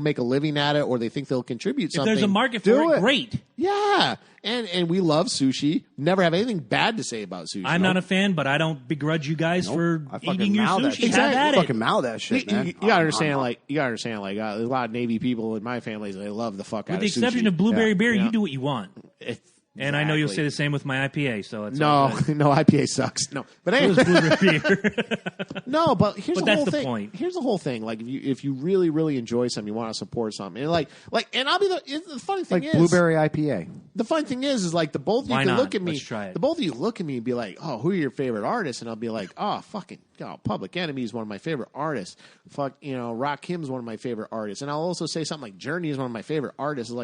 make a living at it, or they think they'll contribute something. If there's a market for it, great. Yeah, and we love sushi. Never have anything bad to say about sushi. I'm not a fan, but I don't begrudge you guys for eating your sushi. Exactly. Have at it. Fucking mouth that shit, man. You gotta understand. There's a lot of Navy people in my family. They love the fuck out of sushi. With the exception of blueberry beer, Yeah. you do what you want. And I know you'll say the same with my IPA. So it's no IPA sucks. No, but anyway, blueberry beer. No, but here's the that's whole the thing. point. Here's the whole thing. Like if you really really enjoy something, you want to support something, and and I'll be the funny thing is blueberry IPA. The funny thing is like the both of you Why can not? look at me. Let's try it. The both of you look at me and be like, "Oh, who are your favorite artists?" And I'll be like, "Oh, Public Enemy is one of my favorite artists. Rakim's one of my favorite artists." And I'll also say something like Journey is one of my favorite artists.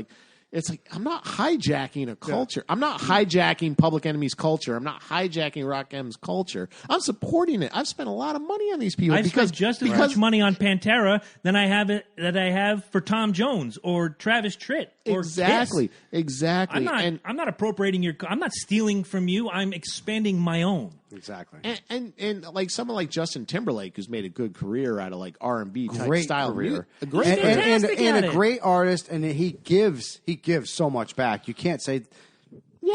It's like I'm not hijacking a culture. Yeah. I'm not hijacking Public Enemy's culture. I'm not hijacking Rakim's culture. I'm supporting it. I've spent a lot of money on these people. I've spent just as much money on Pantera than I have for Tom Jones or Travis Tritt. Exactly. kiss. Exactly. I'm not appropriating I'm not stealing from you. I'm expanding my own. Exactly. And like someone like Justin Timberlake, who's made a good career out of like R&B type Great style career. A great He's career. fantastic and at a it. great artist, and he gives so much back. You can't say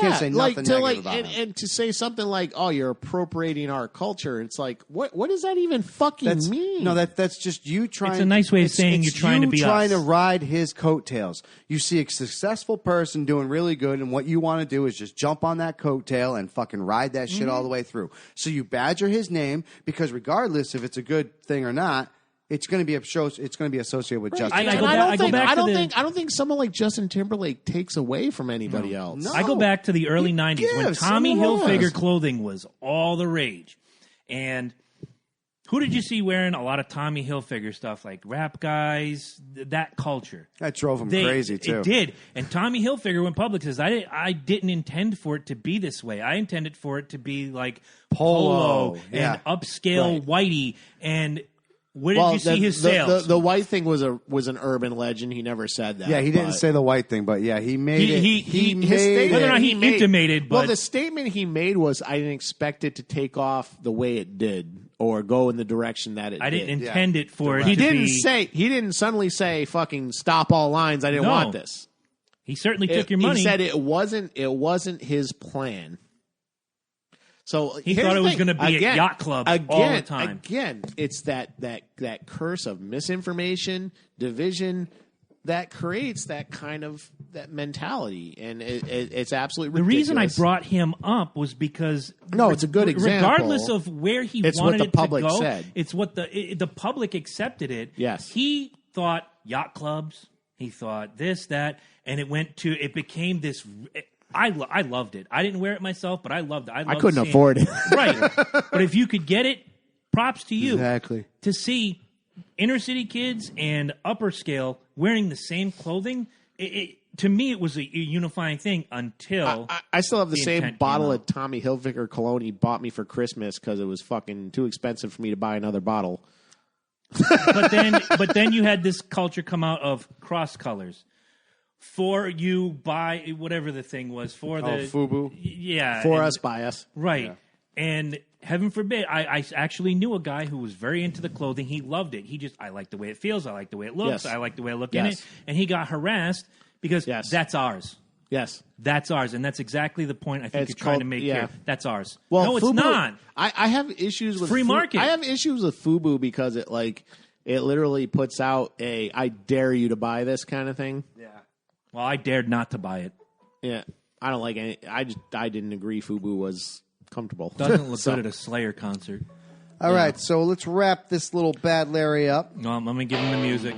can't say like nothing to negative like about him. and to say something like, "Oh, you're appropriating our culture." It's like, what does that even fucking mean? No, that's just you trying. It's a nice way of saying it's you're trying to be trying us. to ride his coattails. You see a successful person doing really good, and what you want to do is just jump on that coattail and fucking ride that shit all the way through. So you badger his name because regardless if it's a good thing or not, it's going to be it's going to be associated with Justin. I don't think someone like Justin Timberlake takes away from anybody else. No. I go back to the early 90s when gives, Tommy someone Hilfiger else. clothing was all the rage. And who did you see wearing a lot of Tommy Hilfiger stuff, like rap guys, that culture? That drove him crazy, too. It did. And Tommy Hilfiger went public says, I didn't intend for it to be this way. I intended for it to be like polo yeah. and upscale whitey. And where did Well, you see his sales? The white thing was an urban legend. He never said that. Yeah, he didn't but- say the white thing, but yeah, he made it. He made statement- whether or not he made- intimated, but well, the statement he made was, "I didn't expect it to take off the way it did, or go in the direction that it I did." didn't intend it for it He to didn't be. say. He didn't suddenly say, "Fucking stop all lines." I didn't No. want this. He certainly took your money. He said it wasn't his plan. So He here's thought it the was thing. gonna be at yacht clubs all the time. Again, it's that curse of misinformation, division that creates that kind of that mentality, and it's absolutely The ridiculous. reason I brought him up was because it's a good example. Regardless of where he It's wanted what the it public to go, said. it's what the public accepted it. Yes. He thought yacht clubs. He thought this, that, and it became this. I loved it. I didn't wear it myself, but I loved it. I couldn't afford it. Right. But if you could get it, props to you. Exactly. To see inner city kids and upper scale wearing the same clothing, to me, it was a unifying thing until I still have the same intent bottle came of Tommy Hilfiger cologne he bought me for Christmas because it was fucking too expensive for me to buy another bottle. But then you had this culture come out of cross colors. For you buy whatever the thing was for the FUBU? Yeah. For us, by us. Right. Yeah. And heaven forbid, I actually knew a guy who was very into the clothing. He loved it. I like the way it feels. I like the way it looks. Yes. I like the way I look in Yes. it. And he got harassed because Yes. that's ours. Yes. That's ours. And that's exactly the point I think It's you're trying to called- make yeah. here. That's ours. Well, no, it's FUBU, not. I have issues with Free market. I have issues with FUBU because it literally puts out a "I dare you to buy this" kind of thing. Yeah. Well, I dared not to buy it. Yeah, I don't like any. I didn't agree FUBU was comfortable. Doesn't look good at a Slayer concert. All right, so let's wrap this little bad Larry up. Let me give him the music.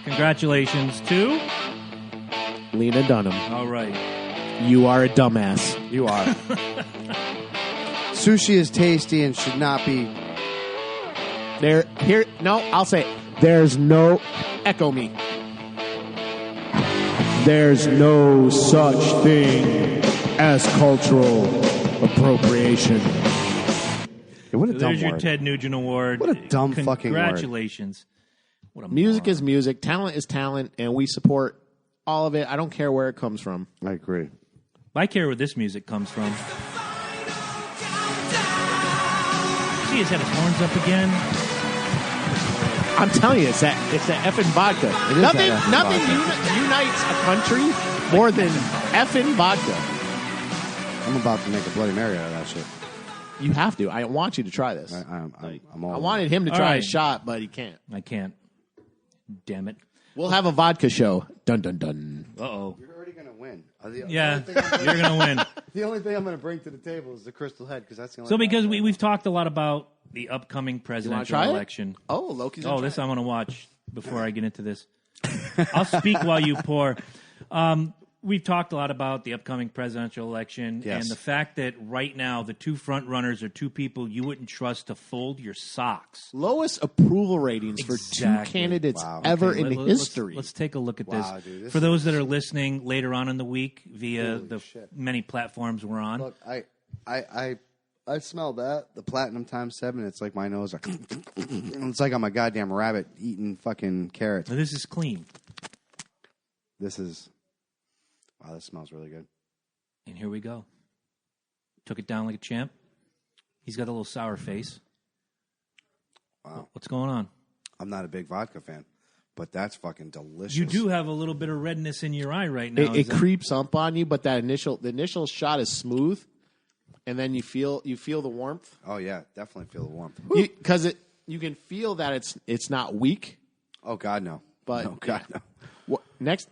Congratulations to... Lena Dunham, All right. you are a dumbass. You are. Sushi is tasty and should not be. I'll say it. There's no echo me. There's no such thing as cultural appropriation. Hey, what a dumb There's your word. Ted Nugent Award. What a dumb fucking word. Congratulations. What a Music moron. is music. Talent is talent, and we support all of it. I don't care where it comes from. I agree. I care where this music comes from. See, he's had his horns up again. I'm telling you, it's that effing vodka. It is Nothing that effing nothing vodka. unites a country more than effing vodka. I'm about to make a Bloody Mary out of that shit. You have to. I want you to try this. I'm all I wanted him to All try right. a shot, but he can't. I can't. Damn it. We'll have a vodka show. Dun dun dun. Uh-oh. You're already going to win. Yeah, you're going to win. The only thing I'm going to bring to the table is the crystal head because that's the only So thing because we've talked a lot about the upcoming presidential try it? election. Oh, Loki's Oh, this I'm going to watch before I get into this. I'll speak while you pour. We've talked a lot about the upcoming presidential election Yes. and the fact that right now the two front runners are two people you wouldn't trust to fold your socks. lowest approval ratings for two Exactly. candidates Wow. ever Okay, in let's- history. Let's take a look at Wow, this. dude, this For those is- that are listening later on in the week via Holy the shit. many platforms we're on. Look, I smell that, the platinum times 7. It's like my nose. It's like I'm a goddamn rabbit eating fucking carrots. Now, this is clean. This smells really good. And here we go. Took it down like a champ. He's got a little sour face. Wow. What's going on? I'm not a big vodka fan, but that's fucking delicious. You do have a little bit of redness in your eye right now. It creeps up on you, but the initial shot is smooth, and then you feel the warmth. Oh yeah, definitely feel the warmth. Because you can feel that it's not weak. Oh God, no. But no, God, no. What, next,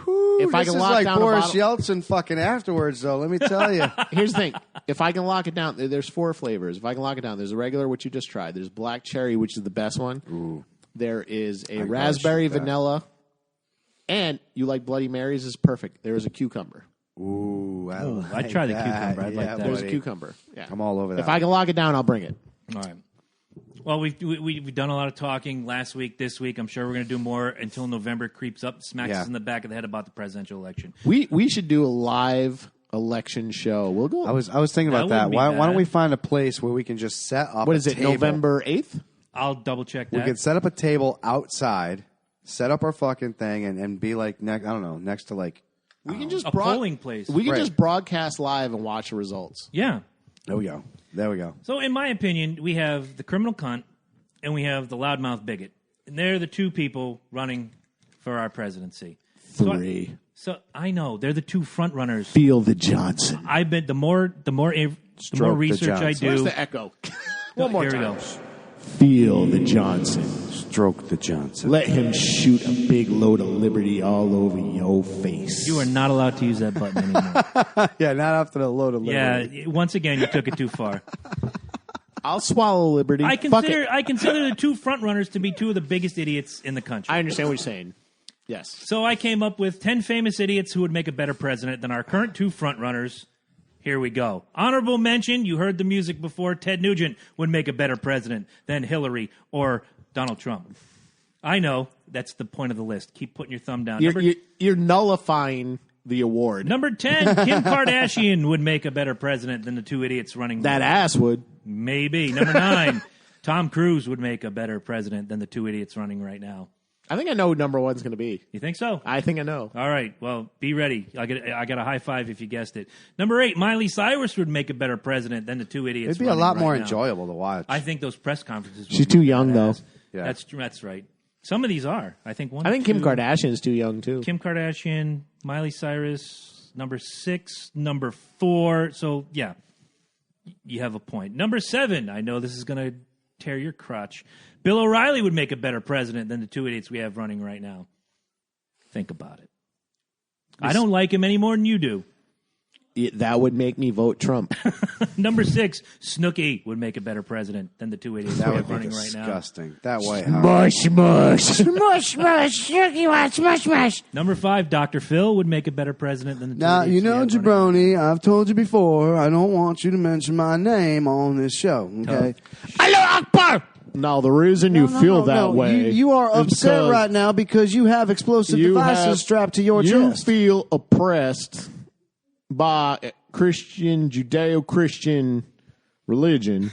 If I can lock down Boris a bottle, Yeltsin fucking afterwards, though, let me tell you. Here's the thing: if I can lock it down, there's 4 flavors. If I can lock it down, there's a regular, which you just tried. There's black cherry, which is the best one. Ooh. There is a raspberry vanilla, and you like Bloody Marys is perfect. There is a cucumber. Ooh, I'd try the cucumber. I'd like that. There's a cucumber. Yeah, I'm all over that. If I can lock it down, I'll bring it. All right. Well, we've done a lot of talking last week, this week. I'm sure we're going to do more until November creeps up, smacks us in the back of the head about the presidential election. We should do a live election show. We'll go. I was thinking about that. Why don't we find a place where we can just set up? What is it? November 8th? I'll double check that. We could set up a table outside, set up our fucking thing, and be like next to like we can just a polling place. We can just broadcast live and watch the results. Yeah. There we go. So, in my opinion, we have the criminal cunt and we have the loudmouth bigot. And they're the 2 people running for our presidency. 3. So I know. They're the 2 front runners. Feel the Johnson. I've been the more research I do. Where's the echo? One more Here time. we go. Feel the Johnson. Stroke the Johnson. Let him shoot a big load of liberty all over your face. You are not allowed to use that button anymore. Yeah, not after the load of liberty. Yeah, once again, you took it too far. I'll swallow liberty. I consider the 2 front runners to be 2 of the biggest idiots in the country. I understand what you're saying. Yes. So I came up with 10 famous idiots who would make a better president than our current 2 front runners. Here we go. Honorable mention, you heard the music before, Ted Nugent would make a better president than Hillary or Donald Trump. I know. That's the point of the list. Keep putting your thumb down. You're nullifying the award. Number 10, Kim Kardashian would make a better president than the 2 idiots running. That ass would. Maybe. Number 9, Tom Cruise would make a better president than the 2 idiots running right now. I think I know who number 1's going to be. You think so? I think I know. All right. Well, be ready. I got a high five if you guessed it. Number 8, Miley Cyrus would make a better president than the 2 idiots. It'd be a lot more enjoyable to watch. I think those press conferences. She's too young, though. Yeah. That's right. Some of these are. I think Kim Kardashian's too young, too. Kim Kardashian, Miley Cyrus, number 6, number 4. So, yeah, you have a point. Number 7, I know this is going to tear your crotch. Bill O'Reilly would make a better president than the 2 idiots we have running right now. Think about it. I don't like him any more than you do. That would make me vote Trump. Number 6, Snooki would make a better president than the 2 idiots we have running right now. Disgusting. That way, Mush, mush. Mush, mush. Snooki wants mush, mush. Number 5, Dr. Phil would make a better president than the 2 Now, idiots you we know, have Jabroni, I've told you before, I don't want you to mention my name on this show, okay? Allah Akbar! Now, the reason you feel that way... You are upset right now because you have explosive devices strapped to your chest. You feel oppressed by Christian, Judeo-Christian religion.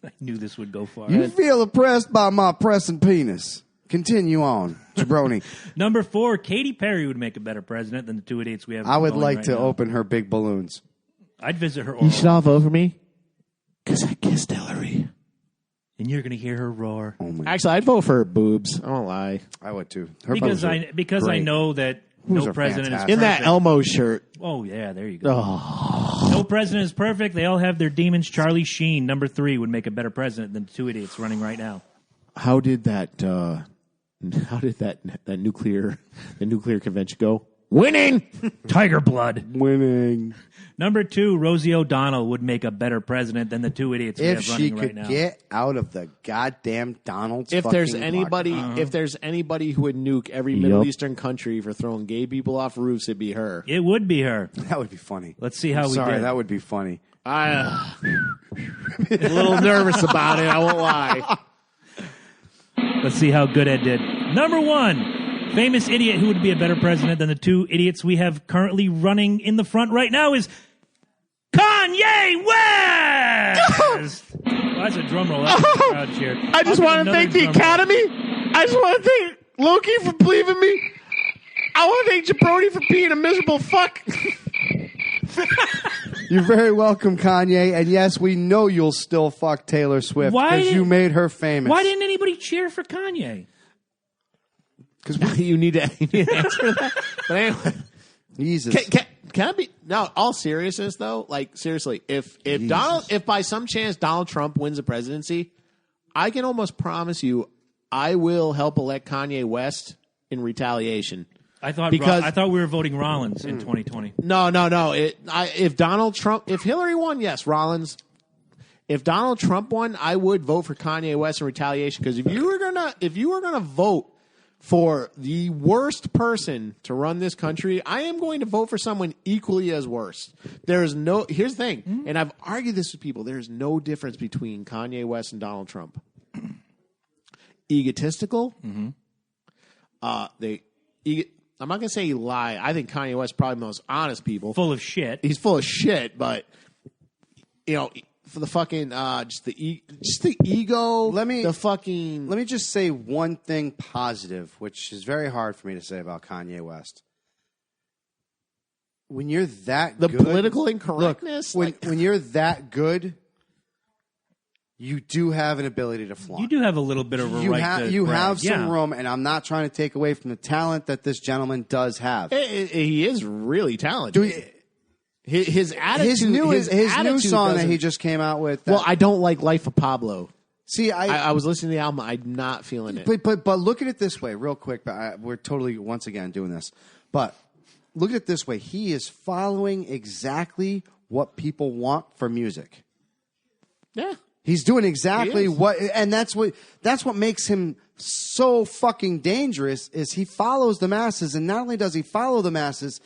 I knew this would go far. You feel oppressed by my pressing penis. Continue on, Jabroni. Number 4, Katy Perry would make a better president than the 2 idiots we have. I would like right to now. open her big balloons. I'd visit her oral. You should all vote for me because I kissed Hillary. And you're going to hear her roar. Oh my Actually, I'd vote for her boobs. I won't lie. I would too. Her Because boobs are I great. know that Boobs no are president is fantastic. In that perfect. Elmo shirt. Oh, yeah, there you go. Oh. No president is perfect. They all have their demons. Charlie Sheen, number 3, would make a better president than the 2 idiots running right now. How did that nuclear convention go? Winning! Tiger blood. Winning. Number 2, Rosie O'Donnell would make a better president than the 2 idiots we If have she running right could now. get out of the goddamn Donald's If fucking there's anybody who would nuke every Middle Eastern country for throwing gay people off roofs, it'd be her. It would be her. that would be funny. Let's see how we Sorry, did. that would be funny. I'm a little nervous about it, I won't lie. Let's see how good Ed did. Number 1, famous idiot who would be a better president than the 2 idiots we have currently running in the front right now is Kanye West! Well, that's a drum roll. That's a crowd cheer. I just want to thank the Academy. I just want to thank Loki for believing me. I want to thank Jabroni for being a miserable fuck. You're very welcome, Kanye. And yes, we know you'll still fuck Taylor Swift because you made her famous. Why didn't anybody cheer for Kanye? Because you need to answer that. But anyway, Jesus. Can I be no? All seriousness though, like seriously, if by some chance Donald Trump wins the presidency, I can almost promise you, I will help elect Kanye West in retaliation. I thought we were voting Rollins in 2020. No. If Donald Trump, if Hillary won, yes, Rollins. If Donald Trump won, I would vote for Kanye West in retaliation. Because if you were gonna vote for the worst person to run this country, I am going to vote for someone equally as worse. Here's the thing, and I've argued this with people. There's no difference between Kanye West and Donald Trump. Egotistical. I'm not going to say he lied. I think Kanye West is probably the most honest people. Full of shit. He's full of shit, but, for the fucking, just the ego. Let me just say one thing positive, which is very hard for me to say about Kanye West. When you're that good. The political incorrectness? Look, when you're that good, you do have an ability to flaunt. You do have a little bit of a right to You brag. have some room, and I'm not trying to take away from the talent that this gentleman does have. He is really talented. His attitude, his new song that he just came out with. Well, I don't like Life of Pablo. See, I was listening to the album. I'm not feeling it. But look at it this way, real quick. We're totally once again doing this. But look at it this way: he is following exactly what people want for music. Yeah. He's doing exactly what, and that's what makes him so fucking dangerous. Is he follows the masses, and not only does he follow the masses,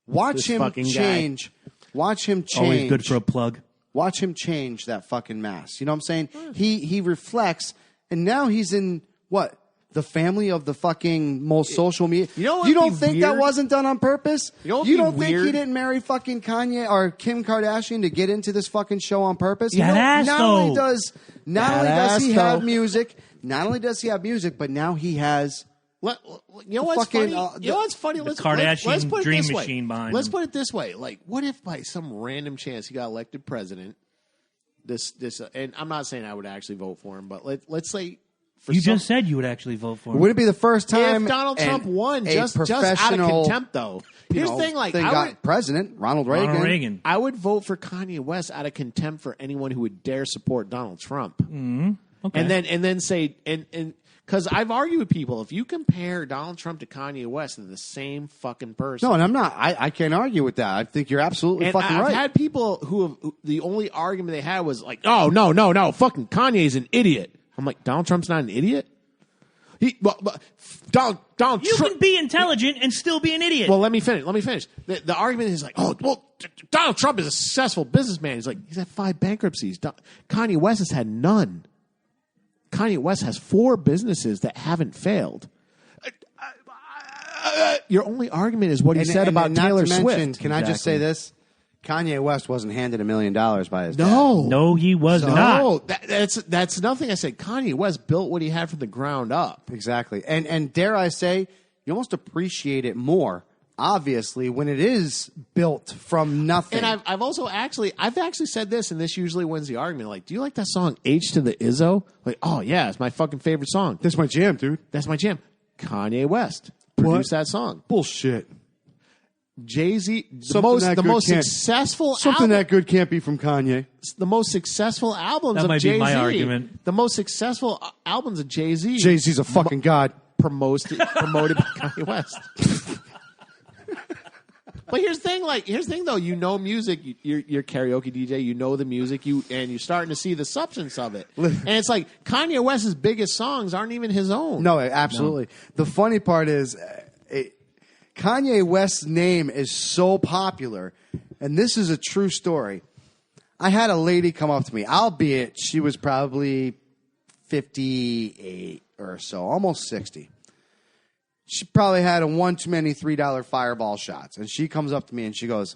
watch him change. Watch him change. Always good for a plug. Watch him change that fucking mass. You know what I'm saying? He reflects, and now he's in what? The family of the fucking most social media. You don't think that wasn't done on purpose? You don't think he didn't marry fucking Kanye or Kim Kardashian to get into this fucking show on purpose? Not only does he have music, but now he has. You know what's funny? The Kardashian dream machine behind him. Let's put it this way: like, what if by some random chance he got elected president? And I'm not saying I would actually vote for him, but let's say. Just said you would actually vote for him. Would it be the first time if Donald Trump won just out of contempt, though? Here's the thing: president Ronald Reagan. I would vote for Kanye West out of contempt for anyone who would dare support Donald Trump. Mm-hmm. Okay. And then say because I've argued with people, if you compare Donald Trump to Kanye West, they're the same fucking person. No, and I'm not. I can't argue with that. I think you're absolutely fucking right. I've had people who the only argument they had was like, "Oh no, fucking Kanye's an idiot." I'm like, Donald Trump's not an idiot? Donald You can be intelligent and still be an idiot. Well, let me finish. The argument is like, Donald Trump is a successful businessman. He's had 5 bankruptcies. Kanye West has had none. Kanye West has 4 businesses that haven't failed. Your only argument is what he said about Taylor Swift. Can I just say this? Kanye West wasn't handed $1 million by his dad. No, he was not. No, that's nothing. I said Kanye West built what he had from the ground up. Exactly, and dare I say, you almost appreciate it more, obviously, when it is built from nothing. And I've actually said this, and this usually wins the argument. Like, do you like that song H to the Izzo? Like, oh yeah, it's my fucking favorite song. That's my jam, dude. That's my jam. Kanye West produced that song. Bullshit. Jay-Z, the most successful something that good can't be from Kanye. The most successful albums that of might Jay-Z. Be my argument. The most successthough albums of Jay-Z. Jay-Z's a fucking god. Promoted by Kanye West. But here's the thing though, music, you're karaoke DJ, you know the music, and you're starting to see the substance of it. And it's like Kanye West's biggest songs aren't even his own. No, absolutely. No. The funny part is Kanye West's name is so popular, and this is a true story. I had a lady come up to me, albeit she was probably 58 or so, almost 60. She probably had one too many $3 Fireball shots, and she comes up to me and she goes,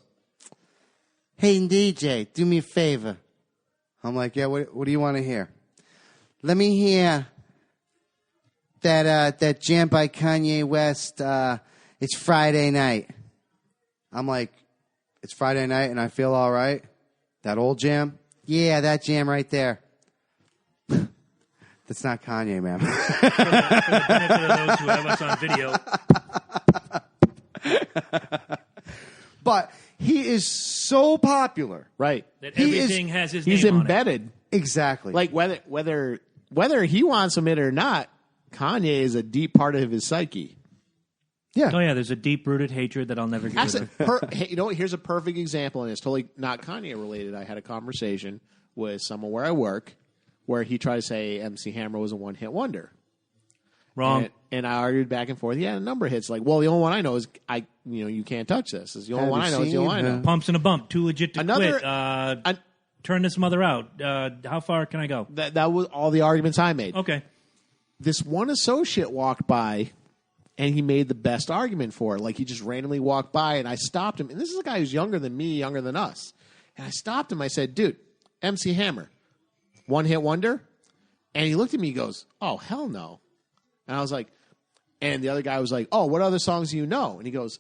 "Hey, DJ, do me a favor." I'm like, "Yeah, what do you want to hear?" "Let me hear that jam by Kanye West, it's Friday night. I'm like, it's Friday night and I feel all right? That old jam? Yeah, that jam right there. That's not Kanye, man. For the benefit of those who have us on video. But he is so popular. Right. That everything has his He's name embedded. on Exactly. Like whether he wants to admit it or not, Kanye is a deep part of his psyche. Yeah. it. Oh, yeah, there's a deep-rooted hatred that I'll never get rid of. Hey, you know what? Here's a perfect example, and it's totally not Kanye related. I had a conversation with someone where I work where he tried to say MC Hammer was a one-hit wonder. Wrong. And I argued back and forth. He had a number of hits. Like, well, the only one I know is you can't touch this. It's the only one I know. It's the only one I know. Pumps and a bump. Too legit to Another- quit. Turn this mother out. How far can I go? That was all the arguments I made. Okay. This one associate walked by, and he made the best argument for it. Like, he just randomly walked by, and I stopped him. And this is a guy who's younger than me, younger than us. And I stopped him. I said, dude, MC Hammer, one-hit wonder? And he looked at me, he goes, oh, hell no. And I was like, and the other guy was like, oh, what other songs do you know? And he goes,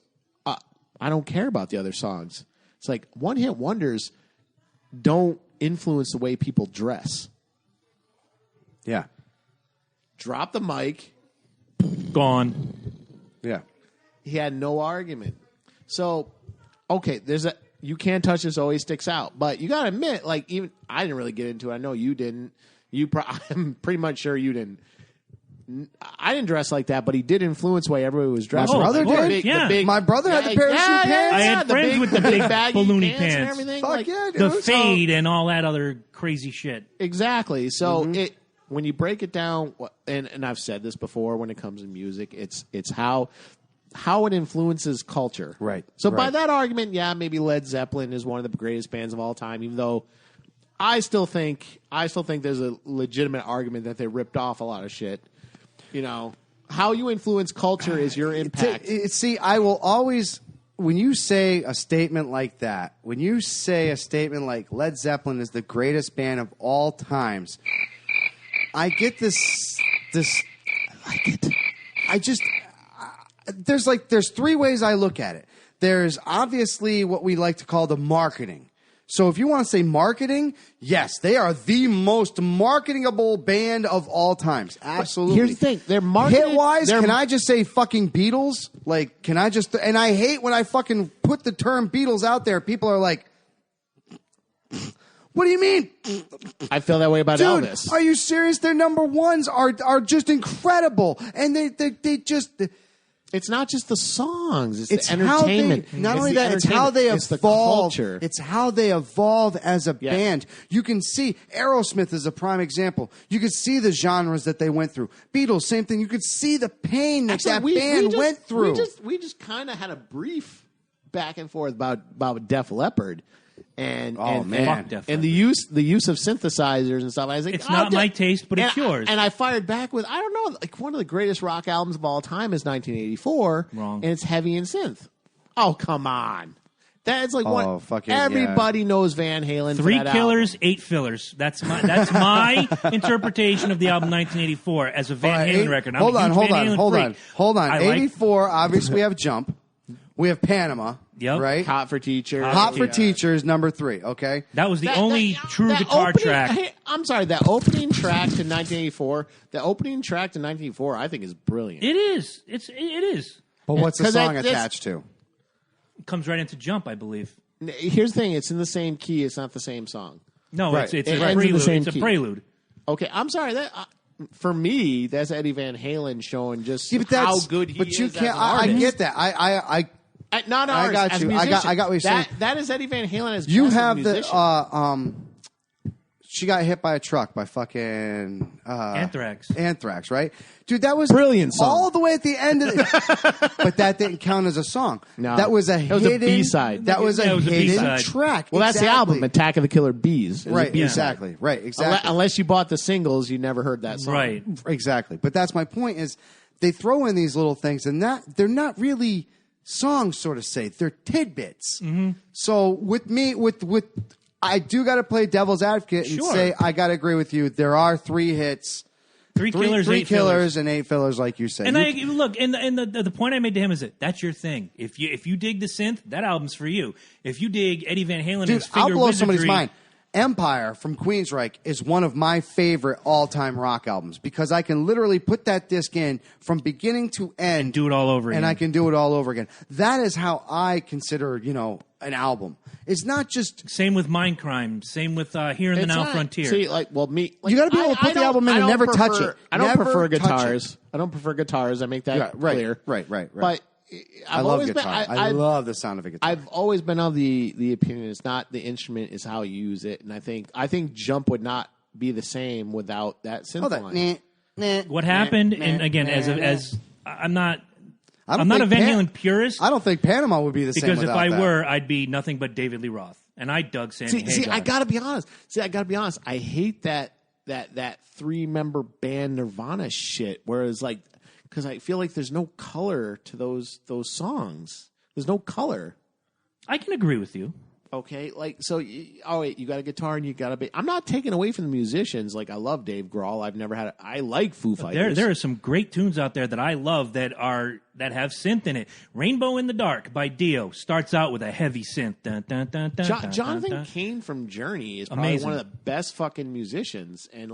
I don't care about the other songs. It's like, one-hit wonders don't influence the way people dress. Yeah. Drop the mic. Gone. Yeah. He had no argument. So, okay, you can't touch this always sticks out. But you got to admit, like, even I didn't really get into it. I know you didn't. I'm pretty much sure you didn't. I didn't dress like that, but he did influence the way everybody was dressed. My brother did. Yeah. My brother had the parachute pants. I had friends with the big balloony and pants. everything. Fuck Like, yeah, dude. The fade and all that other crazy shit. exactly. So when you break it down, and I've said this before, when it comes to music, it's how it influences culture. Right. So by Right. that argument, yeah, maybe Led Zeppelin is one of the greatest bands of all time, even though I still think there's a legitimate argument that they ripped off a lot of shit. You know, how you influence culture is your impact. See, I will always, when you say a statement like that, when you say a statement like Led Zeppelin is the greatest band of all times, I get this, there's three ways I look at it. There's obviously what we like to call the marketing. So if you want to say marketing, yes, they are the most marketingable band of all times. Absolutely. Here's the thing. They're marketed. Hit-wise, can I just say fucking Beatles? Like, can I just... And I hate when I fucking put the term Beatles out there. People are like, what do you mean? I feel that way about Dude, Elvis. are you serious? Their number ones are just incredible. And they just... It's not just the songs; It's the entertainment. Not only the that, it's how they entertainment. It's the evolve. culture. It's how they evolve as a Yeah. band. You can see Aerosmith is a prime example. You can see the genres that they went through. Beatles, same thing. You could see the pain that Actually, band went through. We just kind of had a brief back and forth about Def Leppard. And man. and the use of synthesizers and stuff. I was like, It's not my taste, but it's yours. And I fired back with, I don't know, like one of the greatest rock albums of all time is 1984. Wrong. And it's heavy and synth. Oh, come on. That's like one. fucking Everybody knows Van Halen. 3 for that killers, album. 8 fillers. That's my interpretation of the album 1984 as a Van Halen record. I'm Hold a on, huge hold Van on, Halen hold freak. on, hold on. I like- 84, obviously we have Jump. We have Panama. Yep. Right? Hot for Teachers. Hot for Teachers, number 3, okay? That was the only true that guitar opening- track. hey, I'm sorry, that opening track to 1984. The opening track to 1984, I think, is brilliant. It is. It is. But what's the 'Cause song that's- attached to? It comes right into Jump, I believe. Here's the thing: it's in the same key. It's not the same song. No, Right. it's It a ends in the prelude. same It's a key. prelude. Okay, I'm sorry. That for me, that's Eddie Van Halen showing just Yeah, but how that's, good he but is. you as can't. an I artist. get that. I Not I artist, got as a you. musician. I got what you're saying. That is Eddie Van Halen as You just as a have the musician. she got hit by a truck by fucking Anthrax, right? Dude, that was Brilliant song. all the way at the end of it. But that didn't count as a song. No. That was a That was a hidden B-side. That was Yeah, a it was a hidden B-side. track. Well, that's the Exactly. album, Attack of the Killer Bees. It was a Right, B-side. exactly. Right, exactly. Unless you bought the singles, you never heard that song. Right. Exactly. But that's my point is they throw in these little things and that they're not really songs, so to say. They're tidbits. Mm-hmm. So with me, with I do got to play devil's advocate and Sure. say I got to agree with you. There are 3 hits Three killers, three eight killers, fillers. and 8 fillers, like you said. And the point I made to him is that's your thing. If you dig the synth, that album's for you. If you dig Eddie Van Halen and his I'll finger blow wizardry, somebody's mind. Empire from Queensryche is one of my favorite all-time rock albums because I can literally put that disc in from beginning to end. and do it all over again. And I can do it all over again. That is how I consider, an album. It's not just... Same with Mindcrime. Same with Here in the Now Frontier. See, you got to be able to put the album in and never touch it. I don't Never prefer touch guitars. it. I don't prefer guitars. I make that Right, clear. Right. But I love guitar. I love the sound of a guitar. I've always been of the opinion it's not the instrument, it's how you use it. And I think Jump would not be the same without that synth line. What happened, and again, I'm not a Van Halen purist. I don't think Panama would be the same because if I that. were, I'd be nothing but David Lee Roth, and I dug Sammy Hagar. See, I gotta be honest. I hate that 3-member band Nirvana shit. Whereas because I feel like there's no color to those songs. There's no color. I can agree with you. Okay, you got a guitar and you got a bass. I'm not taking away from the musicians. I love Dave Grohl. I've never had I like Foo Fighters. There are some great tunes out there that I love that have synth in it. Rainbow in the Dark by Dio starts out with a heavy synth. Dun, dun, dun, dun, Jonathan dun, dun. Cain from Journey is probably Amazing. one of the best fucking musicians. And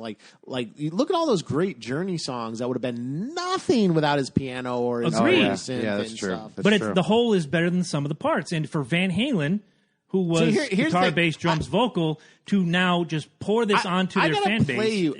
you look at all those great Journey songs that would have been nothing without his piano or his Agreed. synth Yeah, that's and true. stuff. But the whole is better than some of the parts. And for Van Halen, who was here's the guitar, thing. bass, drums, vocal, to now just pour this onto their fan base.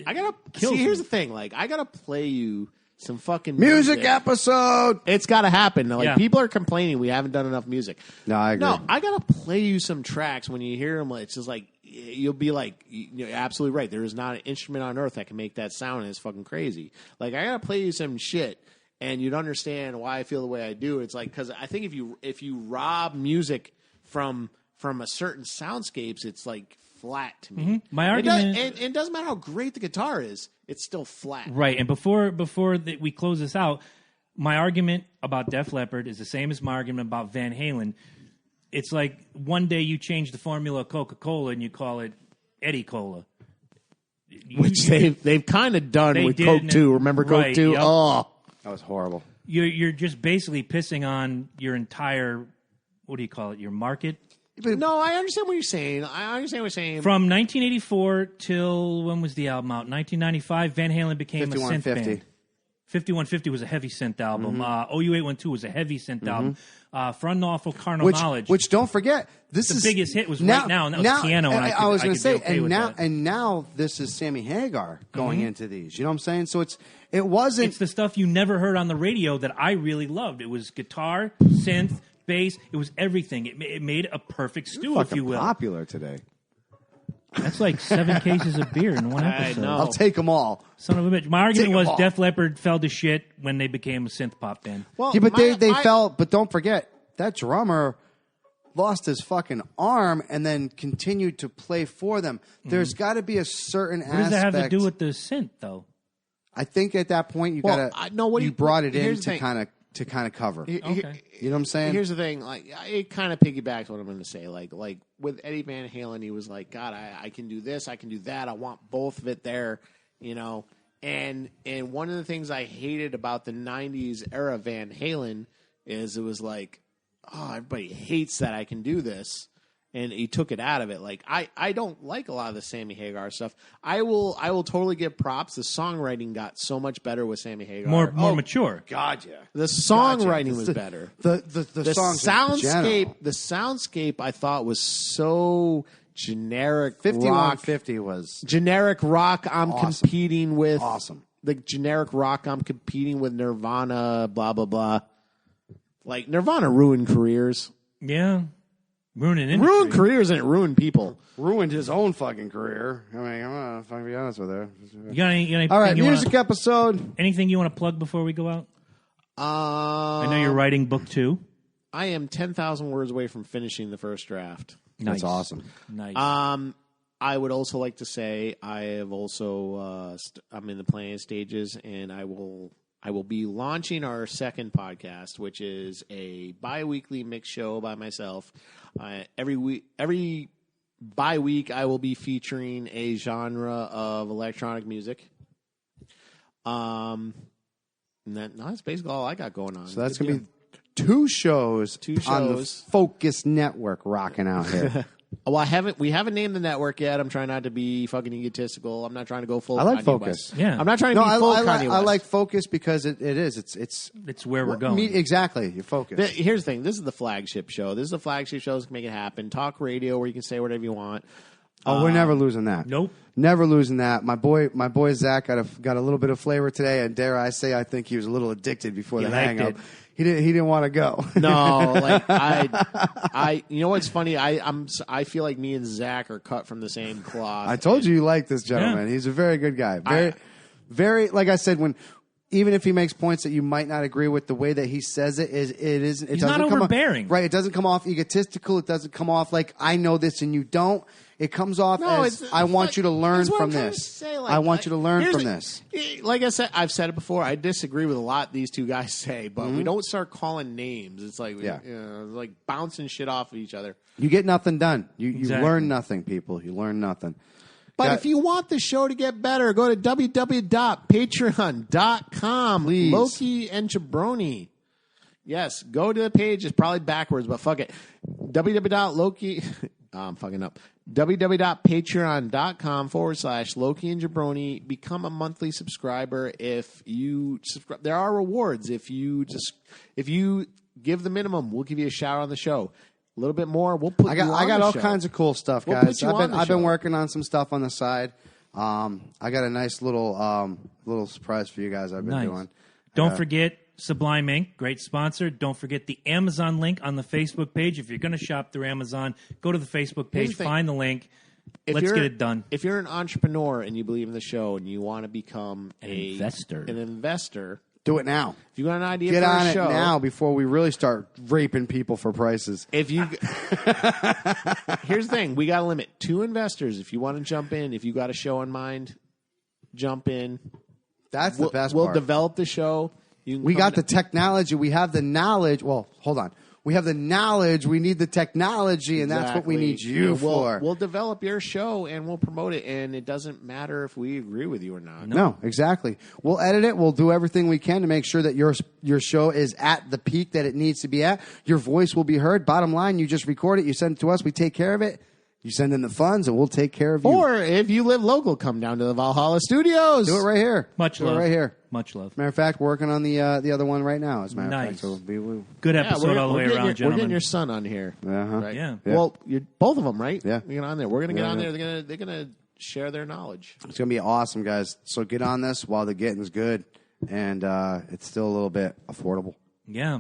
Here's the thing. I gotta play you some fucking Music episode! It's gotta happen. Yeah. People are complaining we haven't done enough music. No, I agree. No, I gotta play you some tracks. When you hear them, it's just you'll be you're absolutely right. There is not an instrument on earth that can make that sound, and it's fucking crazy. I gotta play you some shit, and you'd understand why I feel the way I do. It's because I think if you rob music from a certain soundscapes, it's flat to me. Mm-hmm. My argument, it doesn't matter how great the guitar is; it's still flat. Right. And before we close this out, my argument about Def Leppard is the same as my argument about Van Halen. It's like one day you change the formula of Coca-Cola and you call it Eddie Cola, Which they've kind of done with Coke 2. Remember Coke Right, 2? yep. Oh, That was horrible. You're just basically pissing on your entire, what do you call it, your market? no, I understand what you're saying. From 1984 till, when was the album out? 1995, Van Halen became a synth 5150. band. 5150 was a heavy synth album. Mm-hmm. OU812 was a heavy synth album. For Unlawful Carnal Knowledge. Which don't forget, this the is biggest hit was Right Now, and that was piano. And I was going to say, okay with that. and now this is Sammy Hagar going into these. You know what I'm saying? So it wasn't. It's the stuff you never heard on the radio that I really loved. It was guitar, synth, bass. It was everything. It made a perfect stew, if you will. Popular today. That's like 7 cases of beer in one episode. know. I'll take them all. Son of a bitch. My argument Take 'em was all. Def Leppard fell to shit when they became a synth pop band. well, Yeah, but they fell. But don't forget that drummer lost his fucking arm and then continued to play for them. There's got to be a certain What does that aspect. have to do with the synth, though? I think at that point you Well, gotta. You brought it in here's the to thing. kind of cover. Okay. You know what I'm saying? Here's the thing, it kind of piggybacks what I'm going to say. Like with Eddie Van Halen, he was like, God, I can do this, I can do that. I want both of it there, you know. And one of the things I hated about the '90s era Van Halen is it was like, oh, everybody hates that I can do this, and he took it out of it. Like I don't like a lot of the Sammy Hagar stuff. I will totally give props. The songwriting got so much better with Sammy Hagar. More mature. God, yeah. The songwriting was better. The songs in general. The soundscape I thought was so generic. 5150 was Generic rock. I'm Awesome. competing with awesome. the generic rock. I'm competing with Nirvana. Blah blah blah. Like Nirvana ruined careers. Yeah. Ruining industry. Ruined careers and it ruined people. Ruined his own fucking career. I mean, I'm gonna be honest with her. You got any All right, you music episode. anything you want to plug before we go out? I know you're writing book 2. I am 10,000 words away from finishing the first draft. That's awesome. Nice. I would also like to say I have also I'm in the planning stages, and I will be launching our second podcast, which is a bi-weekly mix show by myself. Every bi-week, I will be featuring a genre of electronic music. And that's basically all I got going on. So that's going to be two shows on the Focus Network rocking out here. Well, we haven't named the network yet. I'm trying not to be fucking egotistical. I'm not trying to go full. I like Kanye Focus. West. Yeah. I'm not trying to be full Kanye West. I like Focus because it is. It's where we're going. Exactly. You're focused. Here's the thing. This is the flagship show. This is the flagship show that's make it happen. Talk radio where you can say whatever you want. Oh, we're never losing that. Nope. Never losing that. My boy Zach got a little bit of flavor today, and dare I say, I think he was a little addicted before the hang-up. He didn't want to go. No, like I you know what's funny? I feel like me and Zach are cut from the same cloth. I told you like this gentleman. Yeah. He's a very good guy. Very like I said, even if he makes points that you might not agree with, the way that he says it isn't. It He's doesn't not come overbearing, right? It doesn't come off egotistical. It doesn't come off like I know this and you don't. It comes off as I want you to learn from this. I want you to learn from this. Like I said, I've said it before. I disagree with a lot these two guys say, but we don't start calling names. It's like like bouncing shit off of each other. You get nothing done. You learn nothing, people. You learn nothing. But if you want the show to get better, go to www.patreon.com. Please. Loki and Jabroni. Yes, go to the page. It's probably backwards, but fuck it. www.loki... I'm fucking up. www.patreon.com/Loki and Jabroni. Become a monthly subscriber. If you subscribe, there are rewards. If you give the minimum, we'll give you a shout out on the show. A little bit more, we'll put. I got all kinds of cool stuff, guys. I've been working on some stuff on the side. I got a nice little surprise for you guys. I've been doing. Don't forget Sublime Ink, great sponsor. Don't forget the Amazon link on the Facebook page. If you're going to shop through Amazon, go to the Facebook page, find the link. Let's get it done. If you're an entrepreneur and you believe in the show and you want to become an investor, do it now. If you got an idea get for on a show, it now before we really start raping people for prices. If you here's the thing, we got to limit 2 investors. If you want to jump in, if you got a show in mind, jump in. That's the best part. We'll develop the show. We got the technology. We have the knowledge. Well, hold on. We have the knowledge. We need the technology, and that's what we need you for. We'll develop your show, and we'll promote it, and it doesn't matter if we agree with you or not. No, exactly. We'll edit it. We'll do everything we can to make sure that your show is at the peak that it needs to be at. Your voice will be heard. Bottom line, you just record it. You send it to us. We take care of it. You send in the funds, and we'll take care of you. Or if you live local, come down to the Valhalla Studios. Do it right here. Much love. Right here. Much love. Matter of fact, working on the other one right now. As a matter of fact, nice. So good episode all the way around, gentlemen. We're getting your son on here. Right? Yeah. Well, both of them, right? Yeah. We're on there. We're gonna get on there. They're gonna share their knowledge. It's gonna be awesome, guys. So get on this while the getting's good, and it's still a little bit affordable. Yeah.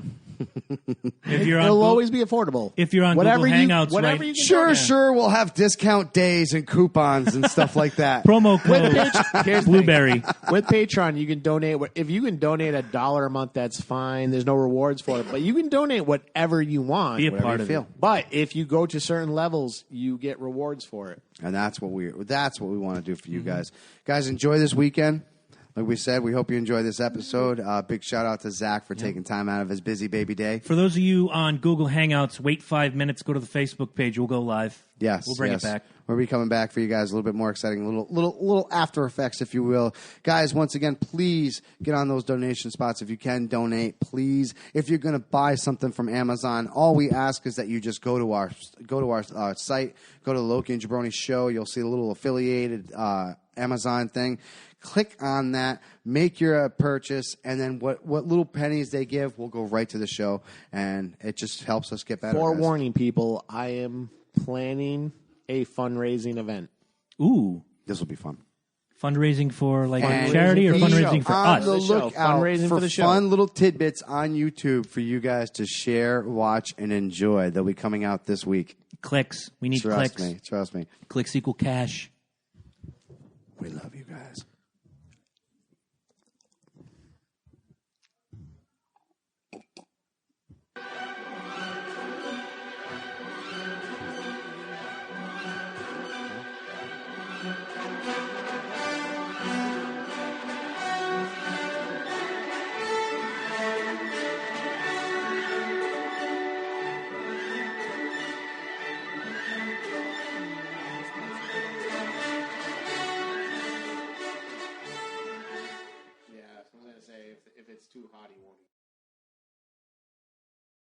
If you're on It'll always be affordable. If you're on Google Hangouts, whatever right? you can Sure. We'll have discount days and coupons and stuff like that. Promo code Blueberry. With Patreon, you can donate. If you can donate $1 a month, that's fine. There's no rewards for it, but you can donate whatever you want. Be a part of it. But if you go to certain levels, you get rewards for it. And that's what we want to do for you guys. Guys, enjoy this weekend. Like we said, we hope you enjoy this episode. Big shout out to Zach for taking time out of his busy baby day. For those of you on Google Hangouts, wait 5 minutes, go to the Facebook page. We'll go live. Yes. We'll bring it back. We'll be coming back for you guys a little bit more exciting, little after effects, if you will. Guys, once again, please get on those donation spots. If you can donate, please. If you're going to buy something from Amazon, all we ask is that you just go to our site, go to the Loki and Jabroni show. You'll see a little affiliated Amazon thing. Click on that, make your purchase, and then what little pennies they give will go right to the show, and it just helps us get better. Forewarning, people, I am planning a fundraising event. Ooh. This will be fun. Fundraising for charity or fundraising for us? On the lookout for the show. Fun little tidbits on YouTube for you guys to share, watch, and enjoy. They'll be coming out this week. Clicks. We need clicks. Trust me. Clicks equal cash. We love you guys.